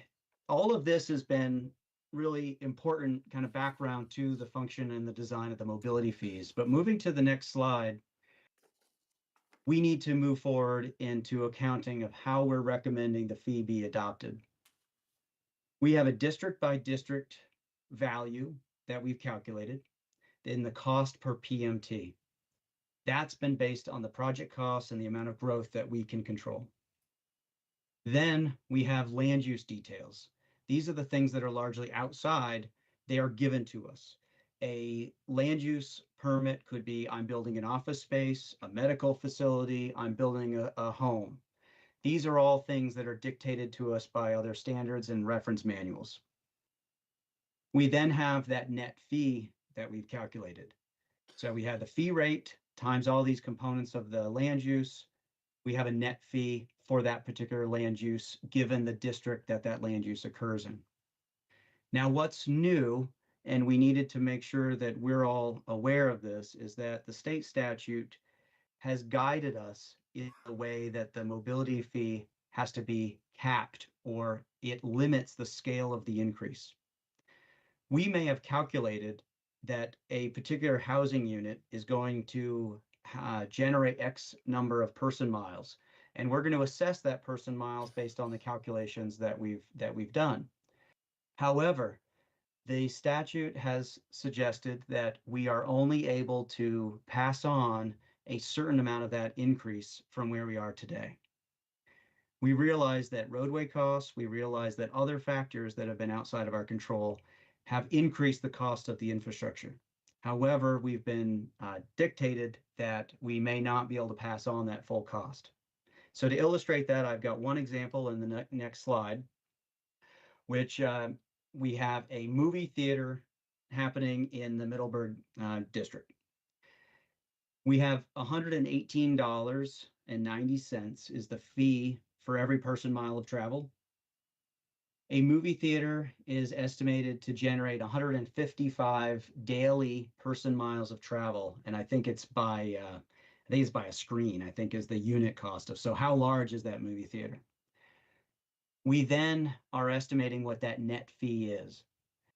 all of this has been really important kind of background to the function and the design of the mobility fees. But moving to the next slide, we need to move forward into accounting of how we're recommending the fee be adopted. We have a district by district value that we've calculated in the cost per PMT. That's been based on the project costs and the amount of growth that we can control. Then we have land use details. These are the things that are largely outside. They are given to us. A land use permit could be, I'm building an office space, a medical facility, I'm building a home. These are all things that are dictated to us by other standards and reference manuals. We then have that net fee that we've calculated. So we have the fee rate times all these components of the land use. we have a net fee for that particular land use, given the district that that land use occurs in. Now, what's new, and we needed to make sure that we're all aware of this, is that the state statute has guided us in a way that the mobility fee has to be capped, or it limits the scale of the increase. We may have calculated that a particular housing unit is going to generate X number of person miles, and we're going to assess that person miles based on the calculations that we've done. However, the statute has suggested that we are only able to pass on a certain amount of that increase from where we are today. We realize that roadway costs, we realize that other factors that have been outside of our control have increased the cost of the infrastructure. However, we've been dictated that we may not be able to pass on that full cost. So to illustrate that, I've got one example in the next slide, which we have a movie theater happening in the Middleburg district. We have $118.90 is the fee for every person mile of travel. A movie theater is estimated to generate 155 daily person miles of travel, and I think it's by a screen, I think is the unit cost of. So how large is that movie theater? We then are estimating what that net fee is.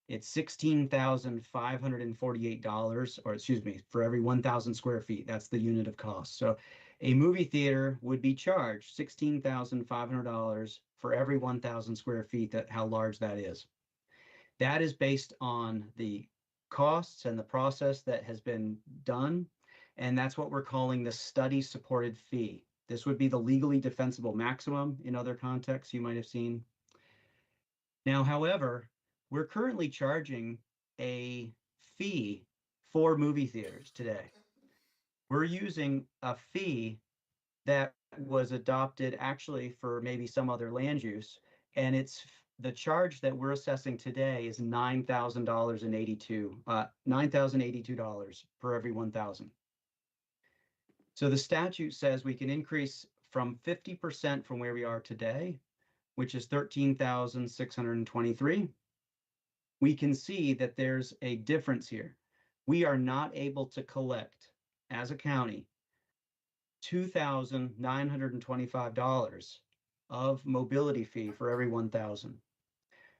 It's $16,548, or excuse me, for every 1,000 square feet. That's the unit of cost. So a movie theater would be charged $16,500 for every 1,000 square feet, that how large that is. That is based on the costs and the process that has been done, and that's what we're calling the study supported fee. This would be the legally defensible maximum in other contexts you might have seen. Now, however, we're currently charging a fee for movie theaters today. We're using a fee that was adopted actually for maybe some other land use, and it's the charge that we're assessing today is $9,082 per every 1,000. So the statute says we can increase from 50% from where we are today, which is 13,623. We can see that there's a difference here. We are not able to collect, as a county, $2,925 of mobility fee for every 1,000.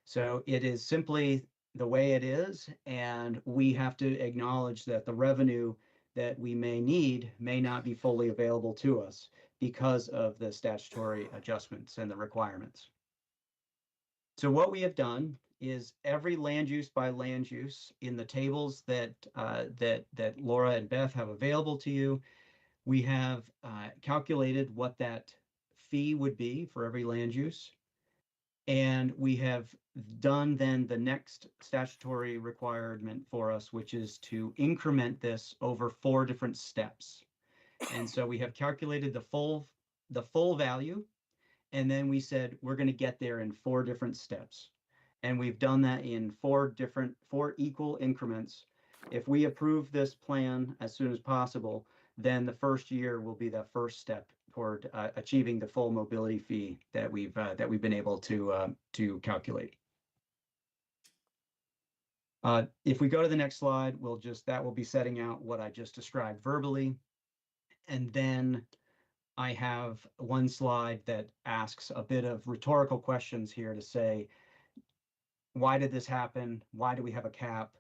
So it is simply the way it is, and we have to acknowledge that the revenue that we may need may not be fully available to us because of the statutory adjustments and the requirements. So what we have done is every land use by land use in the tables that Laura and Beth have available to you, we have calculated what that fee would be for every land use. And we have done then the next statutory requirement for us, which is to increment this over 4 different steps. And so we have calculated the full value, and then we said we're going to get there in 4 different steps. And we've done that in 4 equal increments. If we approve this plan as soon as possible, then the first year will be the first step toward achieving the full mobility fee that we've been able to calculate. If we go to the next slide, that will be setting out what I just described verbally. And then I have one slide that asks a bit of rhetorical questions here to say, why did this happen? Why do we have a cap?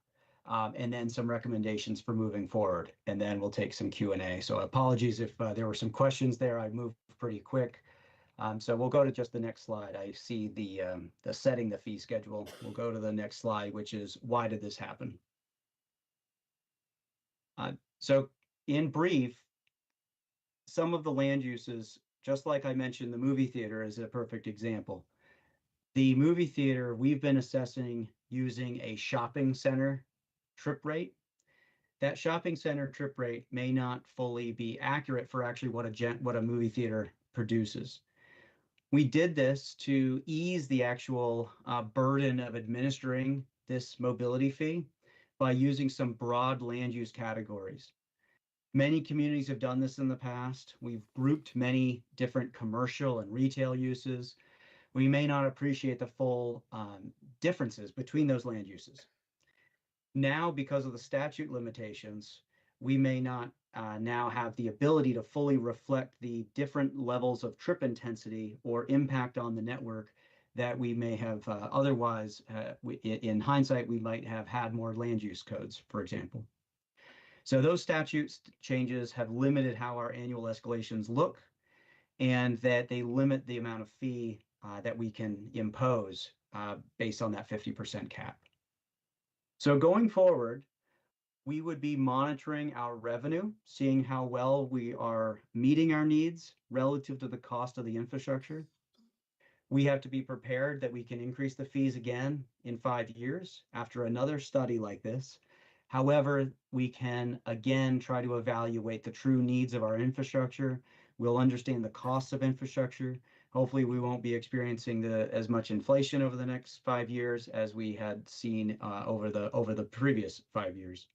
And then some recommendations for moving forward. And then we'll take some Q&A. So apologies if there were some questions there. I moved pretty quick. So we'll go to just the next slide. I see the setting the fee schedule. We'll go to the next slide, which is why did this happen? So in brief, some of the land uses, just like I mentioned, the movie theater is a perfect example. The movie theater, we've been assessing using a shopping center trip rate. That shopping center trip rate may not fully be accurate for actually what a movie theater produces. We did this to ease the actual burden of administering this mobility fee by using some broad land use categories. Many communities have done this in the past. We've grouped many different commercial and retail uses. We may not appreciate the full differences between those land uses. Now, because of the statute limitations, we may not now have the ability to fully reflect the different levels of trip intensity or impact on the network that we may have otherwise, in hindsight, we might have had more land use codes, for example. So those statute changes have limited how our annual escalations look, and that they limit the amount of fee that we can impose based on that 50% cap. So going forward, we would be monitoring our revenue, seeing how well we are meeting our needs relative to the cost of the infrastructure. We have to be prepared that we can increase the fees again in 5 years after another study like this. However, we can again try to evaluate the true needs of our infrastructure. We'll understand the costs of infrastructure. Hopefully, we won't be experiencing as much inflation over the next 5 years as we had seen over the previous 5 years.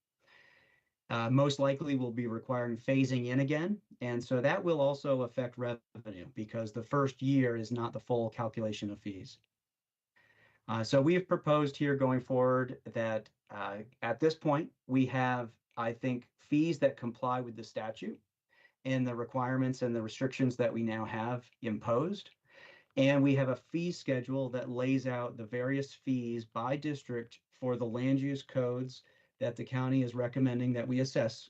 Most likely, we'll be requiring phasing in again, and so that will also affect revenue because the first year is not the full calculation of fees. So we have proposed here going forward that at this point, we have, I think, fees that comply with the statute and the requirements and the restrictions that we now have imposed. And we have a fee schedule that lays out the various fees by district for the land use codes that the county is recommending that we assess.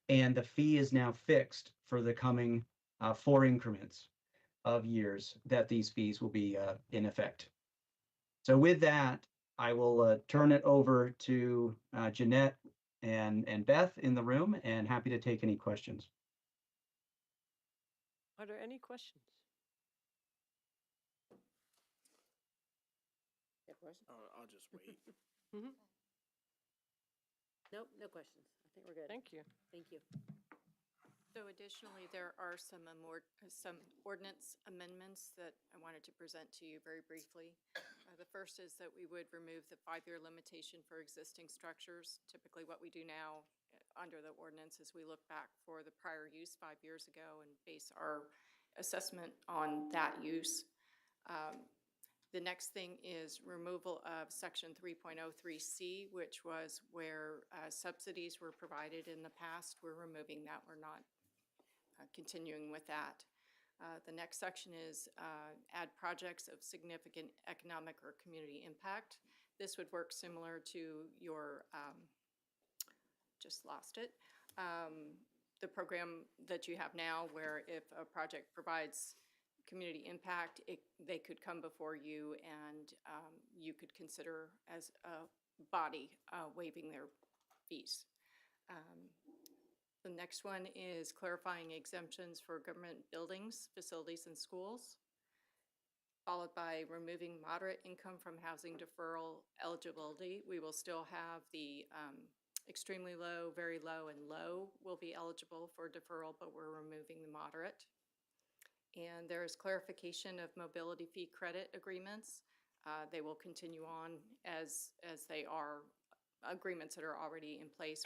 And the fee is now fixed for the coming 4 increments of years that these fees will be in effect. So with that, I will turn it over to Jeanette and Beth in the room, and happy to take any questions. Are there any questions? I'll just wait. Nope, no questions. I think we're good. Thank you. Thank you. So additionally, there are some ordinance amendments that I wanted to present to you very briefly. The first is that we would remove the 5-year limitation for existing structures. Typically, what we do now under the ordinance is we look back for the prior use 5 years ago and base our assessment on that use. The next thing is removal of section 3.03C, which was where subsidies were provided in the past. We're removing that. We're not continuing with that. The next section is add projects of significant economic or community impact. This would work similar to your, just lost it, the program that you have now where if a project provides community impact, they could come before you and you could consider as a body waiving their fees. The next one is clarifying exemptions for government buildings, facilities, and schools, followed by removing moderate income from housing deferral eligibility. We will still have the extremely low, very low, and low will be eligible for deferral, but we're removing the moderate. And there is clarification of mobility fee credit agreements. They will continue on as they are agreements that are already in place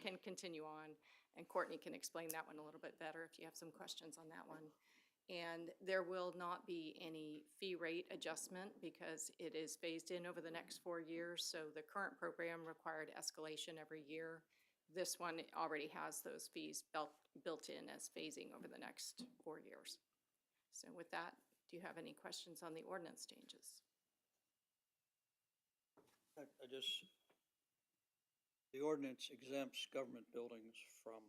can continue on. And Courtney can explain that one a little bit better if you have some questions on that one. And there will not be any fee rate adjustment because it is phased in over the next 4 years. So the current program required escalation every year. This one already has those fees built in as phasing over the next 4 years. So with that, do you have any questions on the ordinance changes? The ordinance exempts government buildings from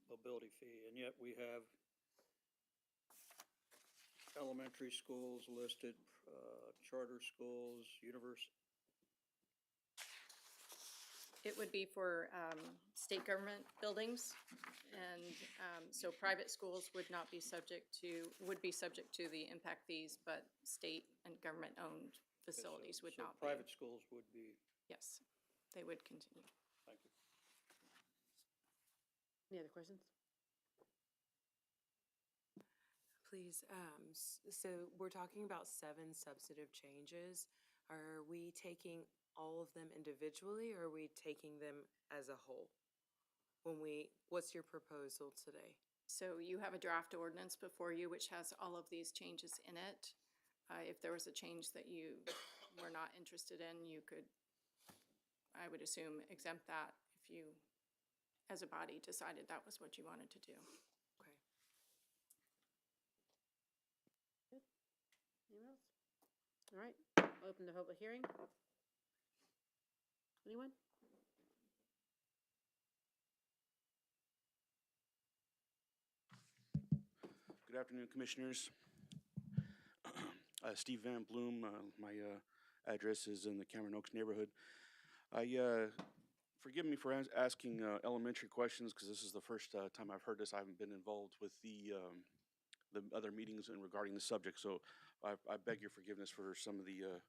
mobility fee, and yet we have elementary schools listed, charter schools, universities. It would be for state government buildings, and so private schools would not be subject to, would be subject to the impact fees, but state and government-owned facilities would not be. Private schools would be. Yes, they would continue. Thank you. Any other questions? Please, so we're talking about 7 substantive changes. Are we taking all of them individually, or are we taking them as a whole? what's your proposal today? So you have a draft ordinance before you which has all of these changes in it. If there was a change that you were not interested in, you could, I would assume, exempt that if you, as a body, decided that was what you wanted to do. Okay. Anyone else? All right, open the public hearing. Anyone? Good afternoon, Commissioners. Steve Van Bloom, my address is in the Cameron Oaks neighborhood. Forgive me for asking elementary questions, because this is the first time I've heard this. I haven't been involved with the other meetings and regarding the subject, so I beg your forgiveness for some of the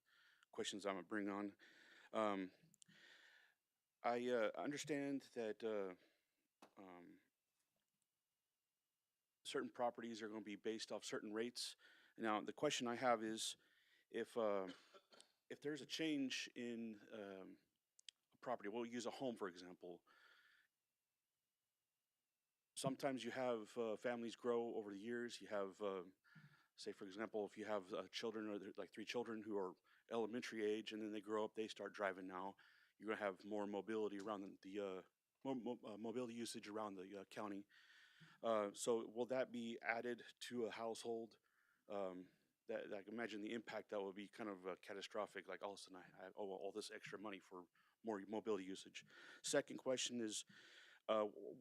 questions I'm going to bring on. I understand that certain properties are going to be based off certain rates. Now, the question I have is, if there's a change in a property, we'll use a home for example. Sometimes you have families grow over the years. You have, say for example, if you have children, or like 3 children who are elementary age, and then they grow up, they start driving now. You're going to have more mobility around mobility usage around the county. So will that be added to a household? That I can imagine the impact that would be kind of catastrophic. Like all of a sudden I owe all this extra money for more mobility usage. Second question is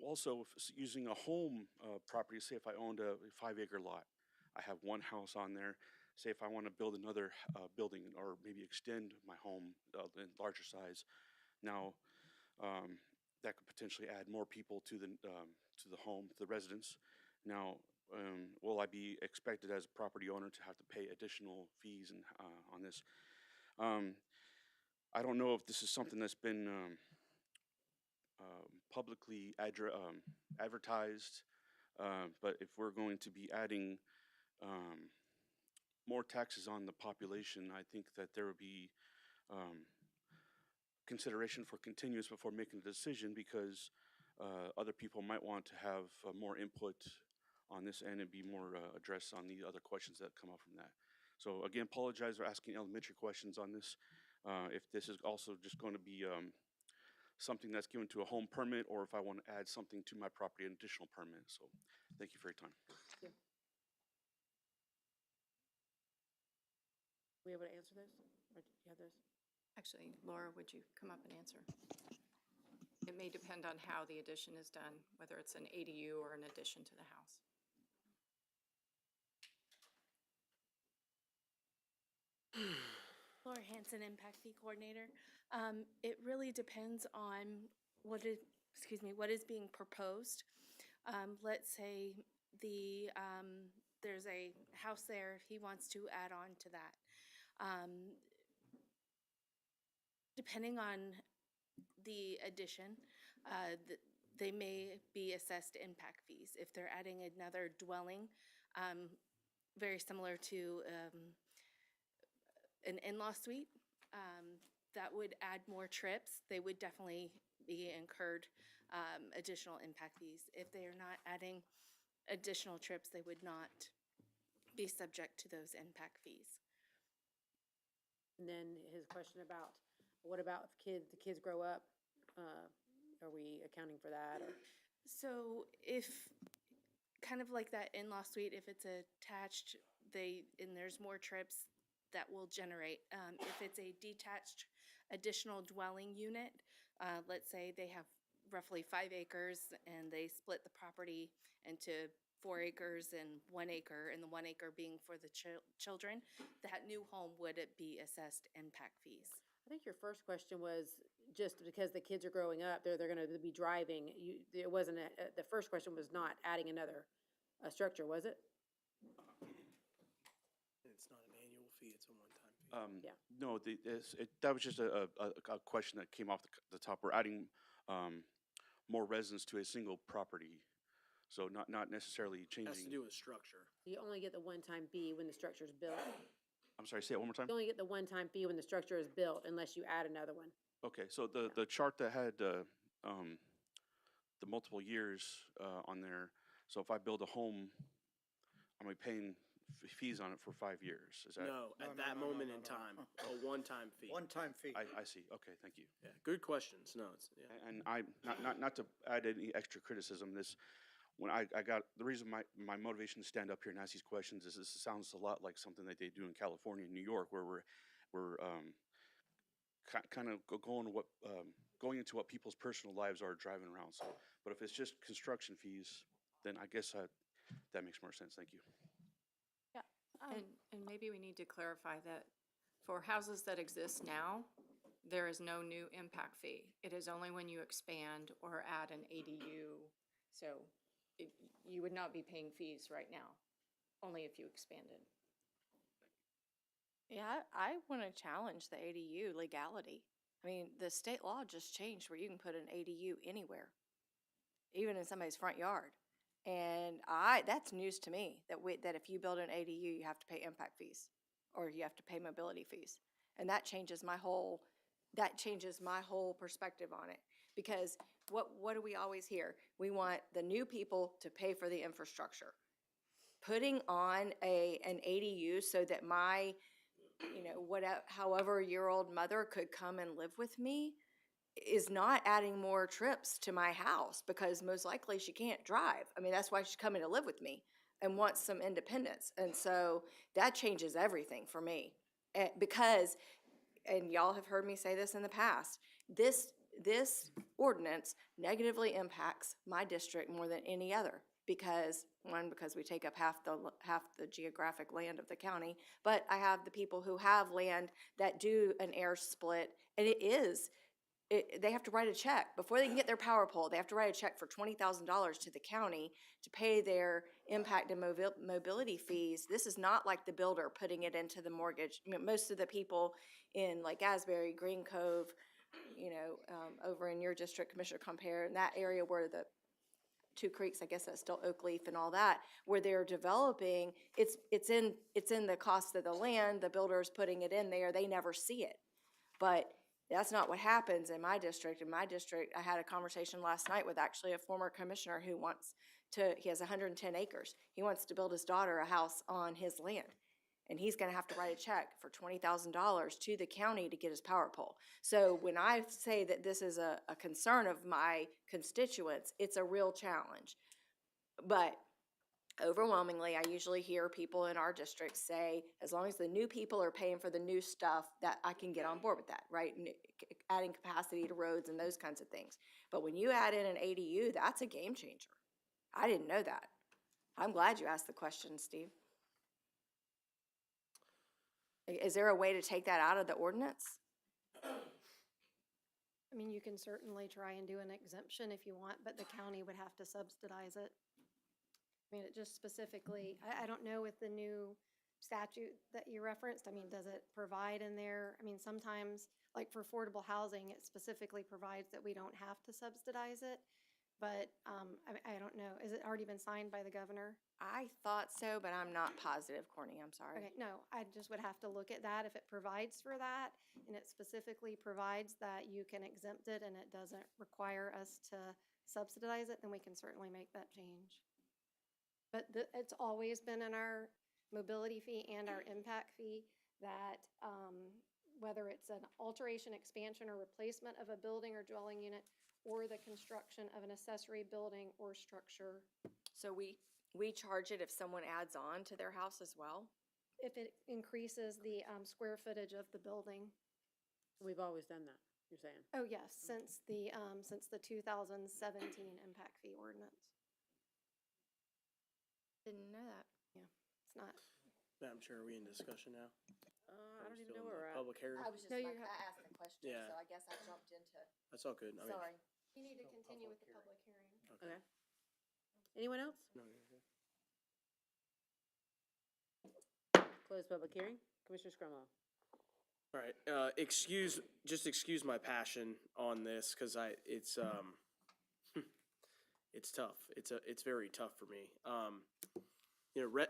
also if using a home property. Say if I owned a 5-acre lot, I have one house on there. Say if I want to build another building or maybe extend my home in larger size, now that could potentially add more people to the home, the residence. Now, will I be expected as a property owner to have to pay additional fees and on this? I don't know if this is something that's been publicly advertised, but if we're going to be adding more taxes on the population, I think that there would be consideration for continuous before making a decision, because other people might want to have more input on this end and be more addressed on the other questions that come up from that. So again, apologize for asking elementary questions on this. If this is also just going to be something that's given to a home permit, or if I want to add something to my property, an additional permit. So thank you for your time. Yeah. We able to answer those? Or do you have those? Actually, Laura, would you come up and answer? It may depend on how the addition is done, whether it's an ADU or an addition to the house. Laura Hanson, Impact Fee Coordinator. It really depends on what is being proposed. Let's say there's a house there, he wants to add on to that. Depending on the addition, they may be assessed impact fees. If they're adding another dwelling, very similar to an in-law suite, that would add more trips. They would definitely be incurred additional impact fees. If they are not adding additional trips, they would not be subject to those impact fees. And then his question about, what about if the kids grow up? Are we accounting for that? Or? So if, kind of like that in-law suite, if it's attached, and there's more trips, that will generate. If it's a detached additional dwelling unit, let's say they have roughly 5 acres and they split the property into 4 acres and 1 acre, and the 1 acre being for the children, that new home would be assessed impact fees. I think your first question was just because the kids are growing up, they're going to be driving. It wasn't the first question was not adding another structure, was it? It's not an annual fee; it's a one-time fee. Yeah. No, that was just a question that came off the top. We're adding more residents to a single property, so not necessarily changing. Has to do with structure. So you only get the one-time fee when the structure is built. I'm sorry, say it one more time. You only get the one-time fee when the structure is built, unless you add another one. Okay, so the chart that had the multiple years on there. So if I build a home, I'm gonna be paying fees on it for 5 years. Is that? No, at that moment in time, a one-time fee. One-time fee. I see. Okay, thank you. Yeah, good questions. No, it's, yeah. And I, not to add any extra criticism, when I got, the reason my motivation to stand up here and ask these questions is this sounds a lot like something that they do in California and New York, where we're kind of going into what people's personal lives are driving around. So, but if it's just construction fees, then I guess that makes more sense. Thank you. Yeah, and maybe we need to clarify that for houses that exist now, there is no new impact fee. It is only when you expand or add an ADU. So you would not be paying fees right now, only if you expanded. Yeah, I want to challenge the ADU legality. I mean, the state law just changed where you can put an ADU anywhere, even in somebody's front yard. And that's news to me, that if you build an ADU, you have to pay impact fees or you have to pay mobility fees. And that changes my whole perspective on it. Because what do we always hear? We want the new people to pay for the infrastructure. Putting on an ADU so that my, however year old mother could come and live with me is not adding more trips to my house, because most likely she can't drive. I mean, that's why she's coming to live with me and wants some independence. And so that changes everything for me. Because, and y'all have heard me say this in the past, this ordinance negatively impacts my district more than any other. Because we take up half the geographic land of the county, but I have the people who have land that do an air split, and they have to write a check before they can get their power pole. They have to write a check for $20,000 to the county to pay their impact and mobility fees. This is not like the builder putting it into the mortgage. I mean, most of the people in like Asbury, Green Cove, over in your district, Commissioner Compare, in that area where the Two Creeks, I guess that's still Oak Leaf and all that, where they're developing, it's in the cost of the land. The builder's putting it in there. They never see it. But that's not what happens in my district. In my district, I had a conversation last night with actually a former commissioner who he has 110 acres. He wants to build his daughter a house on his land. And he's gonna have to write a check for $20,000 to the county to get his power pole. So when I say that this is a concern of my constituents, it's a real challenge. But overwhelmingly, I usually hear people in our district say, as long as the new people are paying for the new stuff, that I can get on board with that, right? Adding capacity to roads and those kinds of things. But when you add in an ADU, that's a game changer. I didn't know that. I'm glad you asked the question, Steve. Is there a way to take that out of the ordinance? I mean, you can certainly try and do an exemption if you want, but the county would have to subsidize it. I mean, it just specifically, I don't know with the new statute that you referenced, I mean, does it provide in there? I mean, sometimes, like for affordable housing, it specifically provides that we don't have to subsidize it. But I don't know, has it already been signed by the governor? I thought so, but I'm not positive, Courtney, I'm sorry. Okay, no, I just would have to look at that. If it provides for that, and it specifically provides that you can exempt it and it doesn't require us to subsidize it, then we can certainly make that change. But it's always been in our mobility fee and our impact fee that whether it's an alteration, expansion, or replacement of a building or dwelling unit, or the construction of an accessory building or structure. So we charge it if someone adds on to their house as well? If it increases the square footage of the building. We've always done that, you're saying? Oh, yes, since the 2017 impact fee ordinance. Didn't know that. Yeah, it's not. Madam Chair, are we in discussion now? I don't even know Still in where the we're at. Public hearing? I was just, No, I you're asked the question, Yeah. so I guess I jumped into, That's all good. I mean, sorry. You need to continue with the public hearing. Okay. Anyone else? No, you're good. Close public hearing. Commissioner Scrumwell. All right, excuse my passion on this, cause it's it's tough. It's very tough for me.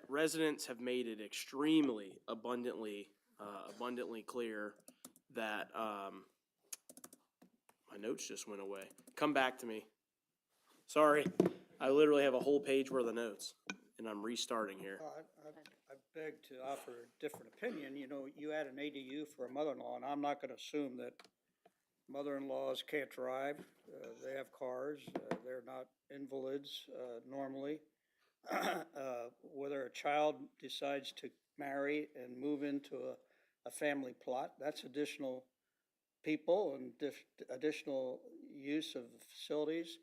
Residents have made it extremely abundantly clear that, my notes just went away. Come back to me. Sorry, I literally have a whole page worth of notes, and I'm restarting here. I beg to offer a different opinion. You know, you add an ADU for a mother-in-law, and I'm not gonna assume that mother-in-laws can't drive. They have cars, they're not invalids, normally. Whether a child decides to marry and move into a family plot, that's additional people and additional use of the facilities.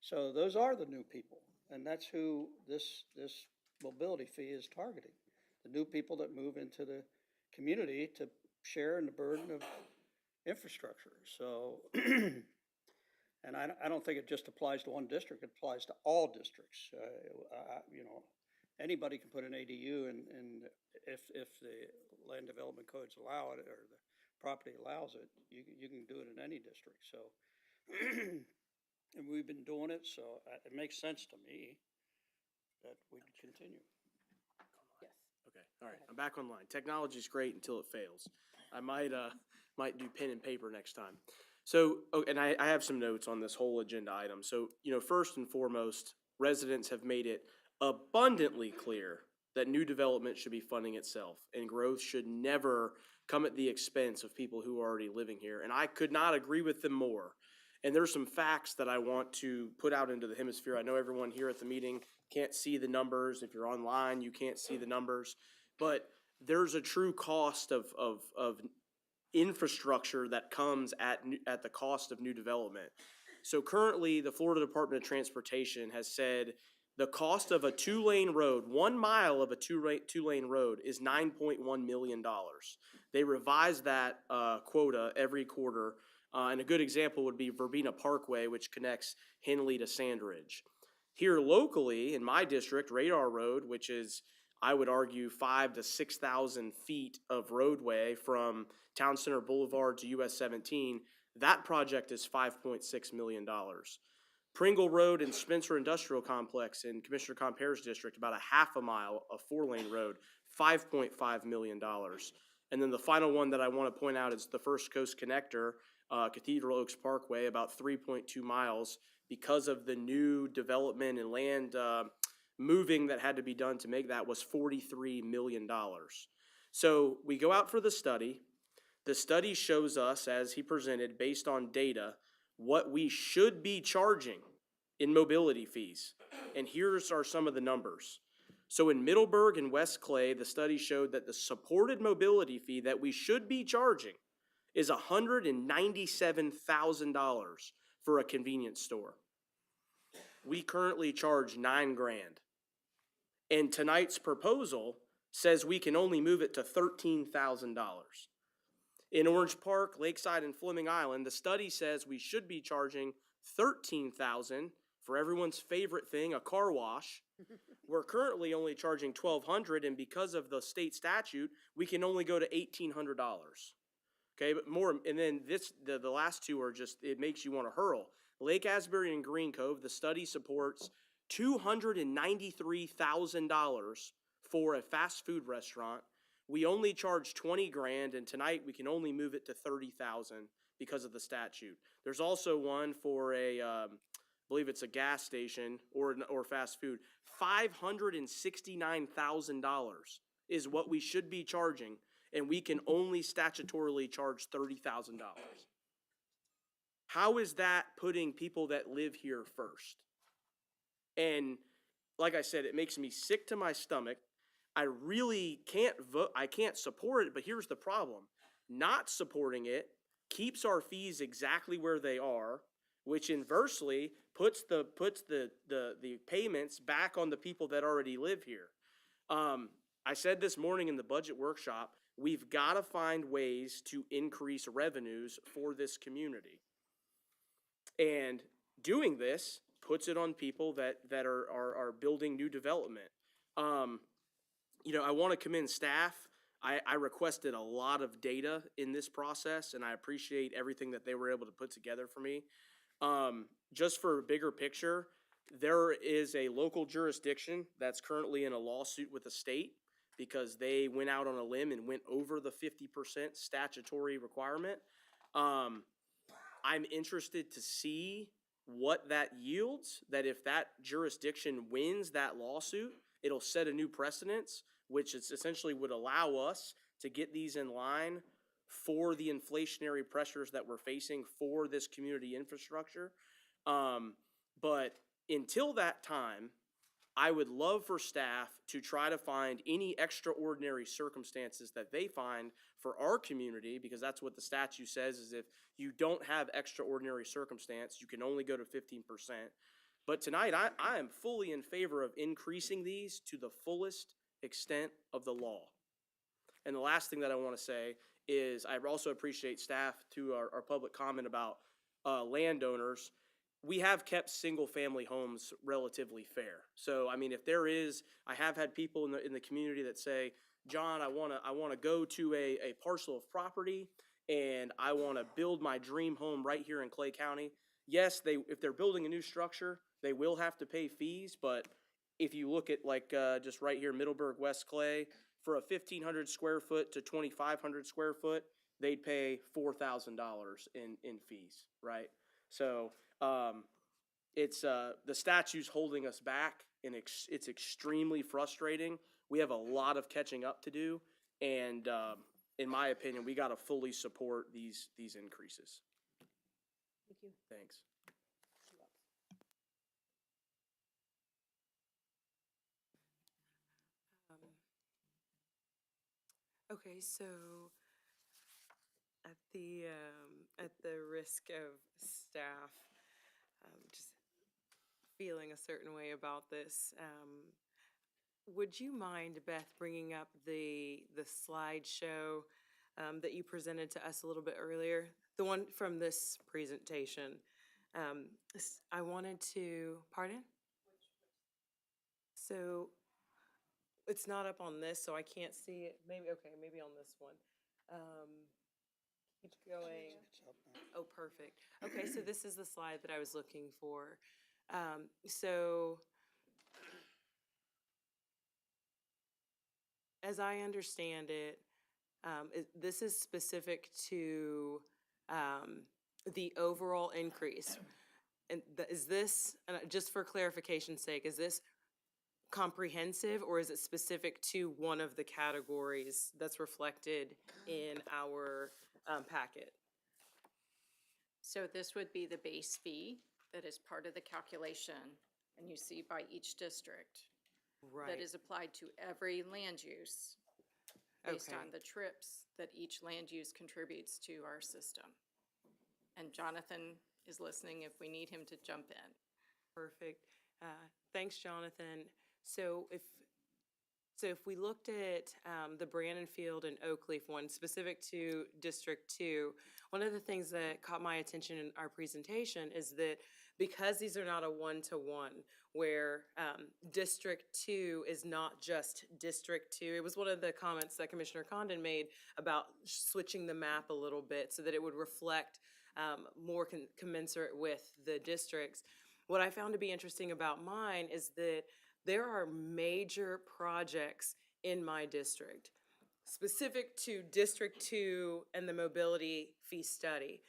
So those are the new people, and that's who this mobility fee is targeting. The new people that move into the community to share in the burden of infrastructure. So, and I don't think it just applies to one district, it applies to all districts. You know, anybody can put an ADU and if the land development codes allow it or the property allows it, you can do it in any district. So, and we've been doing it, so it makes sense to me that we continue. Okay, all right, I'm back online. Technology's great until it fails. I might do pen and paper next time. So, and I have some notes on this whole agenda item. So, you know, first and foremost, residents have made it abundantly clear that new development should be funding itself, and growth should never come at the expense of people who are already living here. And I could not agree with them more. And there's some facts that I want to put out into the hemisphere. I know everyone here at the meeting can't see the numbers. If you're online, you can't see the numbers. But there's a true cost of infrastructure that comes at the cost of new development. So currently, the Florida Department of Transportation has said the cost of a 2-lane road, 1 mile of a two-lane road, is $9.1 million. They revise that quota every quarter. And a good example would be Verbena Parkway, which connects Henley to Sandridge. Here locally, in my district, Radar Road, which is, I would argue, 5,000 to 6,000 feet of roadway from Town Center Boulevard to US 17, that project is $5.6 million. Pringle Road and Spencer Industrial Complex in Commissioner Compere's district, about a half a mile of 4-lane road, $5.5 million. And then the final one that I want to point out is the First Coast Connector, Cathedral Oaks Parkway, about 3.2 miles, because of the new development and land moving that had to be done to make that, was $43 million. So we go out for the study. The study shows us, as he presented, based on data, what we should be charging in mobility fees. And here's are some of the numbers. So in Middleburg and West Clay, the study showed that the supported mobility fee that we should be charging is $197,000 for a convenience store. We currently charge $9,000. And tonight's proposal says we can only move it to $13,000. In Orange Park, Lakeside, and Fleming Island, the study says we should be charging $13,000 for everyone's favorite thing, a car wash. We're currently only charging $1,200, and because of the state statute, we can only go to $1,800. Okay, but more, and then the last two are just, it makes you want to hurl. Lake Asbury and Green Cove, the study supports $293,000 for a fast food restaurant. We only charge $20,000, and tonight we can only move it to $30,000 because of the statute. There's also one for a, I believe it's a gas station or fast food. $569,000 is what we should be charging, and we can only statutorily charge $30,000. How is that putting people that live here first? And like I said, it makes me sick to my stomach. I really can't vote. I can't support it, but here's the problem. Not supporting it keeps our fees exactly where they are, which inversely puts the payments back on the people that already live here. I said this morning in the budget workshop, we've got to find ways to increase revenues for this community. And doing this puts it on people that are building new development. You know, I want to commend staff. I requested a lot of data in this process, and I appreciate everything that they were able to put together for me. Just for a bigger picture, there is a local jurisdiction that's currently in a lawsuit with the state because they went out on a limb and went over the 50% statutory requirement. I'm interested to see what that yields, that if that jurisdiction wins that lawsuit, it'll set a new precedence, which is essentially would allow us to get these in line for the inflationary pressures that we're facing for this community infrastructure. But until that time, I would love for staff to try to find any extraordinary circumstances that they find for our community, because that's what the statute says, is if you don't have extraordinary circumstance, you can only go to 15%. But tonight, I am fully in favor of increasing these to the fullest extent of the law. And the last thing that I want to say is I also appreciate staff to our public comment about landowners. We have kept single-family homes relatively fair. So, I mean, if there is, I have had people in the community that say, John, I wanna go to a parcel of property and I want to build my dream home right here in Clay County. Yes, if they're building a new structure, they will have to pay fees. But if you look at like just right here, Middleburg, West Clay, for a 1,500 square foot to 2,500 square foot, they'd pay $4,000 in fees, right? So it's the statute's holding us back, and it's extremely frustrating. We have a lot of catching up to do, and in my opinion, we got to fully support these increases. Thank you. Thanks. Okay, so at the risk of staff just feeling a certain way about this, would you mind, Beth, bringing up the slideshow that you presented to us a little bit earlier, the one from this presentation? I wanted to, pardon? So it's not up on this, so I can't see it. Maybe, okay, maybe on this one. Keep going. Oh, perfect. Okay, so this is the slide that I was looking for. So as I understand it, this is specific to the overall increase. And is this, just for clarification's sake, is this comprehensive, or is it specific to one of the categories that's reflected in our packet? So this would be the base fee that is part of the calculation, and you see by each district. Right. That is applied to every land use based Okay. on the trips that each land use contributes to our system. And Jonathan is listening if we need him to jump in. Perfect. Thanks, Jonathan. So if we looked at the Brandonfield and Oakleaf one, specific to District 2, one of the things that caught my attention in our presentation is that because these are not a one-to-one, where District 2 is not just District 2, it was one of the comments that Commissioner Condon made about switching the map a little bit so that it would reflect more commensurate with the districts. What I found to be interesting about mine is that there are major projects in my district, specific to District 2 and the mobility fee study,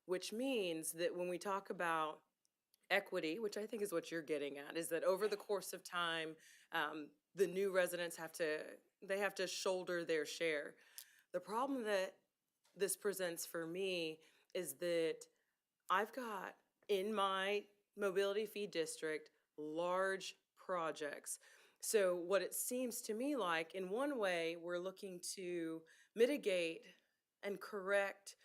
which means that when we talk about equity, which I think is what you're getting at, is that over the course of time, the new residents have to shoulder their share. The problem that this presents for me is that I've got in my mobility fee district large projects. So what it seems to me like, in one way, we're looking to mitigate and correct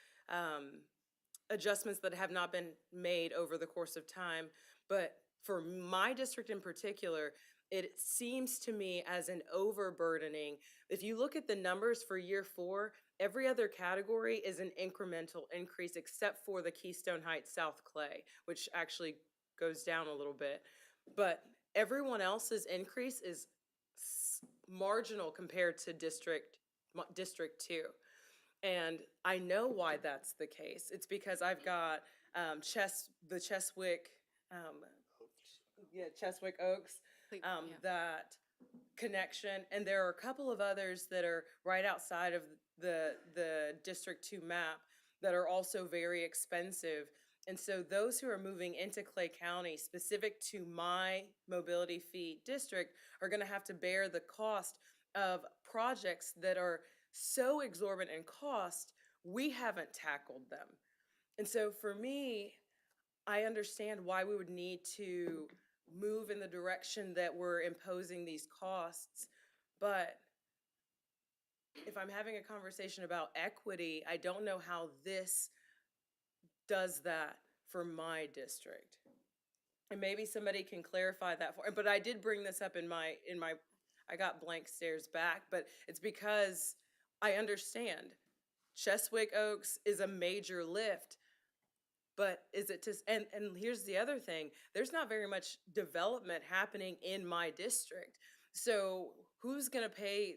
adjustments that have not been made over the course of time. But for my district in particular, it seems to me as an overburdening. If you look at the numbers for year 4, every other category is an incremental increase except for the Keystone Heights South Clay, which actually goes down a little bit. But everyone else's increase is marginal compared to District 2. And I know why that's the case. It's because I've got the Cheswick Oaks, that connection. And there are a couple of others that are right outside of the District 2 map that are also very expensive. And so those who are moving into Clay County, specific to my mobility fee district, are going to have to bear the cost of projects that are so exorbitant in cost, we haven't tackled them. And so for me, I understand why we would need to move in the direction that we're imposing these costs. But if I'm having a conversation about equity, I don't know how this does that for my district. And maybe somebody can clarify that for, but I did bring this up in my, I got blank stares back, but it's because I understand Cheswick Oaks is a major lift, but is it just, and here's the other thing, there's not very much development happening in my district. So who's gonna pay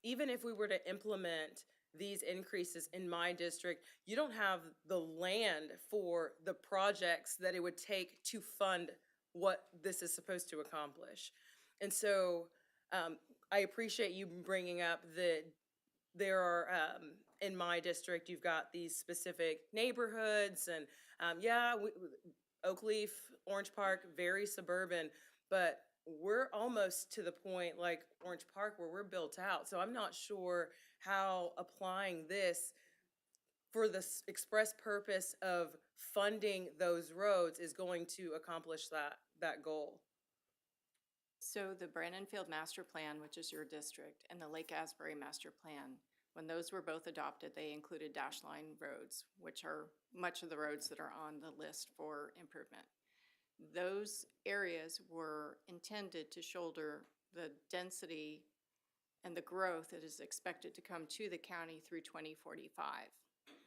even if we were to implement these increases in my district, you don't have the land for the projects that it would take to fund what this is supposed to accomplish. And so I appreciate you bringing up that there are, in my district, you've got these specific neighborhoods and Oakleaf, Orange Park, very suburban, but we're almost to the point like Orange Park where we're built out. So I'm not sure how applying this for the express purpose of funding those roads is going to accomplish that goal. So the Brandonfield Master Plan, which is your district, and the Lake Asbury Master Plan, when those were both adopted, they included dash line roads, which are much of the roads that are on the list for improvement. Those areas were intended to shoulder the density and the growth that is expected to come to the county through 2045.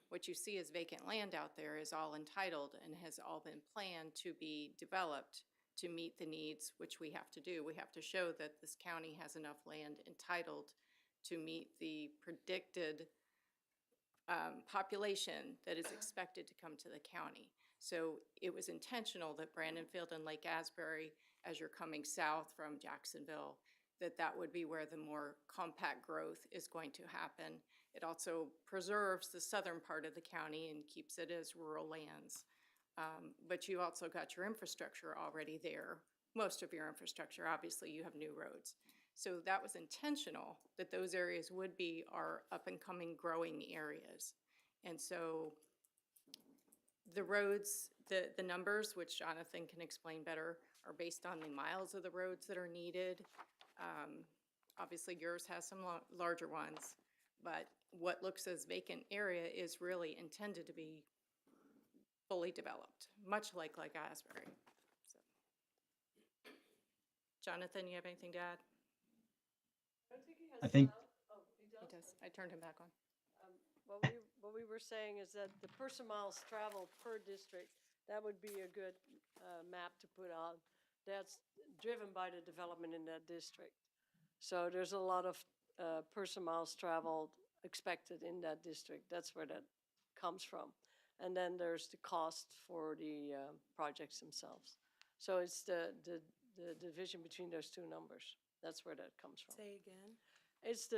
What you see as vacant land out there is all entitled and has all been planned to be developed to meet the needs, which we have to do. We have to show that this county has enough land entitled to meet the predicted population that is expected to come to the county. So it was intentional that Brandonfield and Lake Asbury, as you're coming south from Jacksonville, that would be where the more compact growth is going to happen. It also preserves the southern part of the county and keeps it as rural lands. But you also got your infrastructure already there, most of your infrastructure. Obviously, you have new roads. So that was intentional, that those areas would be our up-and-coming growing areas. And so the roads, the numbers, which Jonathan can explain better, are based on the miles of the roads that are needed. Obviously, yours has some larger ones, but what looks as vacant area is really intended to be fully developed, much like Asbury. So. Jonathan, you have anything to add? I think He does. I turned him back on. What we were saying is that the person miles traveled per district, that would be a good map to put on. That's driven by the development in that district. So there's a lot of person miles traveled expected in that district. That's where that comes from. And then there's the cost for the projects themselves. So it's the division between those two numbers. That's where that comes from. Say again? It's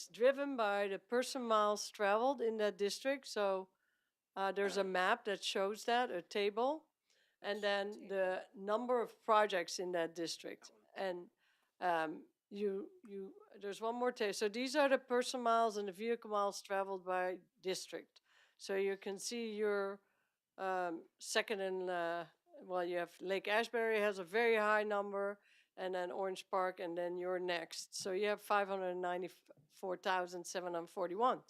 driven by the person miles traveled in that district. So there's a map that shows that, a table, and then the number of projects in that district. And there's one more table. So these are the person miles and the vehicle miles traveled by district. So you can see your second and, you have Lake Asbury has a very high number, and then Orange Park, and then you're next. So you have 594,741.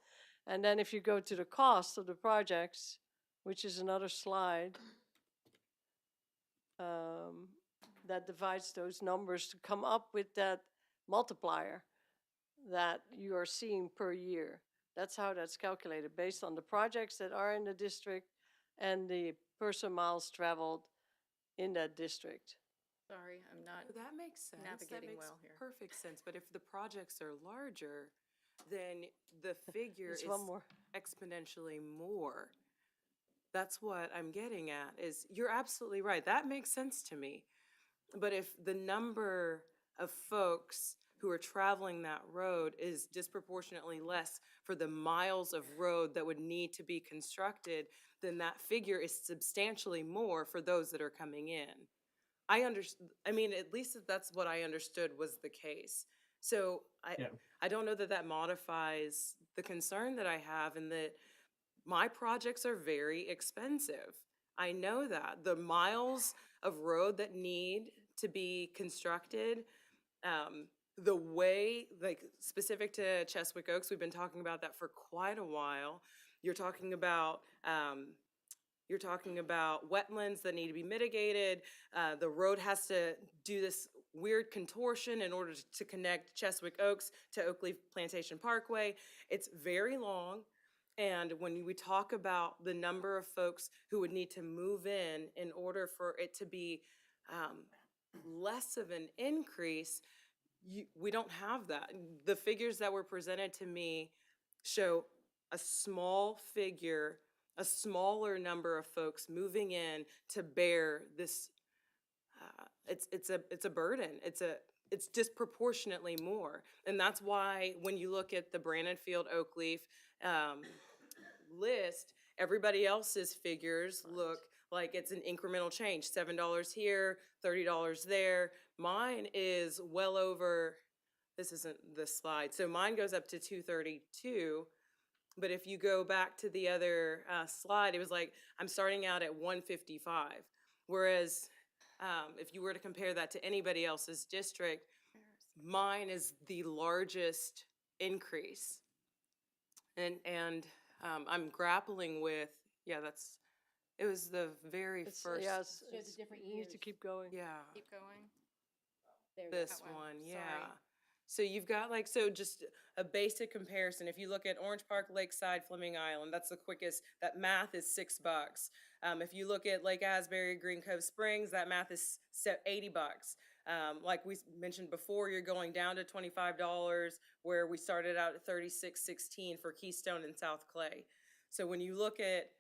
And then if you go to the cost of the projects, which is another slide, that divides those numbers to come up with that multiplier that you are seeing per year. That's how that's calculated, based on the projects that are in the district and the person miles traveled in that district. Sorry, I'm not That makes sense. navigating That makes well here. perfect sense. But if the projects are larger, then the figure is one more. exponentially more. That's what I'm getting at, is you're absolutely right. That makes sense to me. But if the number of folks who are traveling that road is disproportionately less for the miles of road that would need to be constructed, then that figure is substantially more for those that are coming in. I mean, at least that's what I understood was the case. So I don't know that that modifies the concern that I have, and that my projects are very expensive. I know that. The miles of road that need to be constructed, the way, like specific to Cheswick Oaks, we've been talking about that for quite a while. You're talking about wetlands that need to be mitigated. The road has to do this weird contortion in order to connect Cheswick Oaks to Oakleaf Plantation Parkway. It's very long. And when we talk about the number of folks who would need to move in order for it to be less of an increase, we don't have that. The figures that were presented to me show a small figure, a smaller number of folks moving in to bear this. It's a burden. It's disproportionately more, and that's why when you look at the Brandon Field Oakleaf list, everybody else's figures look like it's an incremental change. $7 here, $30 there. Mine is well over. This isn't the slide, so mine goes up to $232. But if you go back to the other slide, it was like I'm starting out at $155. Whereas if you were to compare that to anybody else's district, mine is the largest increase. And I'm grappling with, it was the very first. Yes, Shows the different you need to years. keep going. Yeah. Keep going. There we go. This That one. one, Sorry. yeah. So you've got just a basic comparison. If you look at Orange Park, Lakeside, Fleming Island, that's the quickest. That math is $6. If you look at Lake Asbury, Green Cove Springs, that math is $80. Like we mentioned before, you're going down to $25, where we started out at $36.16 for Keystone and South Clay. So when you look at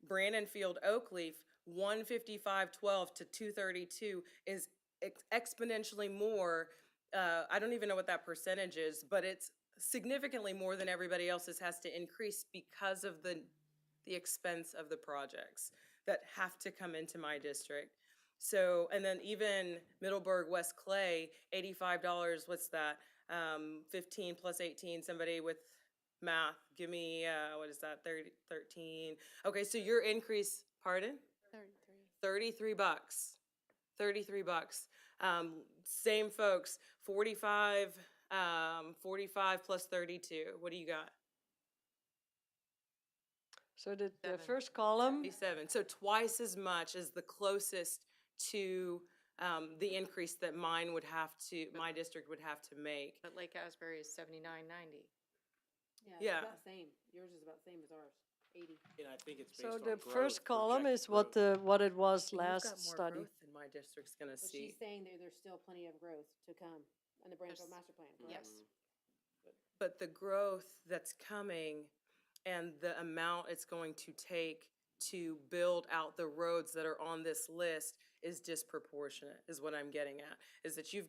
Brandon Field Oakleaf, $155.12 to $232 is exponentially more. I don't even know what that percentage is, but it's significantly more than everybody else's has to increase because of the expense of the projects that have to come into my district. So, and then even Middleburg, West Clay, $85, what's that? 15 plus 18, somebody with math, give me, what is that, 13. Okay, so your increase, pardon? 33 bucks. 33 bucks. Same folks, 45 plus 32. What do you got? So the first column, 77. So twice as much as the closest to the increase that my district would have to make. But Lake Asbury is $79.90. Yeah. It's about the same. Yours is about the same as ours, 80. And I think it's based so on the growth, first column projected is what growth. what it was You've last got more study. growth than my district's gonna But see. she's saying there's still plenty of growth to come on the Brandonville Master Plan, correct? Yes. But the growth that's coming and the amount it's going to take to build out the roads that are on this list is disproportionate, is what I'm getting at. Is that you're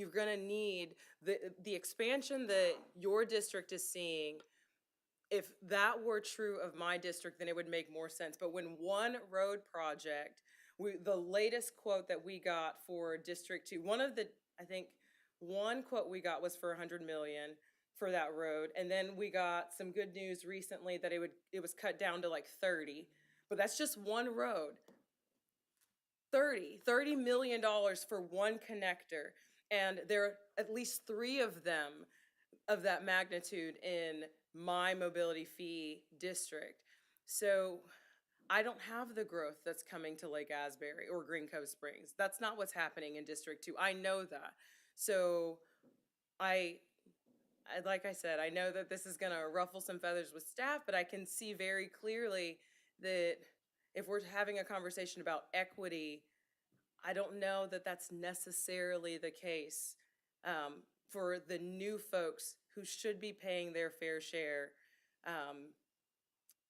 gonna need the expansion that your district is seeing. If that were true of my district, then it would make more sense. But when one road project, the latest quote that we got for District 2, one quote we got was for $100 million for that road. And then we got some good news recently that it was cut down to like 30. But that's just one road. $30 million for one connector. And there are at least 3 of them of that magnitude in my mobility fee district. So I don't have the growth that's coming to Lake Asbury or Green Cove Springs. That's not what's happening in District 2. I know that. So like I said, I know that this is gonna ruffle some feathers with staff, but I can see very clearly that if we're having a conversation about equity, I don't know that that's necessarily the case for the new folks who should be paying their fair share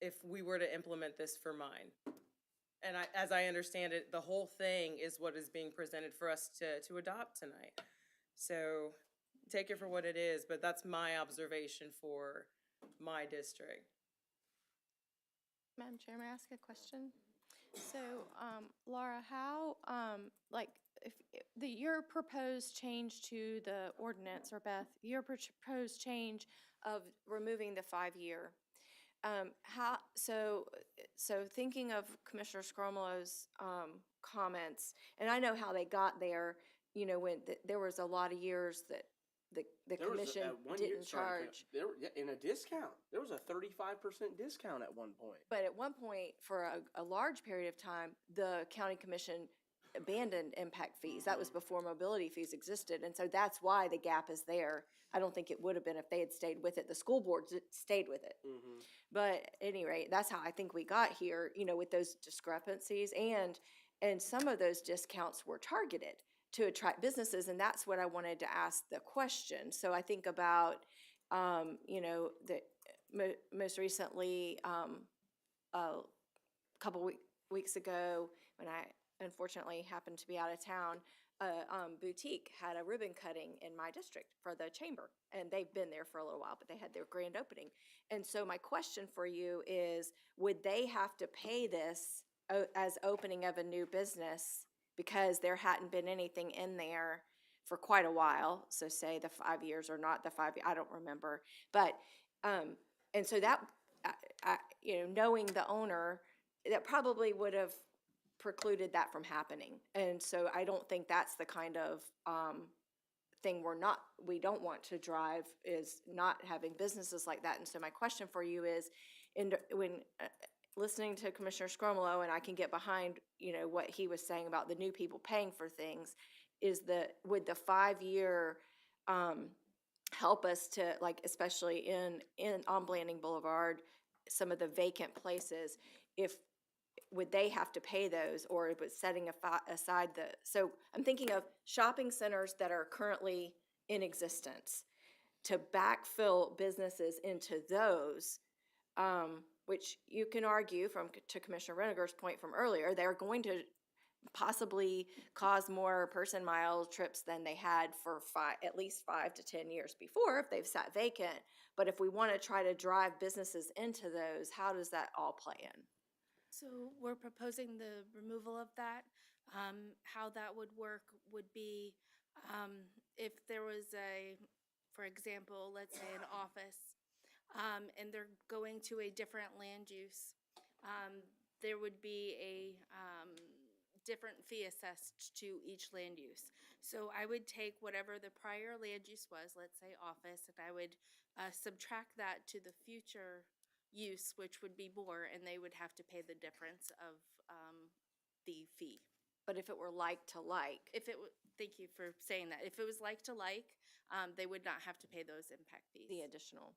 if we were to implement this for mine. And as I understand it, the whole thing is what is being presented for us to adopt tonight. So take it for what it is, but that's my observation for my district. Madam Chair, may I ask a question? So, Laura, how, like, your proposed change to the ordinance, or Beth, your proposed change of removing the 5-year, so thinking of Commissioner Scrumlow's, comments, and I know how they got there, you know, when there was a lot of years that the There was commission at one year- didn't sorry, charge. in a discount. There was a 35% discount at one point. But at one point, for a large period of time, the county commission abandoned impact fees. That was before mobility fees existed, and so that's why the gap is there. I don't think it would have been if they had stayed with it. The school boards stayed with it. But at any rate, that's how I think we got here, you know, with those discrepancies, and some of those discounts were targeted to attract businesses, and that's what I wanted to ask the question. So I think about, you know, most recently, a couple weeks ago, when I unfortunately happened to be out of town, a boutique had a ribbon cutting in my district for the chamber, and they've been there for a little while, but they had their grand opening. And so my question for you is, would they have to pay this as opening of a new business because there hadn't been anything in there for quite a while? So say the 5 years or not the 5 years, I don't remember. But, and so that, you know, knowing the owner, that probably would have precluded that from happening. And so I don't think that's the kind of thing we don't want to drive, is not having businesses like that. And so my question for you is, when listening to Commissioner Scrumlow, and I can get behind, you know, what he was saying about the new people paying for things, would the 5-year help us to, like, especially on Blanding Boulevard, some of the vacant places, would they have to pay those, or was setting aside so I'm thinking of shopping centers that are currently in existence, to backfill businesses into those, which you can argue to Commissioner Reniger's point from earlier, they're going to possibly cause more person mile trips than they had for at least 5 to 10 years before if they've sat vacant. But if we want to try to drive businesses into those, how does that all play in? So we're proposing the removal of that. How that would work would be, if there was for example, let's say an office, and they're going to a different land use, there would be a different fee assessed to each land use. So I would take whatever the prior land use was, let's say office, and I would subtract that to the future use, which would be more, and they would have to pay the difference of the fee. But if it were like to like? Thank you for saying that. If it was like to like, they would not have to pay those impact fees. The additional.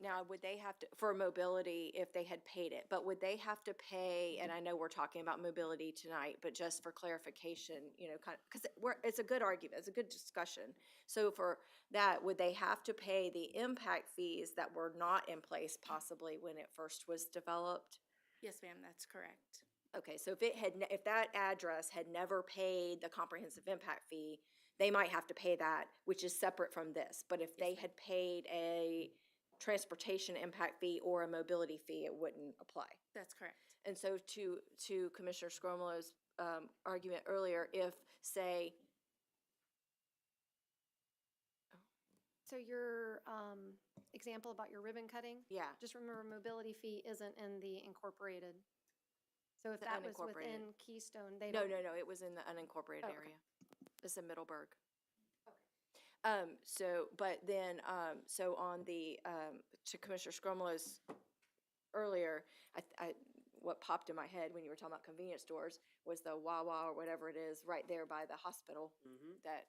Now, would they have to, for mobility, if they had paid it, but would they have to pay, and I know we're talking about mobility tonight, but just for clarification, you know, kind of, because it's a good argument, it's a good discussion. So for that, would they have to pay the impact fees that were not in place possibly when it first was developed? Yes, ma'am, that's correct. Okay, so if that address had never paid the comprehensive impact fee, they might have to pay that, which is separate from this. But if they had paid a transportation impact fee or a mobility fee, it wouldn't apply. That's correct. And so to Commissioner Scrumlow's argument earlier, if, say, So your example about your ribbon cutting? Yeah. Just remember, mobility fee isn't in the incorporated. So if The that was unincorporated. within Keystone, they no, don't. it was in the unincorporated Oh, okay. area. It's in Middleburg. So, but then, so on the, to Commissioner Scrumlow's earlier, what popped in my head when you were talking about convenience stores was the Wawa or whatever it is right there by the hospital that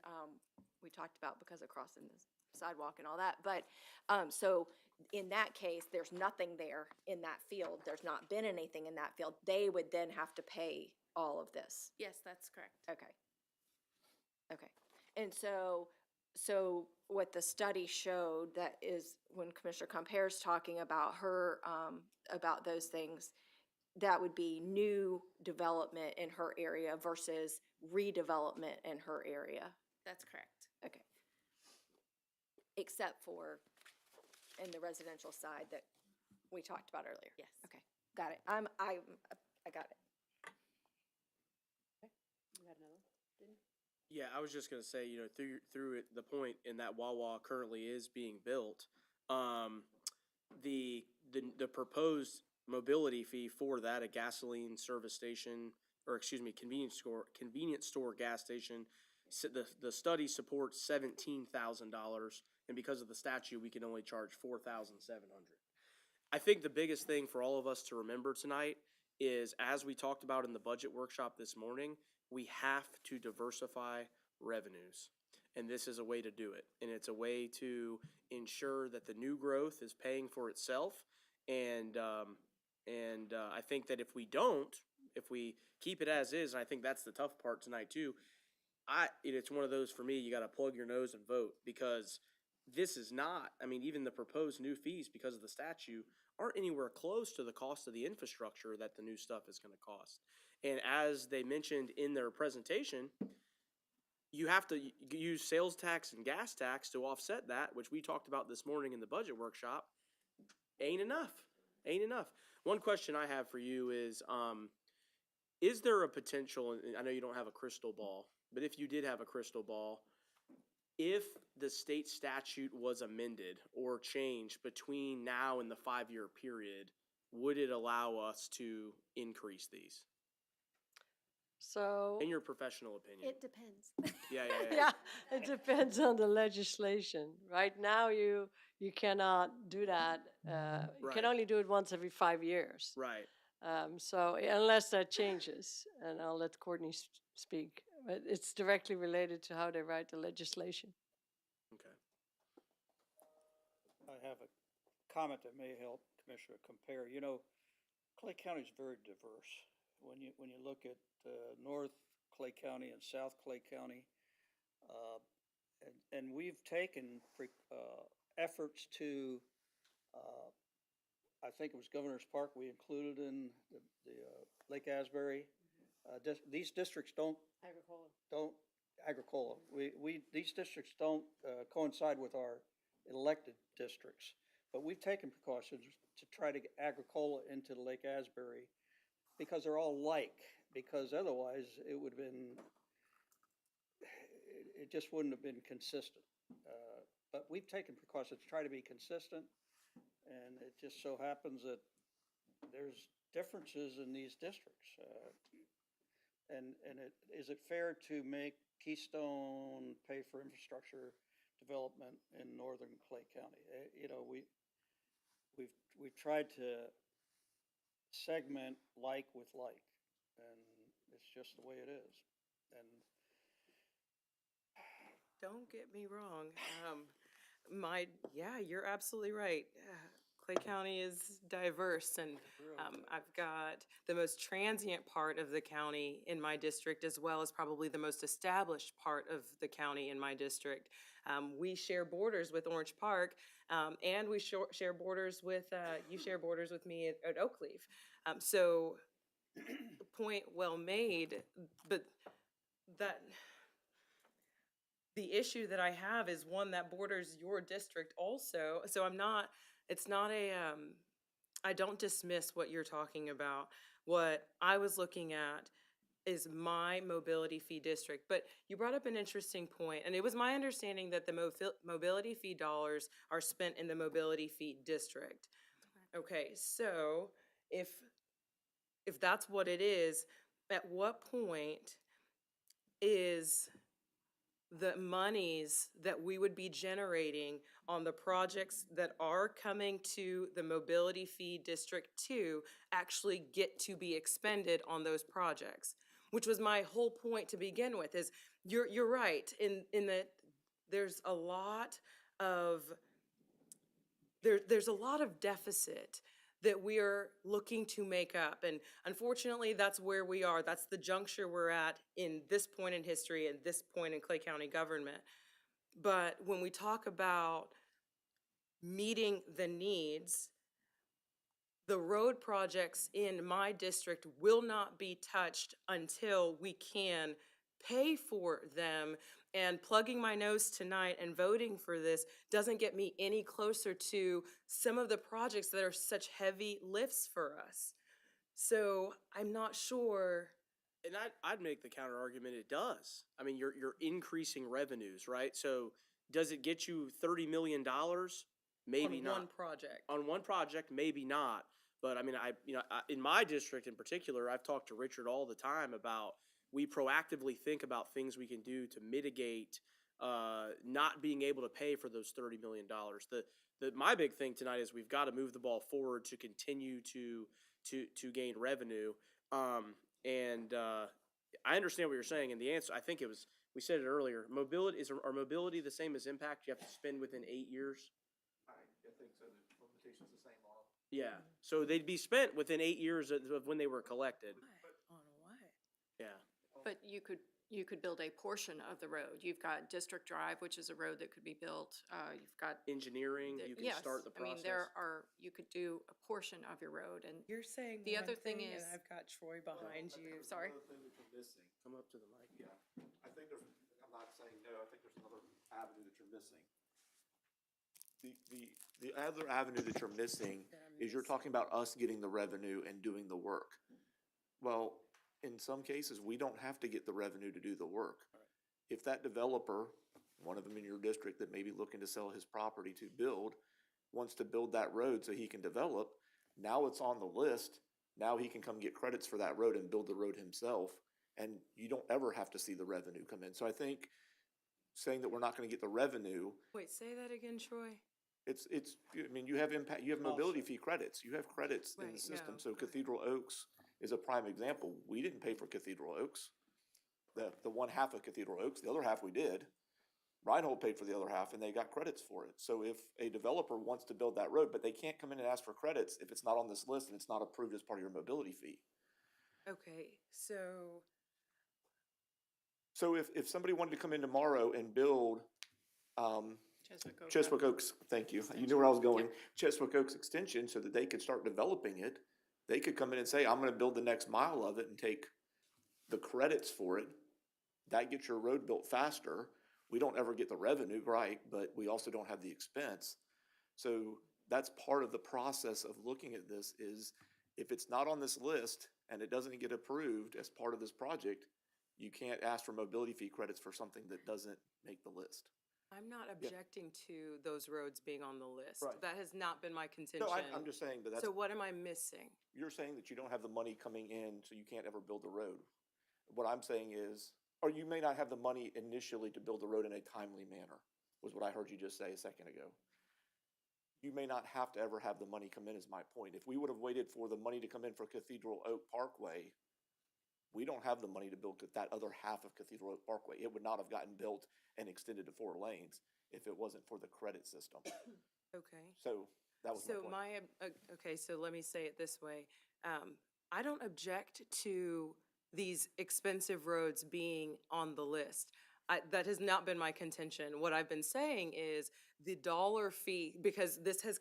we talked about because of crossing the sidewalk and all that. But so in that case, there's nothing there in that field. There's not been anything in that field. They would then have to pay all of this. Yes, that's correct. Okay. And so what the study showed, that is when Commissioner Compere's talking about her, about those things, that would be new development in her area versus redevelopment in her area. That's correct. Okay. except for in the residential side that we talked about earlier. Yes. Okay, got it. I got it. You had another one, didn't you? Yeah, I was just gonna say, you know, through it, the point in that Wawa currently is being built, the proposed mobility fee for that, a gasoline service station, or excuse me, convenience store gas station, the study supports $17,000, and because of the statute, we can only charge $4,700. I think the biggest thing for all of us to remember tonight is, as we talked about in the budget workshop this morning, we have to diversify revenues. And this is a way to do it. And it's a way to ensure that the new growth is paying for itself. And I think that if we keep it as is, and I think that's the tough part tonight too, it's one of those, for me, you got to plug your nose and vote, because this is not, I mean, even the proposed new fees, because of the statute, aren't anywhere close to the cost of the infrastructure that the new stuff is going to cost. And as they mentioned in their presentation, you have to use sales tax and gas tax to offset that, which we talked about this morning in the budget workshop. Ain't enough. One question I have for you is there a potential, and I know you don't have a crystal ball, but if you did have a crystal ball, if the state statute was amended or changed between now and the 5-year period, would it allow us to increase these? So In your professional opinion. It depends. Yeah. yeah, it depends on the legislation. Right now, you cannot do that. You can Right. only do it once every 5 years. Right. So unless that changes, and I'll let Courtney speak, but it's directly related to how they write the legislation. Okay. I have a comment that may help Commissioner compare. You know, Clay County is very diverse. When you look at North Clay County and South Clay County, and we've taken efforts to, I think it was Governor's Park, we included in the Lake Asbury. These districts don't Agricola. These districts don't coincide with our elected districts, but we've taken precautions to try to get Agricola into the Lake Asbury, because they're all like, because otherwise it would have been, it just wouldn't have been consistent. But we've taken precautions to try to be consistent, and it just so happens that there's differences in these districts. Is it fair to make Keystone pay for infrastructure development in northern Clay County? You know, we've tried to segment like with like, and it's just the way it is. And Don't get me wrong. You're absolutely right. Clay County is diverse, and I've got the most transient part of the county in my district, as well as probably the most established part of the county in my district. We share borders with Orange Park, and we share borders with, you share borders with me at Oakleaf. So, point well made, but the issue that I have is one that borders your district also. So I don't dismiss what you're talking about. What I was looking at is my mobility fee district. But you brought up an interesting point, and it was my understanding that the mobility fee dollars are spent in the mobility fee district. Okay, so if that's what it is, at what point is the monies that we would be generating on the projects that are coming to the mobility fee district 2 actually get to be expended on those projects? Which was my whole point to begin with, is you're right in that there's a lot of deficit that we are looking to make up. And unfortunately, that's where we are. That's the juncture we're at in this point in history and this point in Clay County government. But when we talk about meeting the needs, the road projects in my district will not be touched until we can pay for them. And plugging my nose tonight and voting for this doesn't get me any closer to some of the projects that are such heavy lifts for us. So I'm not sure. And I'd make the counter argument it does. I mean, you're increasing revenues, right? So does it get you $30 million? Maybe on not. one project. On one project, maybe not. But I mean, in my district in particular, I've talked to Richard all the time about we proactively think about things we can do to mitigate not being able to pay for those $30 million. My big thing tonight is we've got to move the ball forward to continue to gain revenue. I understand what you're saying, and the answer, I think we said it earlier. Are mobility the same as impact? You have to spend within 8 years. I think so. The implementation's the same law. Yeah, so they'd be spent within 8 years of when they were collected. On what? Yeah. But you could build a portion of the road. You've got District Drive, which is a road that could be built. You've got Engineering, you can yes, start the process. I mean, you could do a portion of your road, and You're saying the one other thing and is I've got Troy behind you. sorry. Another thing that you're missing. Come up to the mic. Yeah, I think I'm not saying no, I think there's another avenue that you're missing. The other avenue that you're missing is you're talking about us getting the revenue and doing the work. Well, in some cases, we don't have to get the revenue to do the work. If that developer, one of them in your district that may be looking to sell his property to build, wants to build that road so he can develop, now it's on the list. Now he can come get credits for that road and build the road himself. And you don't ever have to see the revenue come in. So I think saying that we're not going to get the revenue, Wait, say that again, Troy. I mean, you have impact, you have mobility fee credits, you have credits in the Right, system. yeah, So Cathedral Oaks is a prime example. We didn't pay for Cathedral Oaks. The one half of Cathedral Oaks, the other half we did. Reinhold paid for the other half and they got credits for it. So if a developer wants to build that road, but they can't come in and ask for credits if it's not on this list and it's not approved as part of your mobility fee. Okay, so So if somebody wanted to come in tomorrow and build, Cheswick Oaks, thank you. You knew where I was going. Cheswick Oaks Extension, so that they could start developing it. They could come in and say, I'm gonna build the next mile of it and take the credits for it. That gets your road built faster. We don't ever get the revenue, right, but we also don't have the expense. So that's part of the process of looking at this is if it's not on this list and it doesn't get approved as part of this project, you can't ask for mobility fee credits for something that doesn't make the list. I'm not objecting to those roads being on the list. Right. That has not been my contention. No, I'm just saying, but that's. So what am I missing? You're saying that you don't have the money coming in, so you can't ever build the road. What I'm saying is, or you may not have the money initially to build the road in a timely manner, was what I heard you just say a second ago. You may not have to ever have the money come in is my point. If we would have waited for the money to come in for Cathedral Oak Parkway, we don't have the money to build that other half of Cathedral Oak Parkway. It would not have gotten built and extended to 4 lanes if it wasn't for the credit system. Okay. So that was my point. Okay, so let me say it this way. I don't object to these expensive roads being on the list. That has not been my contention. What I've been saying is the dollar fee, because this has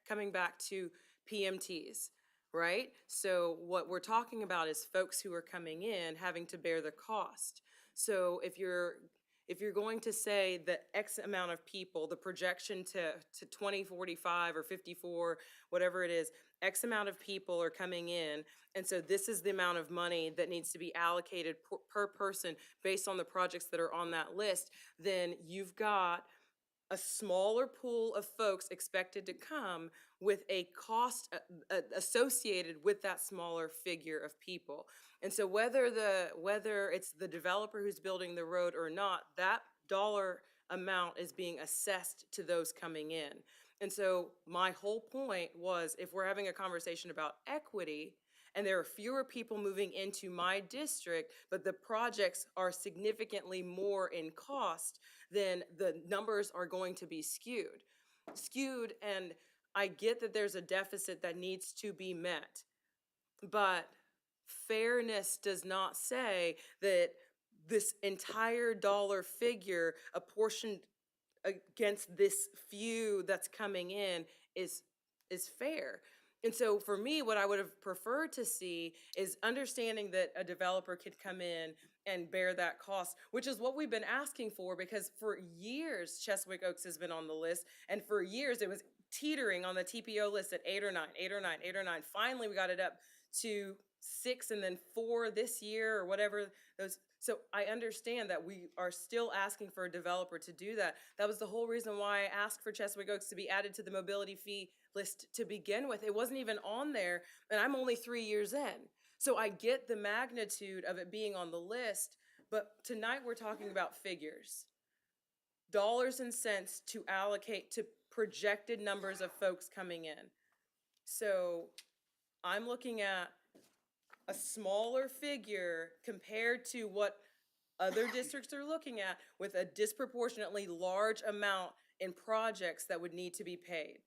coming back to PMTs, right? So what we're talking about is folks who are coming in having to bear the cost. So if you're going to say that X amount of people, the projection to 2045 or 54, whatever it is, X amount of people are coming in, and so this is the amount of money that needs to be allocated per person based on the projects that are on that list, then you've got a smaller pool of folks expected to come with a cost associated with that smaller figure of people. And so whether it's the developer who's building the road or not, that dollar amount is being assessed to those coming in. And so my whole point was, if we're having a conversation about equity and there are fewer people moving into my district, but the projects are significantly more in cost, then the numbers are going to be skewed. And I get that there's a deficit that needs to be met, but fairness does not say that this entire dollar figure apportioned against this few that's coming in is fair. And so for me, what I would have preferred to see is understanding that a developer could come in and bear that cost, which is what we've been asking for, because for years Cheswick Oaks has been on the list, and for years it was teetering on the TPO list at 8 or 9, 8 or 9, 8 or 9. Finally, we got it up to 6 and then 4 this year or whatever those. So I understand that we are still asking for a developer to do that. That was the whole reason why I asked for Cheswick Oaks to be added to the mobility fee list to begin with. It wasn't even on there, and I'm only 3 years in. So I get the magnitude of it being on the list, but tonight we're talking about figures. Dollars and cents to allocate to projected numbers of folks coming in. So I'm looking at a smaller figure compared to what other districts are looking at, with a disproportionately large amount in projects that would need to be paid.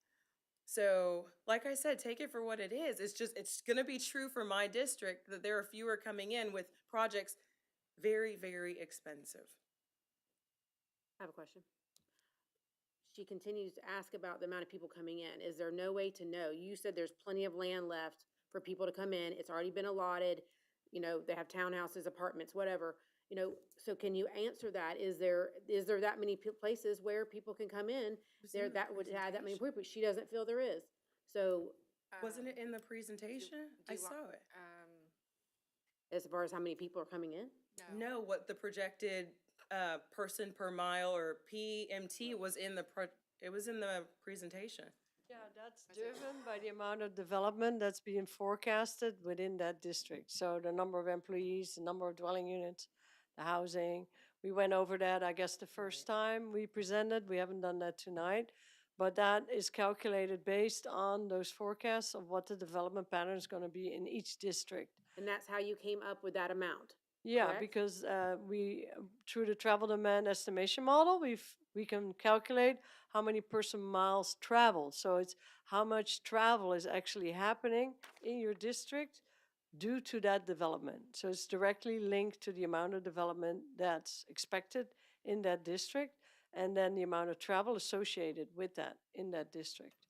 So, like I said, take it for what it is. It's gonna be true for my district that there are fewer coming in with projects very, very expensive. I have a question. She continues to ask about the amount of people coming in. Is there no way to know? You said there's plenty of land left for people to come in. It's already been allotted. You know, they have townhouses, apartments, whatever. You know, so can you answer that? Is there that many places where people can come in there that would add that many people? She doesn't feel there is. So Wasn't it in the presentation? I saw it. as far as how many people are coming in? No, what the projected person per mile or PMT was in the it was in the presentation. Yeah, that's driven by the amount of development that's being forecasted within that district. So the number of employees, the number of dwelling units, the housing. We went over that, I guess, the first time we presented. We haven't done that tonight. But that is calculated based on those forecasts of what the development pattern is going to be in each district. And that's how you came up with that amount? Yeah, correct? because we, through the travel demand estimation model, we can calculate how many person miles traveled. So it's how much travel is actually happening in your district due to that development. So it's directly linked to the amount of development that's expected in that district, and then the amount of travel associated with that in that district.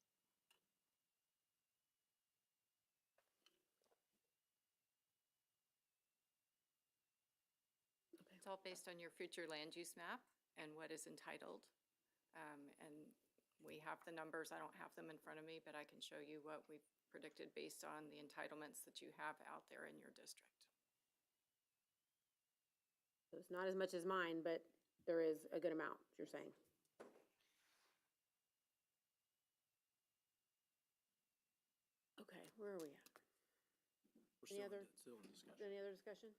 It's all based on your future land use map and what is entitled. And we have the numbers. I don't have them in front of me, but I can show you what we've predicted based on the entitlements that you have out there in your district. So it's not as much as mine, but there is a good amount, you're saying. Okay, where are we at? Any other discussion?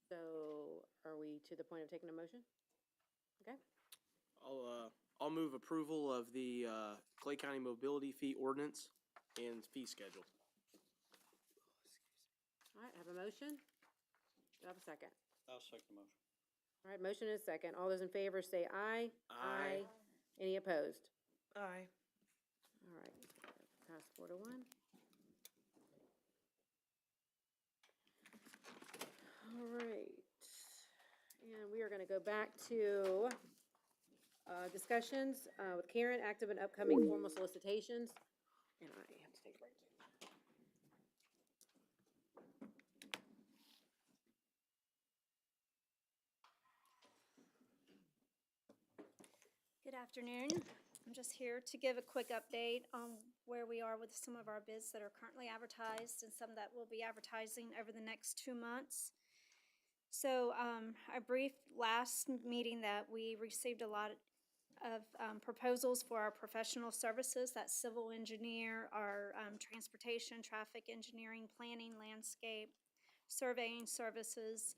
So are we to the point of taking a motion? Okay. I'll move approval of the Clay County Mobility Fee Ordinance and fee schedule. All right, I have a motion. Do I have a second? I'll second the motion. All right, motion is second. All those in favor say aye. Aye. Any opposed? Aye. All right, pass 4-1. All right, and we are going to go back to discussions with Karen, active and upcoming formal solicitations. And I have to take a break. Good afternoon. I'm just here to give a quick update on where we are with some of our bids that are currently advertised and some that we'll be advertising over the next 2 months. So I briefed last meeting that we received a lot of proposals for our professional services, that's civil engineer, our transportation, traffic engineering, planning, landscape, surveying services.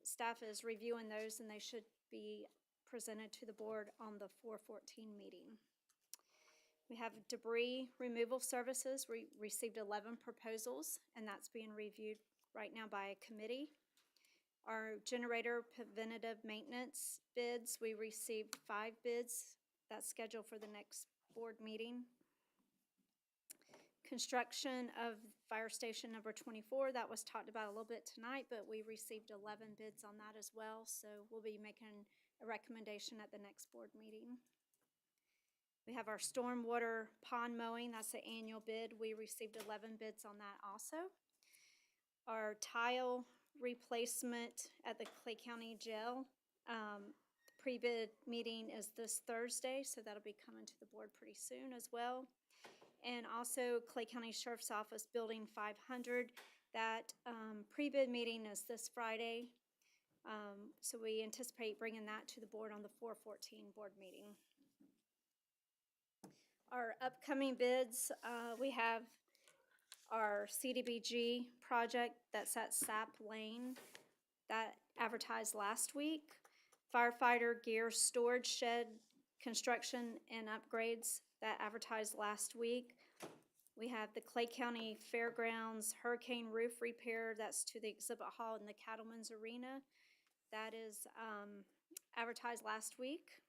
Staff is reviewing those and they should be presented to the board on the 4/14 meeting. We have debris removal services. We received 11 proposals and that's being reviewed right now by a committee. Our generator preventative maintenance bids, we received 5 bids. That's scheduled for the next board meeting. Construction of fire station number 24, that was talked about a little bit tonight, but we received 11 bids on that as well. So we'll be making a recommendation at the next board meeting. We have our stormwater pond mowing, that's the annual bid. We received 11 bids on that also. Our tile replacement at the Clay County Jail, pre-bid meeting is this Thursday, so that'll be coming to the board pretty soon as well. And also Clay County Sheriff's Office Building 500, that pre-bid meeting is this Friday. So we anticipate bringing that to the board on the 4/14 board meeting. Our upcoming bids, we have our CDBG project that's at Sap Lane that advertised last week. Firefighter gear storage shed construction and upgrades that advertised last week. We have the Clay County Fairgrounds hurricane roof repair, that's to the exhibit hall in the Cattleman's Arena. That is advertised last week.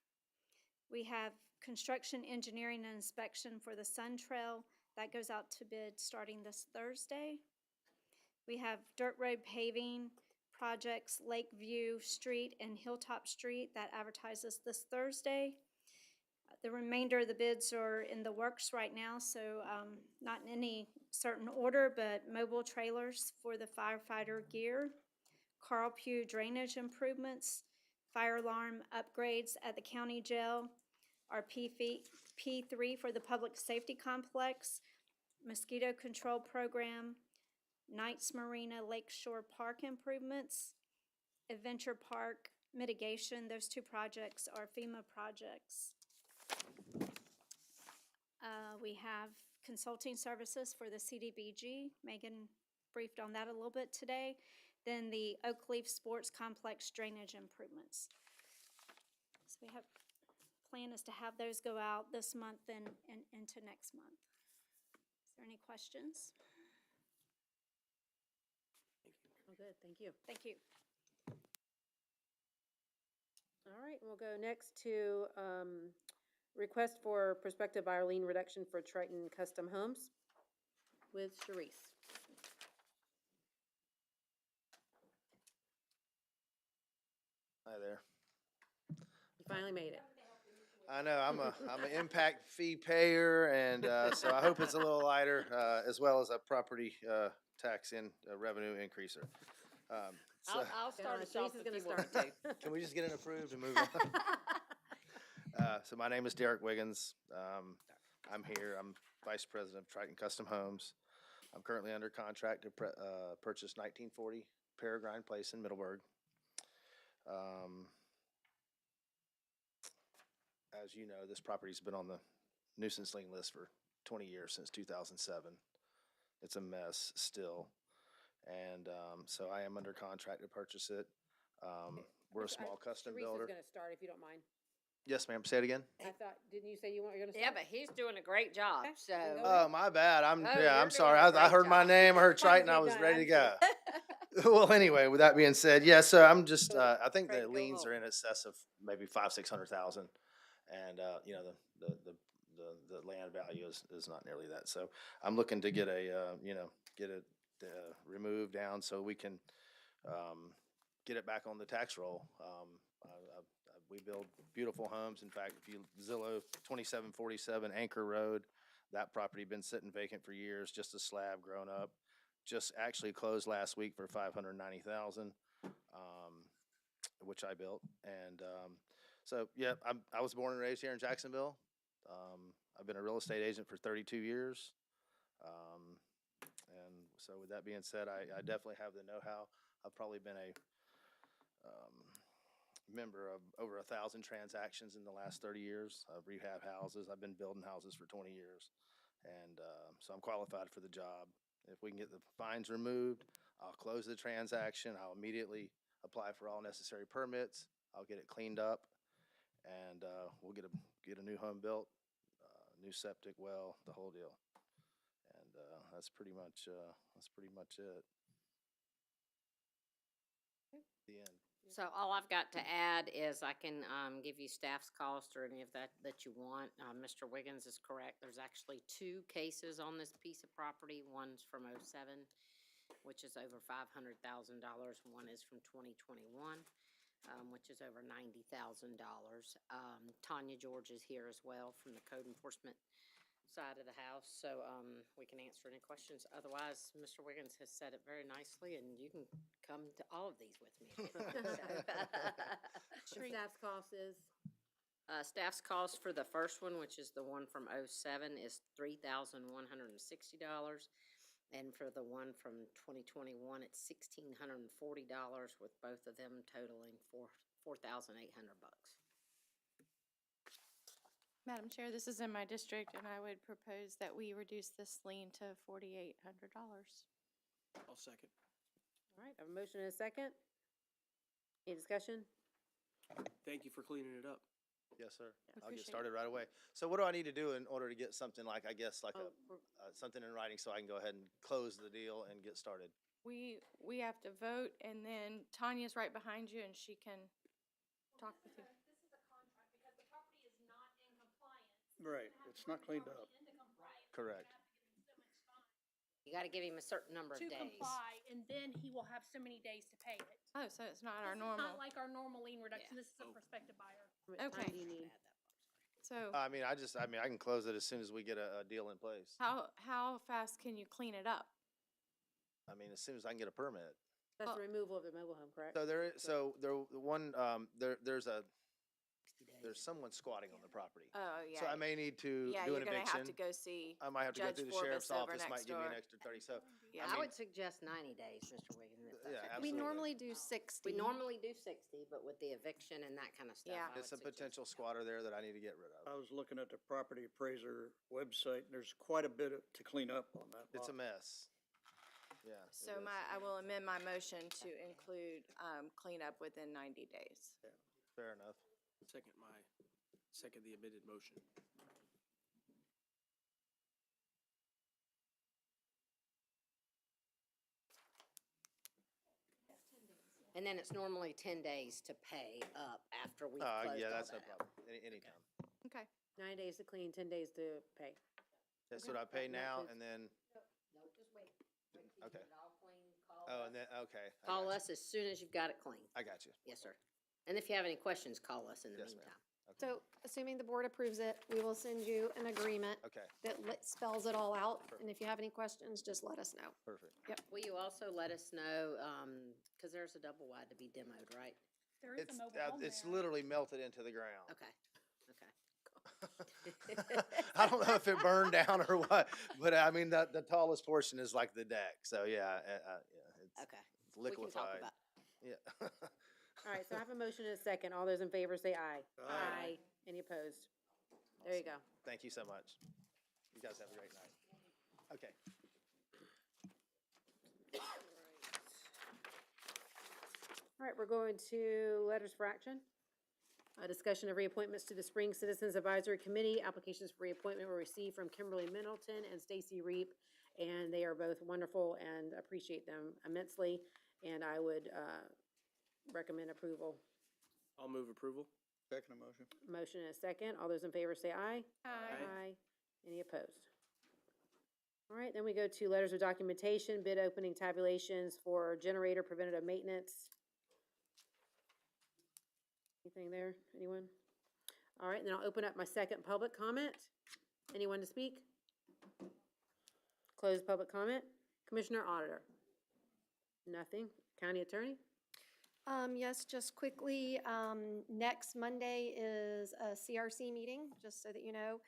We have construction engineering and inspection for the Sun Trail. That goes out to bid starting this Thursday. We have dirt road paving projects, Lakeview Street and Hilltop Street, that advertises this Thursday. The remainder of the bids are in the works right now, so not in any certain order, but mobile trailers for the firefighter gear, Carl Pugh drainage improvements, fire alarm upgrades at the county jail, our P3 for the public safety complex, mosquito control program, Knights Marina Lakeshore Park improvements, Adventure Park mitigation. Those two projects are FEMA projects. We have consulting services for the CDBG. Megan briefed on that a little bit today. Then the Oak Leaf Sports Complex drainage improvements. So we have, plan is to have those go out this month and into next month. Is there any questions? Oh, good, thank you. Thank you. All right, we'll go next to request for prospective buyer lien reduction for Triton Custom Homes with Sharice. Hi there. You finally made it. I know, I'm an impact fee payer, and so I hope it's a little lighter, as well as a property tax revenue increaser. So I'll start us off Sharice is if gonna you want start. to. can we just get it approved and move on? So my name is Derek Wiggins. I'm here. I'm Vice President of Triton Custom Homes. I'm currently under contract to purchase 1940 Peregrine Place in Middleburg. As you know, this property's been on the nuisance lien list for 20 years, since 2007. It's a mess still. And so I am under contract to purchase it. We're a small custom Sharice builder. is gonna start, if you don't mind. Yes, ma'am. Say it again. I thought, didn't you say you were gonna start? Yeah, but he's doing a great job, Okay, so. you go Oh, my bad. Oh, I'm you're sorry. doing a I great heard my job. name. I heard Fine, Triton. I you're was done. ready to I'm go. Well, anyway, with that being said, yeah, so I'm just, I think Fred, the go liens home. are in excess of maybe 500,000-600,000. And, you know, the land value is not nearly that. So I'm looking to get get it removed down so we can, get it back on the tax roll. We build beautiful homes. In fact, if you Zillow 2747 Anchor Road, that property been sitting vacant for years, just a slab grown up. Just actually closed last week for 590,000, which I built. And so, yeah, I was born and raised here in Jacksonville. I've been a real estate agent for 32 years. And so with that being said, I definitely have the know-how. I've probably been a member of over 1,000 transactions in the last 30 years. I've rehab houses. I've been building houses for 20 years. And so I'm qualified for the job. If we can get the fines removed, I'll close the transaction. I'll immediately apply for all necessary permits. I'll get it cleaned up, and we'll get a new home built, new septic well, the whole deal. And that's pretty much it. The end. So all I've got to add is I can give you staff's cost or any of that you want. Mr. Wiggins is correct. There's actually 2 cases on this piece of property. One's from '07, which is over $500,000. One is from 2021. which is over $90,000. Tanya George is here as well from the code enforcement side of the house, so we can answer any questions. Otherwise, Mr. Wiggins has said it very nicely, and you can come to all of these with me. Staff's cost is? Staff's cost for the first one, which is the one from '07, is $3,160. And for the one from 2021, it's $1,640, with both of them totaling $4,800. Madam Chair, this is in my district, and I would propose that we reduce this lien to $4,800. I'll second. All right, I have a motion and a second. Any discussion? Thank you for cleaning it up. Yes, sir. I'll Appreciate get started right away. So what do I need to do in order to get something like, I guess, like something in writing so I can go ahead and close the deal and get started? We have to vote, and then Tanya's right behind you, and she can talk with you. Right, it's not cleaned up. Correct. You gotta give him a certain number of To days. comply, and then he will have so many days to pay it. Oh, so it's not our This is normal. Not like our normal lien reduction, this is a prospective buyer. How much time Okay. do you need? So I mean, I can close it as soon as we get a deal in place. how fast can you clean it up? I mean, as soon as I can get a permit. That's the removal of the mobile home, correct? So there's someone squatting on the property. Oh, yeah. So I may need to Yeah, do you're an gonna eviction. have to go see I might have to go Judge through the Forbes sheriff's over office, next might give me an door. extra 30, so. Yeah. I would suggest 90 days, Mr. Wiggins. if that's Yeah, okay. absolutely. We normally do 60. We normally do 60, but with the eviction and that kind of stuff. Yeah. I It's a would suggest- potential squatter there that I need to get rid of. I was looking at the property appraiser website, and there's quite a bit to clean up on that It's a lot. mess. Yeah. it So is. I will amend my motion to include, cleanup within 90 days. Fair enough. Second the amended motion. And then it's normally 10 days to pay up after we've closed all Yeah, that's no that out. problem. Anytime. Okay. 9 days to clean, 10 days to pay. That's Okay. what I pay And that now includes- and then, No, just wait. Wait till you Okay. get it all clean, call oh, us. and then, okay. I Call got you. us as soon as you've got it clean. I got you. Yes, sir. And if you have any questions, call us in the Yes, ma'am. meantime. So assuming the board approves it, we will send you an agreement Okay, that spells it all out. And if you have any questions, just let us know. perfect. Will you also let us know, because there's a double wide to be demoed, right? There is a It's, mobile home it's there. literally melted into the ground. Okay, okay. I don't know if it burned down or what, but I mean, the tallest portion is like the deck, so yeah, it's Okay. it's We can talk liquefied. about, Yeah. All right, so I have a motion and a second. All those in favor say aye. Aye. Any opposed? There you go. Thank you so much. You guys have a great night. Okay. All right, we're going to letters for action. A discussion of reappointments to the Spring Citizens Advisory Committee. Applications for reappointment were received from Kimberly Middleton and Stacy Reap, and they are both wonderful and appreciate them immensely. And I would recommend approval. I'll move approval. Second motion. Motion and a second. All those in favor say aye. Aye. Any opposed? All right, then we go to letters of documentation, bid opening tabulations for generator preventative maintenance. Anything there? Anyone? All right, then I'll open up my second public comment. Anyone to speak? Close public comment. Commissioner Auditor? Nothing. County Attorney? Yes, just quickly, next Monday is a CRC meeting, just so that you know.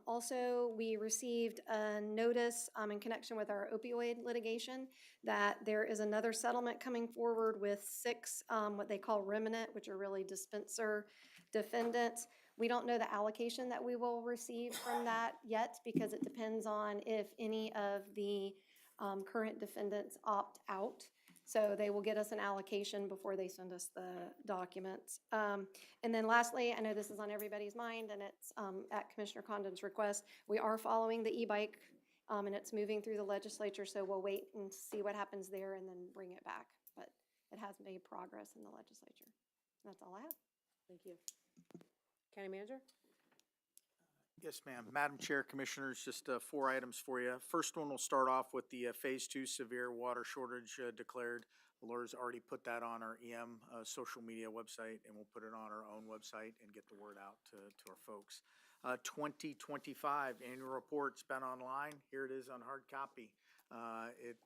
Also, we received a notice, in connection with our opioid litigation that there is another settlement coming forward with 6, what they call remnant, which are really dispenser defendants. We don't know the allocation that we will receive from that yet because it depends on if any of the, current defendants opt out. So they will get us an allocation before they send us the documents. And then lastly, I know this is on everybody's mind and it's at Commissioner Condon's request, we are following the e-bike and it's moving through the legislature, so we'll wait and see what happens there and then bring it back. But it has made progress in the legislature. That's all I have. Thank you. County Manager? Yes, ma'am. Madam Chair, Commissioners, just 4 items for you. First one will start off with the Phase 2 severe water shortage declared. Laura's already put that on our EM social media website, and we'll put it on our own website and get the word out to our folks. 2025 annual report's been online. Here it is on hard copy.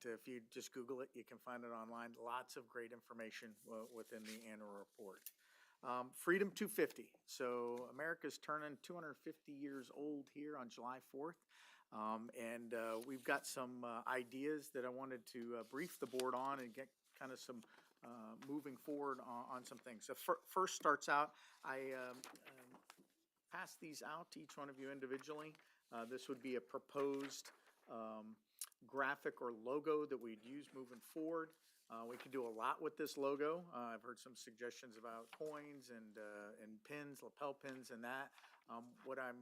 If you just Google it, you can find it online. Lots of great information within the annual report. Freedom 250. So America's turning 250 years old here on July 4th. And we've got some ideas that I wanted to brief the board on and get kind of some moving forward on some things. So first starts out, I pass these out to each one of you individually. This would be a proposed graphic or logo that we'd use moving forward. We could do a lot with this logo. I've heard some suggestions about coins and pins, lapel pins, and that. What I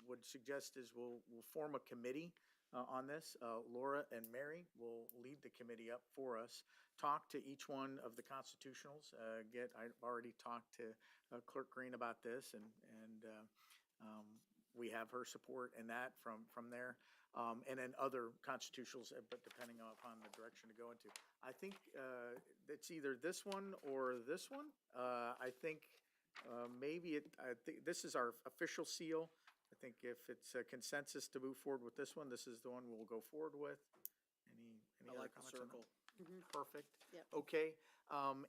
would suggest is we'll form a committee on this. Laura and Mary will lead the committee up for us. Talk to each one of the constitutionals. I've already talked to Clerk Green about this, and we have her support in that from there. And then other constitutionals, but depending upon the direction to go into. I think it's either this one or this one. I think I think this is our official seal. I think if it's a consensus to move forward with this one, this is the one we'll go forward with. Any I other like the comments on that? circle. Perfect. Yep. Okay.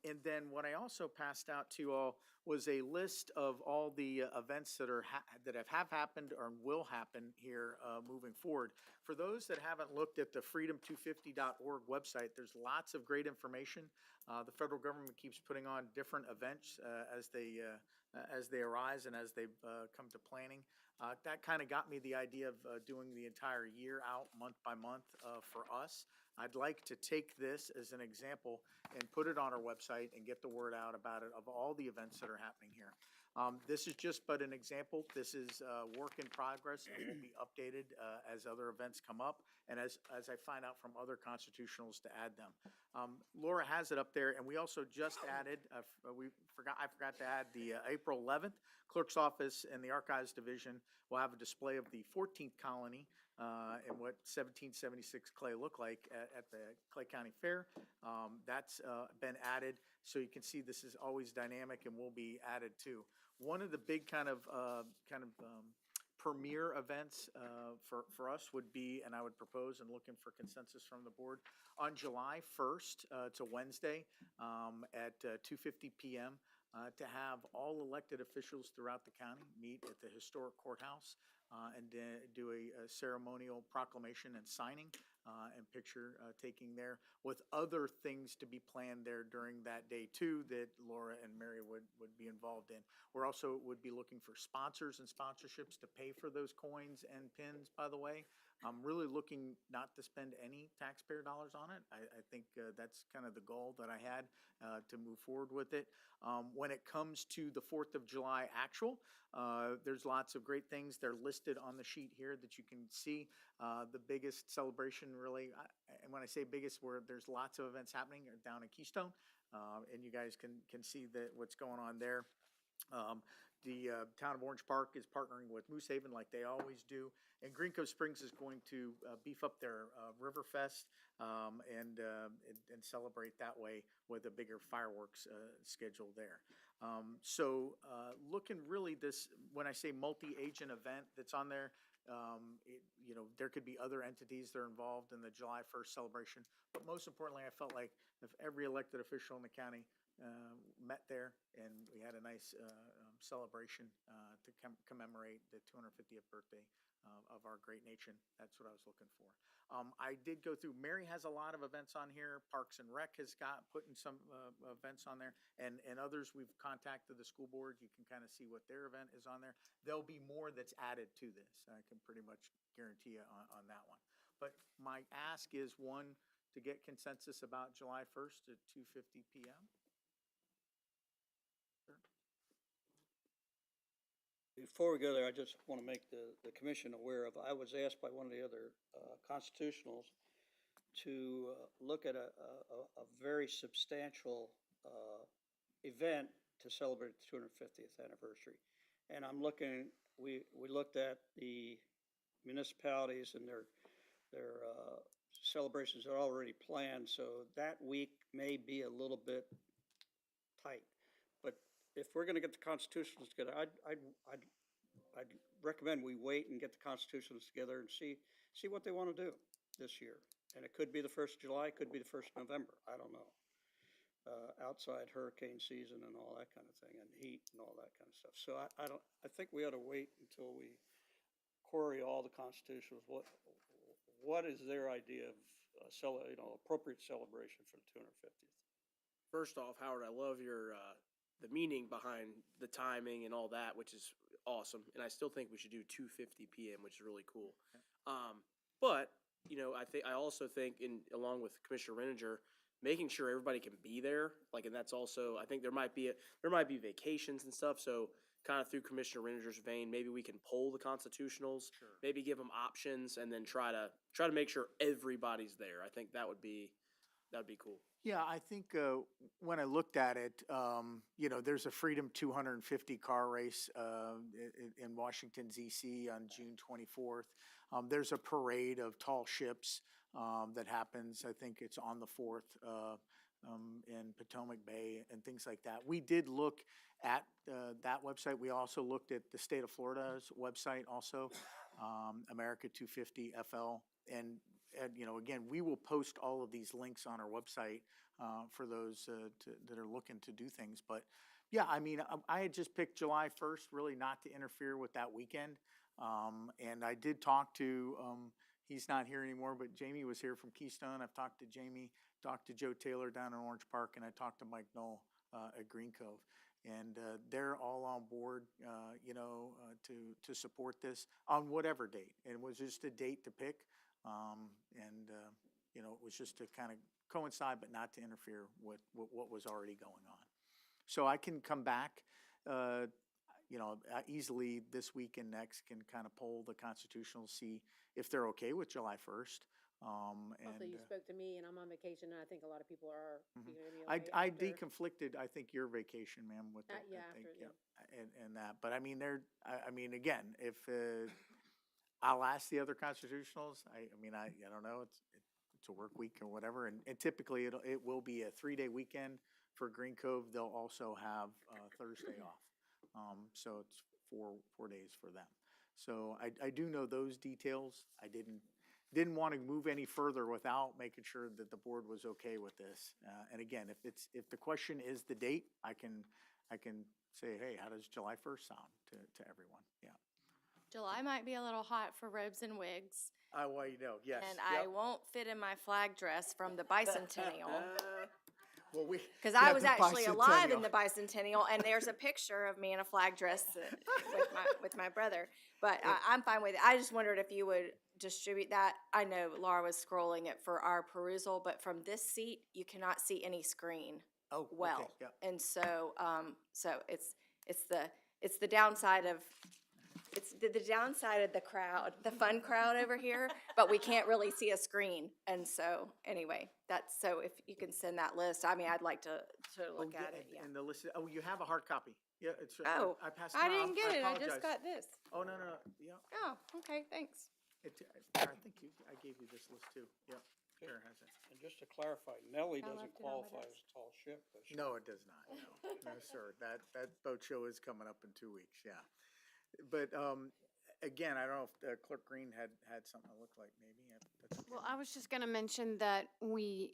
And then what I also passed out to you all was a list of all the events that have happened or will happen here moving forward. For those that haven't looked at the freedom250.org website, there's lots of great information. The federal government keeps putting on different events as they arise and as they come to planning. That kind of got me the idea of doing the entire year out, month by month for us. I'd like to take this as an example and put it on our website and get the word out about it of all the events that are happening here. This is just but an example. This is work in progress and will be updated as other events come up and as I find out from other constitutionals to add them. Laura has it up there, and we also just added, I forgot to add the April 11th, Clerk's Office and the Archives Division will have a display of the 14th colony and what 1776 clay looked like at the Clay County Fair. That's been added, so you can see this is always dynamic and will be added too. One of the big kind of premier events for us would be, and I would propose and looking for consensus from the board, on July 1st, it's a Wednesday at 2:50 p.m. To have all elected officials throughout the county meet at the historic courthouse and do a ceremonial proclamation and signing and picture taking there with other things to be planned there during that day too that Laura and Mary would be involved in. We're also would be looking for sponsors and sponsorships to pay for those coins and pins, by the way. I'm really looking not to spend any taxpayer dollars on it. I think that's kind of the goal that I had to move forward with it. When it comes to the 4th of July actual, there's lots of great things. They're listed on the sheet here that you can see. The biggest celebration really, and when I say biggest, where there's lots of events happening down in Keystone, and you guys can see what's going on there. The town of Orange Park is partnering with Moose Haven like they always do. And Green Cove Springs is going to beef up their Riverfest and celebrate that way with a bigger fireworks schedule there. So looking really this, when I say multi-agent event that's on there, there could be other entities that are involved in the July 1st celebration. But most importantly, I felt like if every elected official in the county met there and we had a nice celebration to commemorate the 250th birthday of our great nation. That's what I was looking for. I did go through, Mary has a lot of events on here. Parks and Rec has putting some events on there, and others we've contacted the school board. You can kind of see what their event is on there. There'll be more that's added to this. I can pretty much guarantee you on that one. But my ask is, one, to get consensus about July 1st at 2:50 p.m. Before we go there, I just want to make the commission aware of, I was asked by one of the other constitutionals to look at a very substantial event to celebrate the 250th anniversary. And I'm looking we looked at the municipalities and their celebrations are already planned, so that week may be a little bit tight. But if we're gonna get the constitutionals together, I'd recommend we wait and get the constitutionals together and see what they wanna do this year. And it could be the 1st of July, it could be the 1st of November, I don't know. Outside hurricane season and all that kind of thing, and heat and all that kind of stuff. So I think we ought to wait until we query all the constitutionals. What is their idea of, appropriate celebration for the 250th? First off, Howard, I love your the meaning behind the timing and all that, which is awesome. And I still think we should do 2:50 p.m., which is really cool. But I also think, along with Commissioner Renninger, making sure everybody can be there, and that's also, I think there might be vacations and stuff. So kind of through Commissioner Renninger's vein, maybe we can poll the constitutionals, maybe give them options, and then try to make sure everybody's there. I think that'd be cool. Yeah, I think when I looked at it, there's a Freedom 250 car race in Washington, D.C. on June 24th. There's a parade of tall ships that happens, I think it's on the 4th in Potomac Bay and things like that. We did look at that website. We also looked at the state of Florida's website also, America 250 FL. And again, we will post all of these links on our website for those that are looking to do things. But yeah, I mean, I had just picked July 1st, really not to interfere with that weekend. And I did talk to, he's not here anymore, but Jamie was here from Keystone. I've talked to Jamie, talked to Joe Taylor down in Orange Park, and I talked to Mike Knoll at Green Cove. And they're all on board, to support this on whatever date. And it was just a date to pick. It was just to kind of coincide, but not to interfere with what was already going on. So I can come back, easily this week and next, can kind of poll the constitutional, see if they're okay with July 1st. Also, you spoke to me, and I'm on vacation, and I think a lot of people are. I deconflicted, I think, your vacation, ma'am, with that. Yeah, I think, after, and that. But I mean, again, if I'll ask the other constitutionals. I don't know. It's a work week or whatever, and typically it will be a 3-day weekend for Green Cove. They'll also have Thursday off, so it's four days for them. So I do know those details. I didn't want to move any further without making sure that the board was okay with this. And again, if the question is the date, I can say, hey, how does July 1st sound to everyone? Yeah. July might be a little hot for robes and wigs. Well, yes. And I won't fit in my flag dress from the bicentennial. Well, because I was actually alive in the bicentennial, and there's a picture of me in a flag dress with my brother. But I'm fine with it. I just wondered if you would distribute that. I know Laura was scrolling it for our perusal, but from this seat you cannot see any screen. Oh, well. Okay, yeah. And so it's the downside of. It's the downside of the crowd, the fun crowd over here, but we can't really see a screen. And so, anyway, so if you can send that list, I mean, I'd like to look at it, yeah. And the list, you have a hard copy. Yeah, it's. Oh, I passed it I out. didn't get it, I apologize. just got this. Oh, no, yeah. Oh, okay, thanks. I think I gave you this list too. Yeah, Karen has it. And just to clarify, Nellie I doesn't left it on my qualify desk. as a tall ship, does she? No, it does not. No, sir. That boat show is coming up in 2 weeks, yeah. But, again, I don't know if Clerk Green had something to look like, maybe. That's okay. Well, I was just gonna mention that we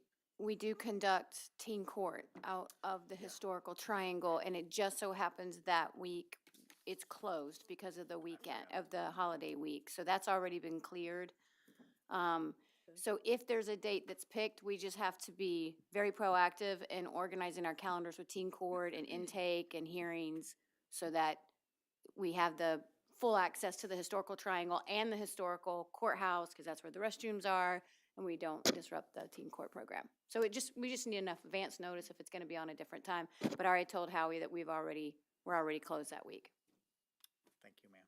do conduct teen court out of the historical triangle, and it just so happens that week it's closed because of the weekend, of the holiday week. So that's already been cleared. So if there's a date that's picked, we just have to be very proactive in organizing our calendars with teen court and intake and hearings so that we have the full access to the historical triangle and the historical courthouse, because that's where the restrooms are, and we don't disrupt the teen court program. So we just need enough advance notice if it's gonna be on a different time. But I already told Howie that we're already closed that week. Thank you, ma'am.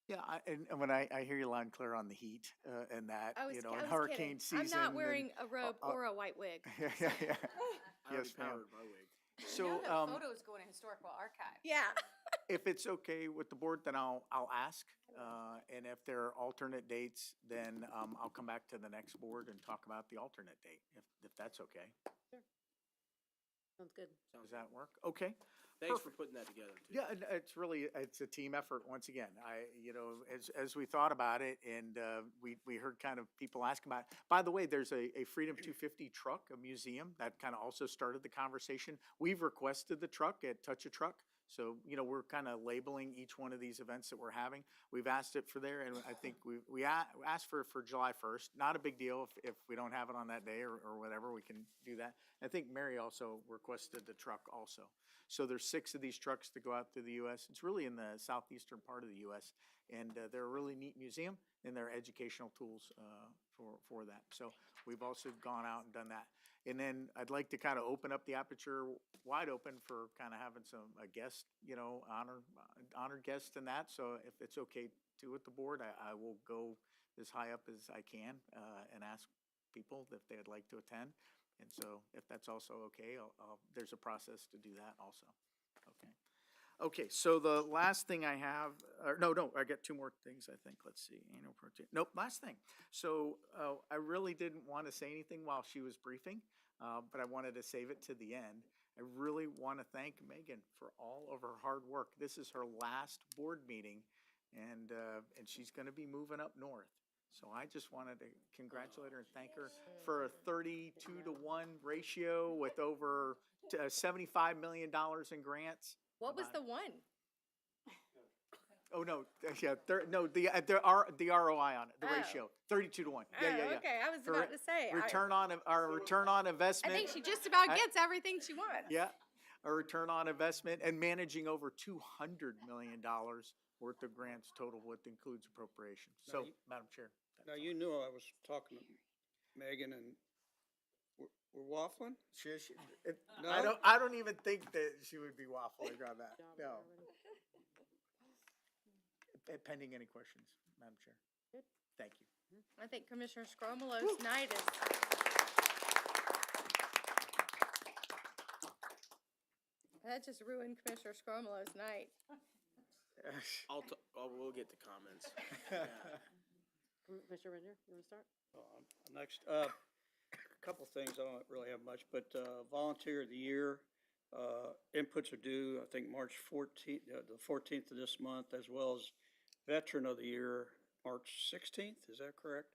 Yeah, and when I hear you loud and clear on the heat and that, I was and kidding. hurricane season. I'm not wearing a robe or a white wig. Yeah. I already Yes, ma'am. powered my wig. So, Photos go in a historical archive. Yeah. if it's okay with the board, then I'll ask. And if there are alternate dates, then, I'll come back to the next board and talk about the alternate date, if that's okay. Sounds good. Does that work? Okay. Thanks for putting that together, too. Yeah, and it's a team effort, once again. As we thought about it, and we heard kind of people ask about it. By the way, there's a Freedom 250 truck, a museum, that kind of also started the conversation. We've requested the truck at Touch a Truck. So, we're kind of labeling each one of these events that we're having. We've asked it for there, and I think we asked for July 1st. Not a big deal if we don't have it on that day or whatever, we can do that. I think Mary also requested the truck also. So there's 6 of these trucks that go out to the U.S. It's really in the southeastern part of the U.S., and they're a really neat museum, and they're educational tools for that. So we've also gone out and done that. And then I'd like to kind of open up the aperture wide open for kind of having a guest, honored guest in that. So if it's okay too with the board, I will go as high up as I can and ask people if they'd like to attend. And so if that's also okay, there's a process to do that also. Okay. Okay, so the last thing I have, no, I got 2 more things, I think. Let's see, annual protein. Nope, last thing. So I really didn't want to say anything while she was briefing, but I wanted to save it to the end. I really want to thank Megan for all of her hard work. This is her last board meeting, and she's going to be moving up north. So I just wanted to congratulate her and thank her for a 32-to-1 ratio with over $75 million in grants. What was the one? Oh, no, yeah, the ROI on it, the ratio, 32-to-1. Yeah. Okay, I was For about to say. Return on I investment. think she just about gets everything she wants. Yeah, a return on investment and managing over $200 million worth of grants total, what includes appropriations. So, Madam Chair. Now, you knew I was talking to Megan, and we're waffling? No? I don't even think that she would be waffling on that. No. Pending any questions, Madam Chair. Good. Thank you. I think Commissioner Scromalo's night is. That just ruined Commissioner Scromalo's night. We'll get the comments. Mr. Ringer, you want to start? Next, a couple things. I don't really have much, but Volunteer of the Year inputs are due, I think, March 14th, the 14th of this month, as well as Veteran of the Year, March 16th. Is that correct?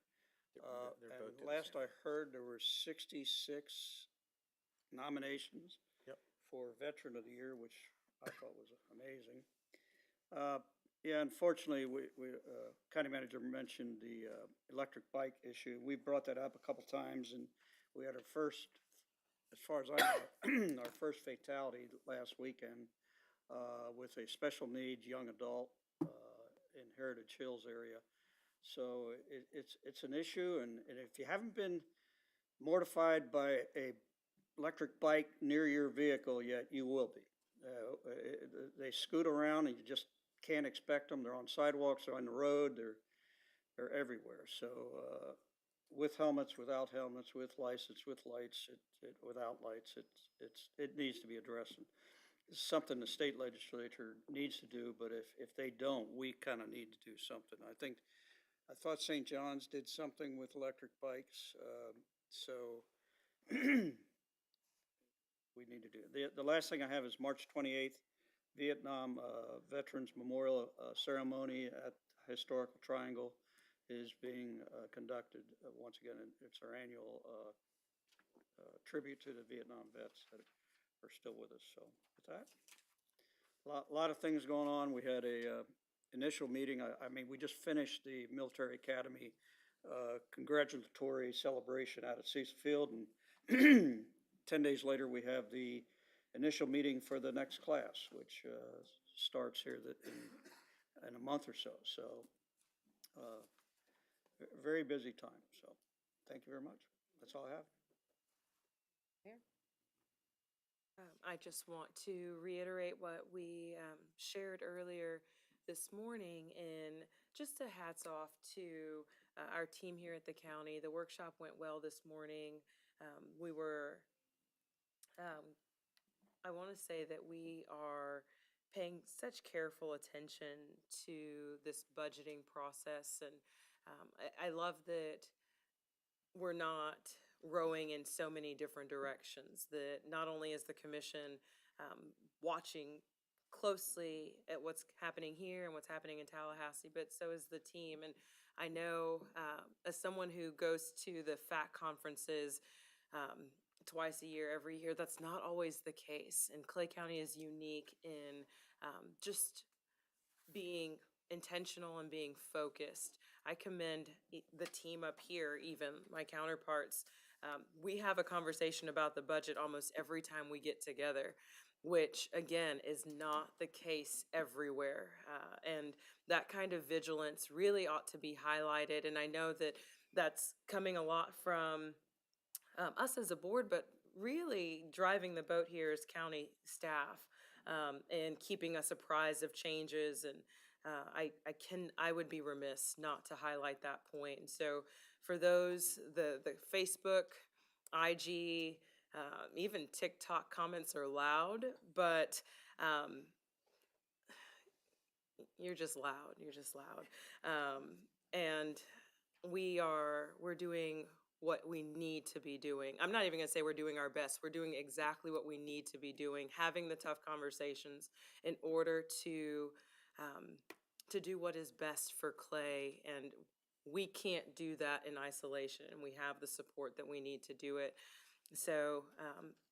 And last I heard, there were 66 nominations for Veteran of the Year, which I thought was amazing. Yeah, unfortunately, County Manager mentioned the electric bike issue. We brought that up a couple times, and we had our first, as far as I know, our first fatality last weekend with a special needs young adult in Heritage Hills area. So it's an issue, and if you haven't been mortified by a electric bike near your vehicle yet, you will be. They scoot around, and you just can't expect them. They're on sidewalks, they're on the road, they're everywhere. So with helmets, without helmets, with license, with lights, without lights, it needs to be addressed. And it's something the state legislature needs to do, but if they don't, we kind of need to do something. I thought St. John's did something with electric bikes, so we need to do it. The last thing I have is March 28th, Vietnam Veterans Memorial Ceremony at Historical Triangle is being conducted. Once again, it's our annual tribute to the Vietnam vets that are still with us. So with that, a lot of things going on. We had a initial meeting. I mean, we just finished the Military Academy congratulatory celebration out at Cecil Field, and 10 days later we have the initial meeting for the next class, which starts here in a month or so. So very busy time. So thank you very much. That's all I have. I just want to reiterate what we shared earlier this morning, and just a hats off to our team here at the county. The workshop went well this morning. We were I want to say that we are paying such careful attention to this budgeting process, and I love that we're not rowing in so many different directions. That not only is the commission watching closely at what's happening here and what's happening in Tallahassee, but so is the team. And I know, as someone who goes to the FAC conferences twice a year, every year, that's not always the case. And Clay County is unique in just being intentional and being focused. I commend the team up here, even my counterparts. We have a conversation about the budget almost every time we get together, which again is not the case everywhere. And that kind of vigilance really ought to be highlighted. And I know that that's coming a lot from us as a board, but really driving the boat here is county staff, and keeping us apprised of changes. And I would be remiss not to highlight that point. And so for those, the Facebook, IG, even TikTok comments are loud, but you're just loud. You're just loud. And we're doing what we need to be doing. I'm not even gonna say we're doing our best. We're doing exactly what we need to be doing, having the tough conversations in order to do what is best for Clay. And we can't do that in isolation, and we have the support that we need to do it. So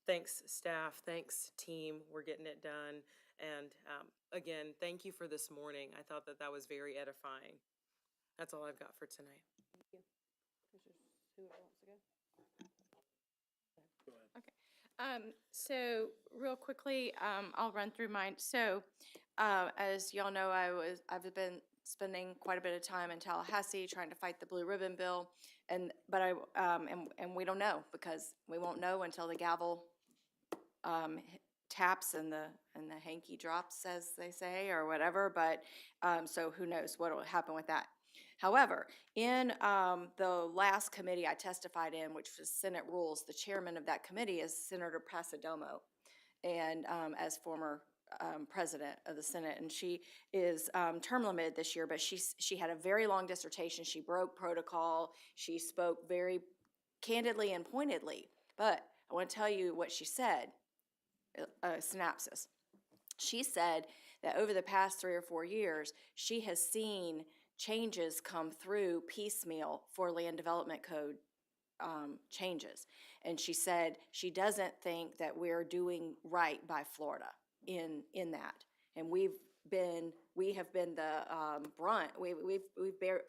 thanks staff, thanks team, we're getting it done. And again, thank you for this morning. I thought that was very edifying. That's all I've got for tonight. Thank you. Who wants to go? Okay. So real quickly, I'll run through mine. So, as y'all know, I've been spending quite a bit of time in Tallahassee trying to fight the Blue Ribbon Bill, and we don't know, because we won't know until the gavel taps and the hanky drops, as they say, or whatever. But so who knows what will happen with that. However, in the last committee I testified in, which was Senate Rules, the chairman of that committee is Senator Pasadomo, and as former president of the Senate, and she is term limited this year, but she had a very long dissertation. She broke protocol. She spoke very candidly and pointedly, but I want to tell you what she said, a synopsis. She said that over the past 3 or 4 years, she has seen changes come through piecemeal for land development code changes. And she said she doesn't think that we're doing right by Florida in that. And we have been the brunt, we've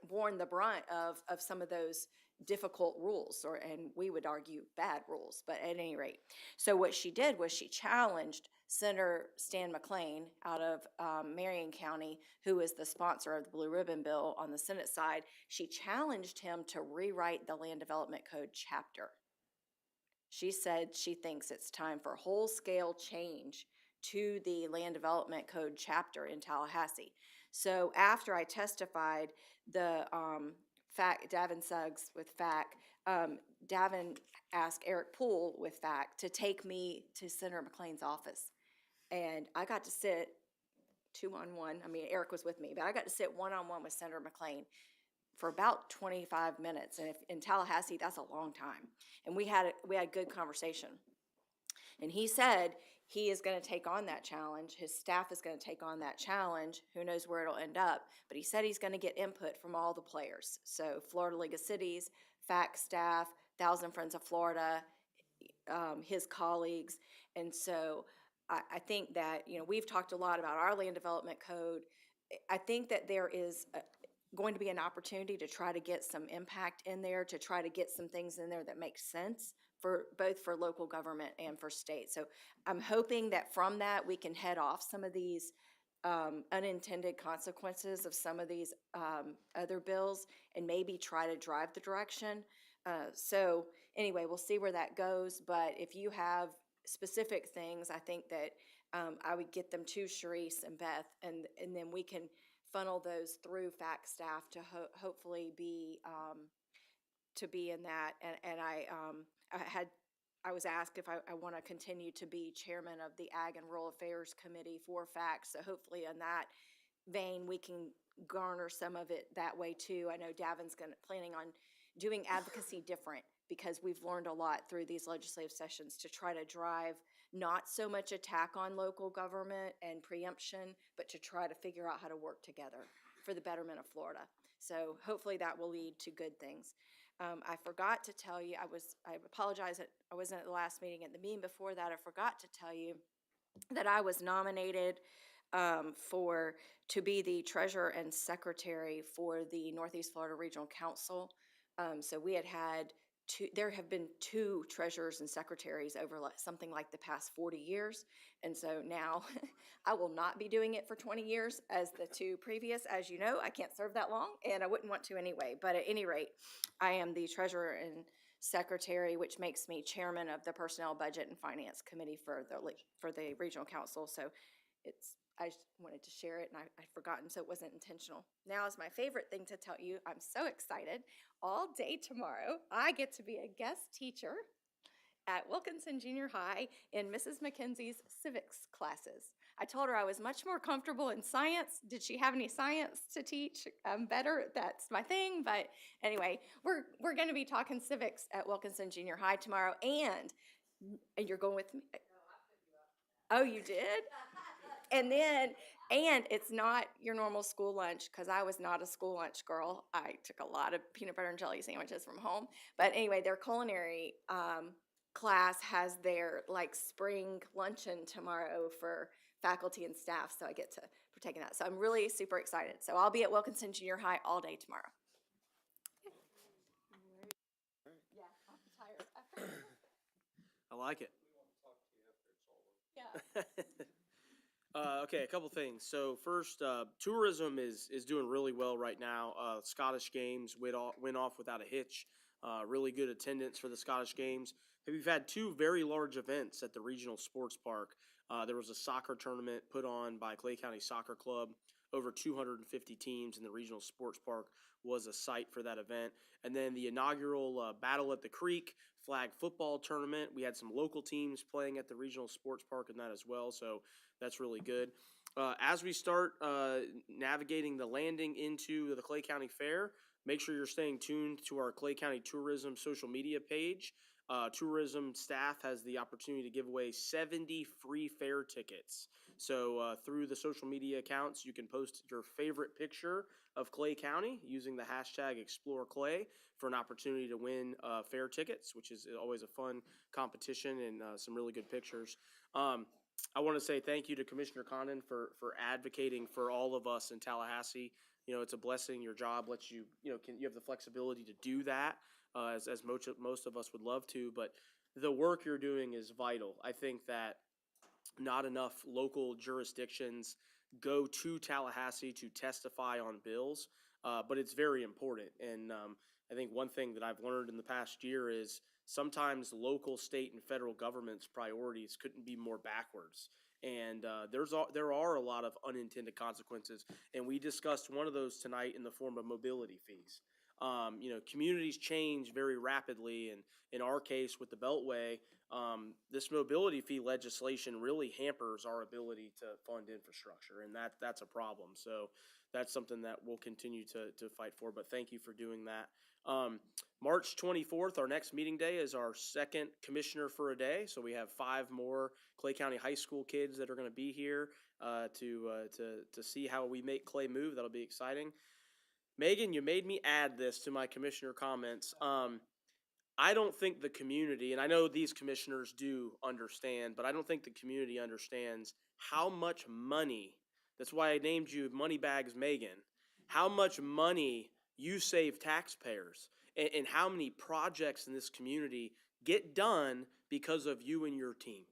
borne the brunt of some of those difficult rules, and we would argue bad rules, but at any rate. So what she did was she challenged Senator Stan McClain out of Marion County, who is the sponsor of the Blue Ribbon Bill on the Senate side. She challenged him to rewrite the Land Development Code chapter. She said she thinks it's time for whole-scale change to the Land Development Code chapter in Tallahassee. So after I testified, the Davin Suggs with FAC, Davin asked Eric Poole with FAC to take me to Senator McClain's office. And I got to sit 2-on-1. I mean, Eric was with me, but I got to sit 1-on-1 with Senator McClain for about 25 minutes. And in Tallahassee, that's a long time. And we had good conversation. And he said he is going to take on that challenge. His staff is going to take on that challenge. Who knows where it'll end up. But he said he's going to get input from all the players. So Florida League of Cities, FAC staff, Thousand Friends of Florida, his colleagues. And so I think that, we've talked a lot about our land development code. I think that there is going to be an opportunity to try to get some impact in there, to try to get some things in there that make sense for both for local government and for state. So I'm hoping that from that we can head off some of these unintended consequences of some of these other bills and maybe try to drive the direction. So anyway, we'll see where that goes. But if you have specific things, I think that I would get them to Sharice and Beth, and then we can funnel those through FAC staff to hopefully be in that. And I had I was asked if I want to continue to be chairman of the Ag and Rural Affairs Committee for FACTS. So hopefully in that vein, we can garner some of it that way too. I know Davin's planning on doing advocacy different because we've learned a lot through these legislative sessions to try to drive not so much attack on local government and preemption, but to try to figure out how to work together for the betterment of Florida. So hopefully that will lead to good things. I forgot to tell you, I apologize that I wasn't at the last meeting. At the meeting before that, I forgot to tell you that I was nominated to be the treasurer and secretary for the Northeast Florida Regional Council. So we had there have been 2 treasurers and secretaries over something like the past 40 years. And so now I will not be doing it for 20 years as the 2 previous. As you know, I can't serve that long and I wouldn't want to anyway. But at any rate, I am the treasurer and secretary, which makes me chairman of the Personnel, Budget, and Finance Committee for the Regional Council. So I just wanted to share it, and I'd forgotten, so it wasn't intentional. Now is my favorite thing to tell you. I'm so excited. All day tomorrow, I get to be a guest teacher at Wilkinson Junior High in Mrs. McKenzie's civics classes. I told her I was much more comfortable in science. Did she have any science to teach? Better, that's my thing. But anyway, we're going to be talking civics at Wilkinson Junior High tomorrow, and you're going with me? Oh, you did? And it's not your normal school lunch, because I was not a school lunch girl. I took a lot of peanut butter and jelly sandwiches from home. But anyway, their culinary class has their spring luncheon tomorrow for faculty and staff, so I get to partake in that. So I'm really super excited. So I'll be at Wilkinson Junior High all day tomorrow. Yeah, I'll be tired. I like it. Yeah. Okay, a couple things. So first, tourism is doing really well right now. Scottish Games went off without a hitch. Really good attendance for the Scottish Games. We've had 2 very large events at the regional sports park. There was a soccer tournament put on by Clay County Soccer Club. Over 250 teams in the regional sports park was a site for that event. And then the inaugural Battle at the Creek flag football tournament. We had some local teams playing at the regional sports park in that as well. So that's really good. As we start navigating the landing into the Clay County Fair, make sure you're staying tuned to our Clay County Tourism social media page. Tourism staff has the opportunity to give away 70 free fair tickets. So through the social media accounts, you can post your favorite picture of Clay County using the hashtag #ExploreClay for an opportunity to win fair tickets, which is always a fun competition and some really good pictures. I want to say thank you to Commissioner Condon for advocating for all of us in Tallahassee. You know, it's a blessing. Your job lets you, you have the flexibility to do that, as most of us would love to. But the work you're doing is vital. I think that not enough local jurisdictions go to Tallahassee to testify on bills, but it's very important. And I think one thing that I've learned in the past year is sometimes local, state, and federal government's priorities couldn't be more backwards. And there are a lot of unintended consequences. And we discussed one of those tonight in the form of mobility fees. Communities change very rapidly. And in our case with the Beltway, this mobility fee legislation really hampers our ability to fund infrastructure. And that's a problem. So that's something that we'll continue to fight for. But thank you for doing that. March 24th, our next meeting day, is our second commissioner for a day. So we have 5 more Clay County High School kids that are going to be here to see how we make Clay move. That'll be exciting. Megan, you made me add this to my commissioner comments. I don't think the community, and I know these commissioners do understand, but I don't think the community understands how much money, that's why I named you Moneybags Megan, how much money you save taxpayers and how many projects in this community get done because of you and your team.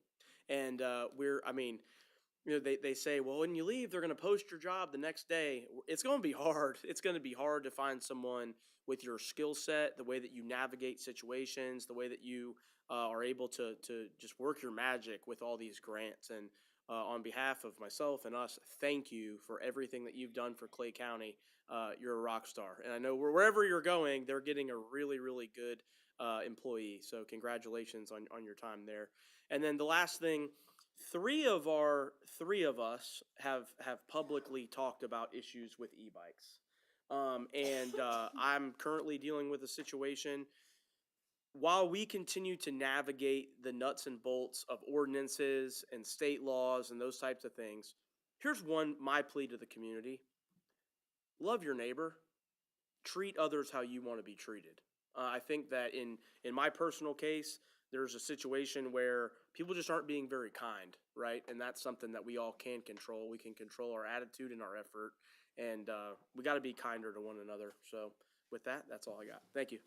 And they say, well, when you leave, they're going to post your job the next day. It's going to be hard. It's going to be hard to find someone with your skill set, the way that you navigate situations, the way that you are able to just work your magic with all these grants. And on behalf of myself and us, thank you for everything that you've done for Clay County. You're a rock star. And I know wherever you're going, they're getting a really, really good employee. So congratulations on your time there. And then the last thing, three of us have publicly talked about issues with e-bikes. I'm currently dealing with a situation. While we continue to navigate the nuts and bolts of ordinances and state laws and those types of things, here's my plea to the community. Love your neighbor. Treat others how you want to be treated. I think that in my personal case, there's a situation where people just aren't being very kind, right? And that's something that we all can control. We can control our attitude and our effort, and we got to be kinder to one another. So with that, that's all I got. Thank you.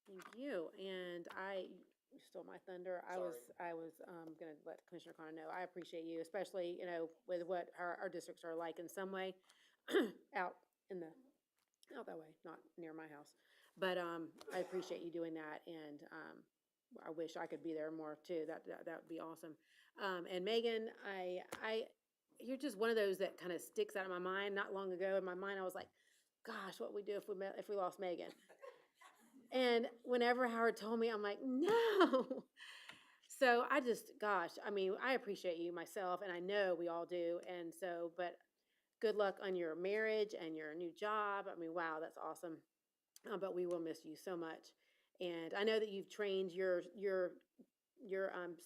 Thank you. And you stole my thunder. I was going to let Commissioner Connor know. I appreciate you, especially, with what our districts are like in some way out that way, not near my house. But I appreciate you doing that, and I wish I could be there more too. That would be awesome. And Megan, you're just one of those that kind of sticks out of my mind. Not long ago in my mind, I was like, gosh, what would we do if we lost Megan? And whenever Howard told me, I'm like, no. So I appreciate you myself, and I know we all do. And so, but good luck on your marriage and your new job. I mean, wow, that's awesome. But we will miss you so much. And I know that you've trained your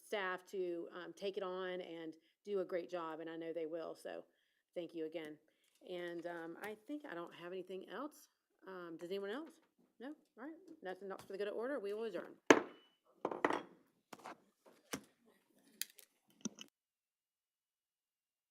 staff to take it on and do a great job, and I know they will. So thank you again. And I think I don't have anything else. Does anyone else? No? All right. Nothing else for the good of order. We will adjourn.